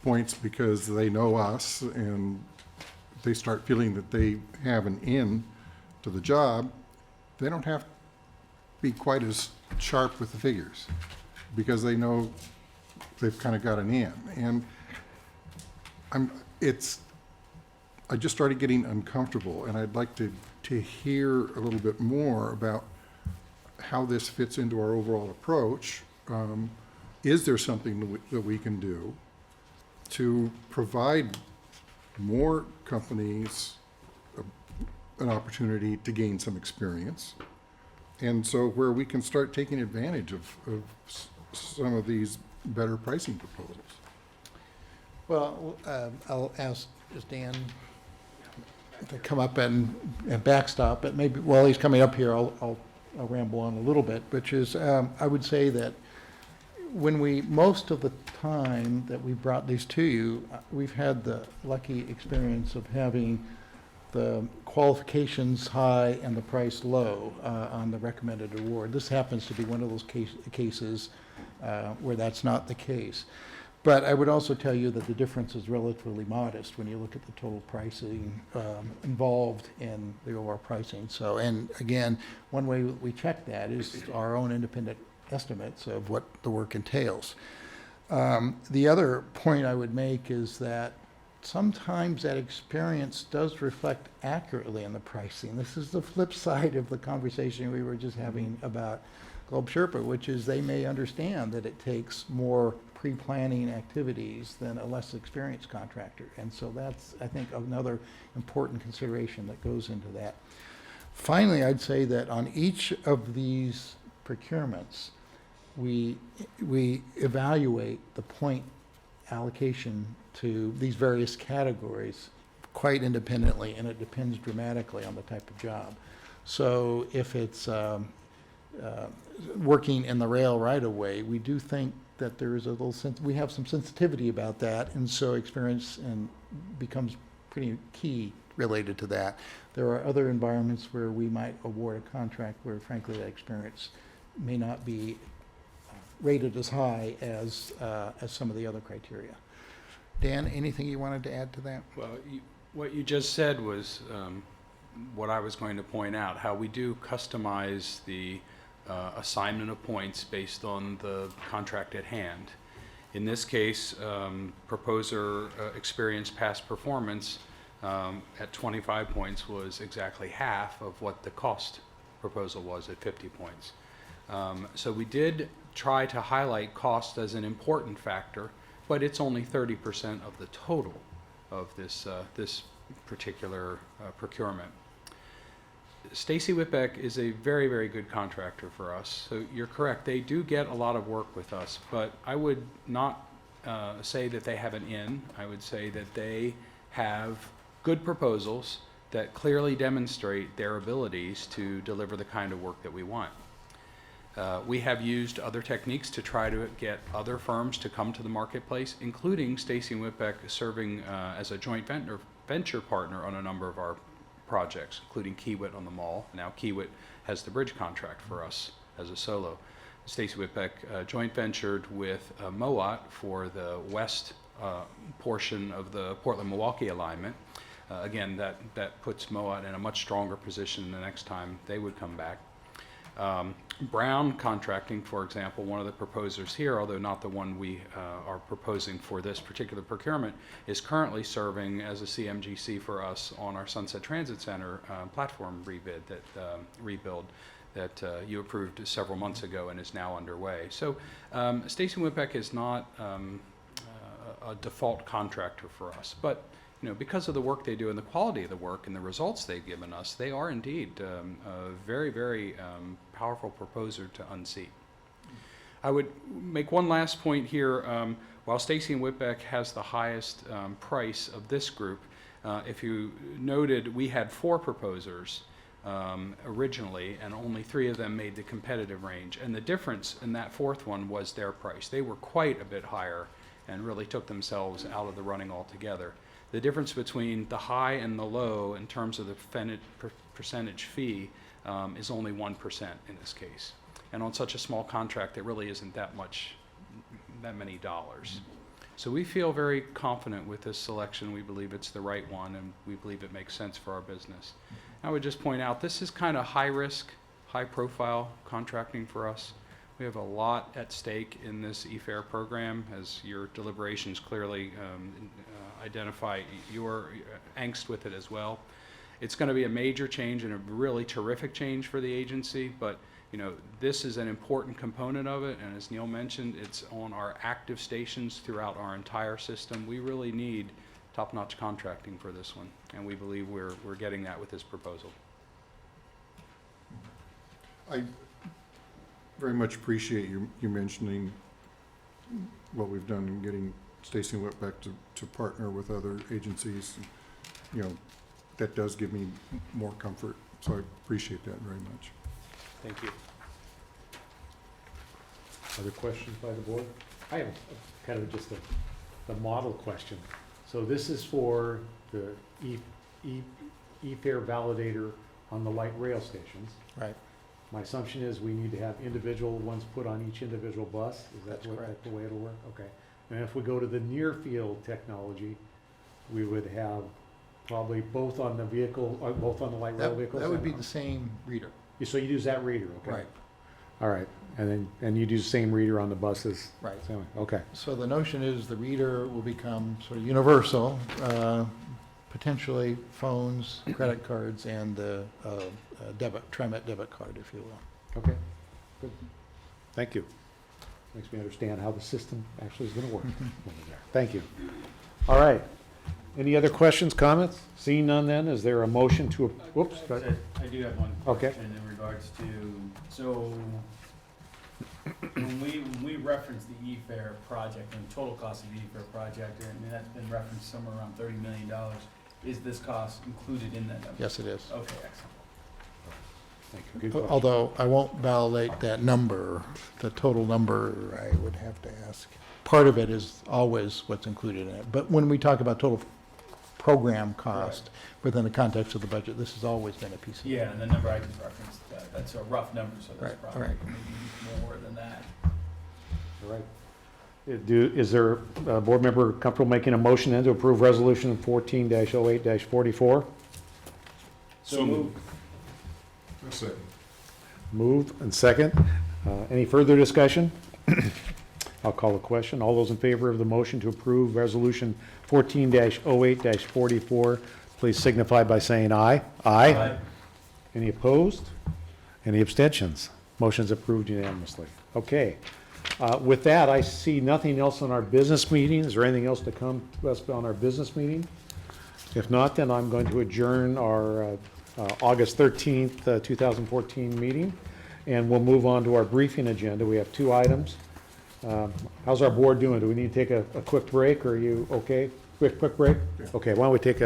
[SPEAKER 5] points because they know us, and they start feeling that they have an in to the job. They don't have to be quite as sharp with the figures because they know they've kind of got an in. And I just started getting uncomfortable, and I'd like to hear a little bit more about how this fits into our overall approach. Is there something that we can do to provide more companies an opportunity to gain some experience, and so where we can start taking advantage of some of these better pricing proposals?
[SPEAKER 3] Well, I'll ask Dan to come up and backstop, but maybe while he's coming up here, I'll ramble on a little bit, which is I would say that when most of the time that we brought these to you, we've had the lucky experience of having the qualifications high and the price low on the recommended award. This happens to be one of those cases where that's not the case. But I would also tell you that the difference is relatively modest when you look at the total pricing involved in the overall pricing. So, and again, one way we check that is our own independent estimates of what the work entails. The other point I would make is that sometimes that experience does reflect accurately in the pricing. This is the flip side of the conversation we were just having about Globe Sherpa, which is they may understand that it takes more pre-planning activities than a less experienced contractor. And so that's, I think, another important consideration that goes into that. Finally, I'd say that on each of these procurements, we evaluate the point allocation to these various categories quite independently, and it depends dramatically on the type of job. So if it's working in the rail right away, we do think that there is a little we have some sensitivity about that, and so experience and becomes pretty key related to that. There are other environments where we might award a contract where frankly that experience may not be rated as high as some of the other criteria. Dan, anything you wanted to add to that?
[SPEAKER 12] Well, what you just said was what I was going to point out, how we do customize the assignment of points based on the contract at hand. In this case, proposer experience past performance at 25 points was exactly half of what the cost proposal was at 50 points. So we did try to highlight cost as an important factor, but it's only 30% of the total of this, this particular procurement. Stacy Whitbeck is a very, very good contractor for us. So you're correct, they do get a lot of work with us, but I would not say that they have an in. I would say that they have good proposals that clearly demonstrate their abilities to deliver the kind of work that we want. We have used other techniques to try to get other firms to come to the marketplace, including Stacy Whitbeck serving as a joint venture partner on a number of our projects, including Kiewit on the mall. Now Kiewit has the bridge contract for us as a solo. Stacy Whitbeck joint ventured with Mowat for the west portion of the Portland-Milwaukee alignment. Again, that puts Mowat in a much stronger position the next time they would come back. Brown Contracting, for example, one of the proposers here, although not the one we are proposing for this particular procurement, is currently serving as a CMGC for us on our Sunset Transit Center platform rebuild that you approved several months ago and is now underway. So Stacy Whitbeck is not a default contractor for us, but you know, because of the work they do and the quality of the work and the results they've given us, they are indeed a very, very powerful proposer to unseat. I would make one last point here. While Stacy and Whitbeck has the highest price of this group, if you noted, we had 4 proposers originally, and only 3 of them made the competitive range. And the difference in that 4th one was their price. They were quite a bit higher and really took themselves out of the running altogether. The difference between the high and the low in terms of the percentage fee is only 1% in this case. And on such a small contract, there really isn't that many dollars. So we feel very confident with this selection. We believe it's the right one, and we believe it makes sense for our business. I would just point out, this is kind of high risk, high profile contracting for us. We have a lot at stake in this e-fare program, as your deliberations clearly identify your angst with it as well. It's going to be a major change and a really terrific change for the agency, but you know, this is an important component of it, and as Neil mentioned, it's on our active stations throughout our entire system. We really need top-notch contracting for this one, and we believe we're getting that with this proposal.
[SPEAKER 5] I very much appreciate you mentioning what we've done in getting Stacy and Whitbeck to partner with other agencies. You know, that does give me more comfort, so I appreciate that very much.
[SPEAKER 13] Thank you.
[SPEAKER 1] Other questions by the board? I have kind of just the model question. So this is for the e-fare validator on the light rail stations.
[SPEAKER 3] Right.
[SPEAKER 1] My assumption is we need to have individual ones put on each individual bus? Is that
[SPEAKER 3] That's
[SPEAKER 1] what,
[SPEAKER 3] correct.
[SPEAKER 1] the way it'll work? Okay. And if we go to the near field technology, we would have probably both on the vehicle, both on the light rail vehicles?
[SPEAKER 3] That would
[SPEAKER 1] and
[SPEAKER 3] be
[SPEAKER 1] on-
[SPEAKER 3] the same reader.
[SPEAKER 1] So you use that reader, okay?
[SPEAKER 3] Right.
[SPEAKER 1] All right, and you do the same reader on the buses?
[SPEAKER 3] Right.
[SPEAKER 1] Same way. Okay,
[SPEAKER 3] So the notion is the reader will become sort of universal, potentially phones, credit cards, and the TriMet debit card, if you will.
[SPEAKER 1] okay, good. Thank you. Makes me understand how the system actually is gonna work over there. Thank you. All right. Any other questions, comments? Seeing none then, is there a motion to, whoops, go ahead.
[SPEAKER 8] I do have one
[SPEAKER 1] Okay.
[SPEAKER 8] question in regards to, so when we reference the e-fare project and total cost of the e-fare project, and that's been referenced somewhere around $30 million, is this cost included in that number?
[SPEAKER 3] Yes, it is.
[SPEAKER 8] Okay, excellent.
[SPEAKER 1] Thank you. Good question.
[SPEAKER 3] Although I won't validate that number, the total number, I would have to ask. Part of it is always what's included in it. But when we talk about total program cost within the context of the budget, this has always been a piece of it.
[SPEAKER 8] Yeah, and the number I just referenced, that's a rough number, so that's
[SPEAKER 3] Right,
[SPEAKER 8] probably
[SPEAKER 3] right.
[SPEAKER 8] maybe more than that.
[SPEAKER 1] All right. Is there a board member comfortable making a motion then to approve resolution 14-08-44?
[SPEAKER 8] So moved.
[SPEAKER 1] Move and second. Any further discussion? I'll call the question. All those in favor of the motion to approve resolution 14-08-44, please signify by saying aye. Aye. Any opposed? Any abstentions? Motion's approved unanimously. Okay. With that, I see nothing else on our business meeting. Is there anything else to come to us on our business meeting? If not, then I'm going to adjourn our August 13th, 2014 meeting, and we'll move on to our briefing agenda. We have 2 items. How's our board doing? Do we need to take a quick break, or are you okay? Quick break? Okay, why don't we take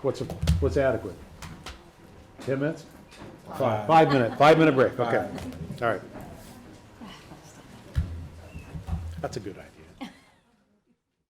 [SPEAKER 1] what's adequate? 10 minutes? 5 minute, 5 minute break, okay. All right. That's a good idea.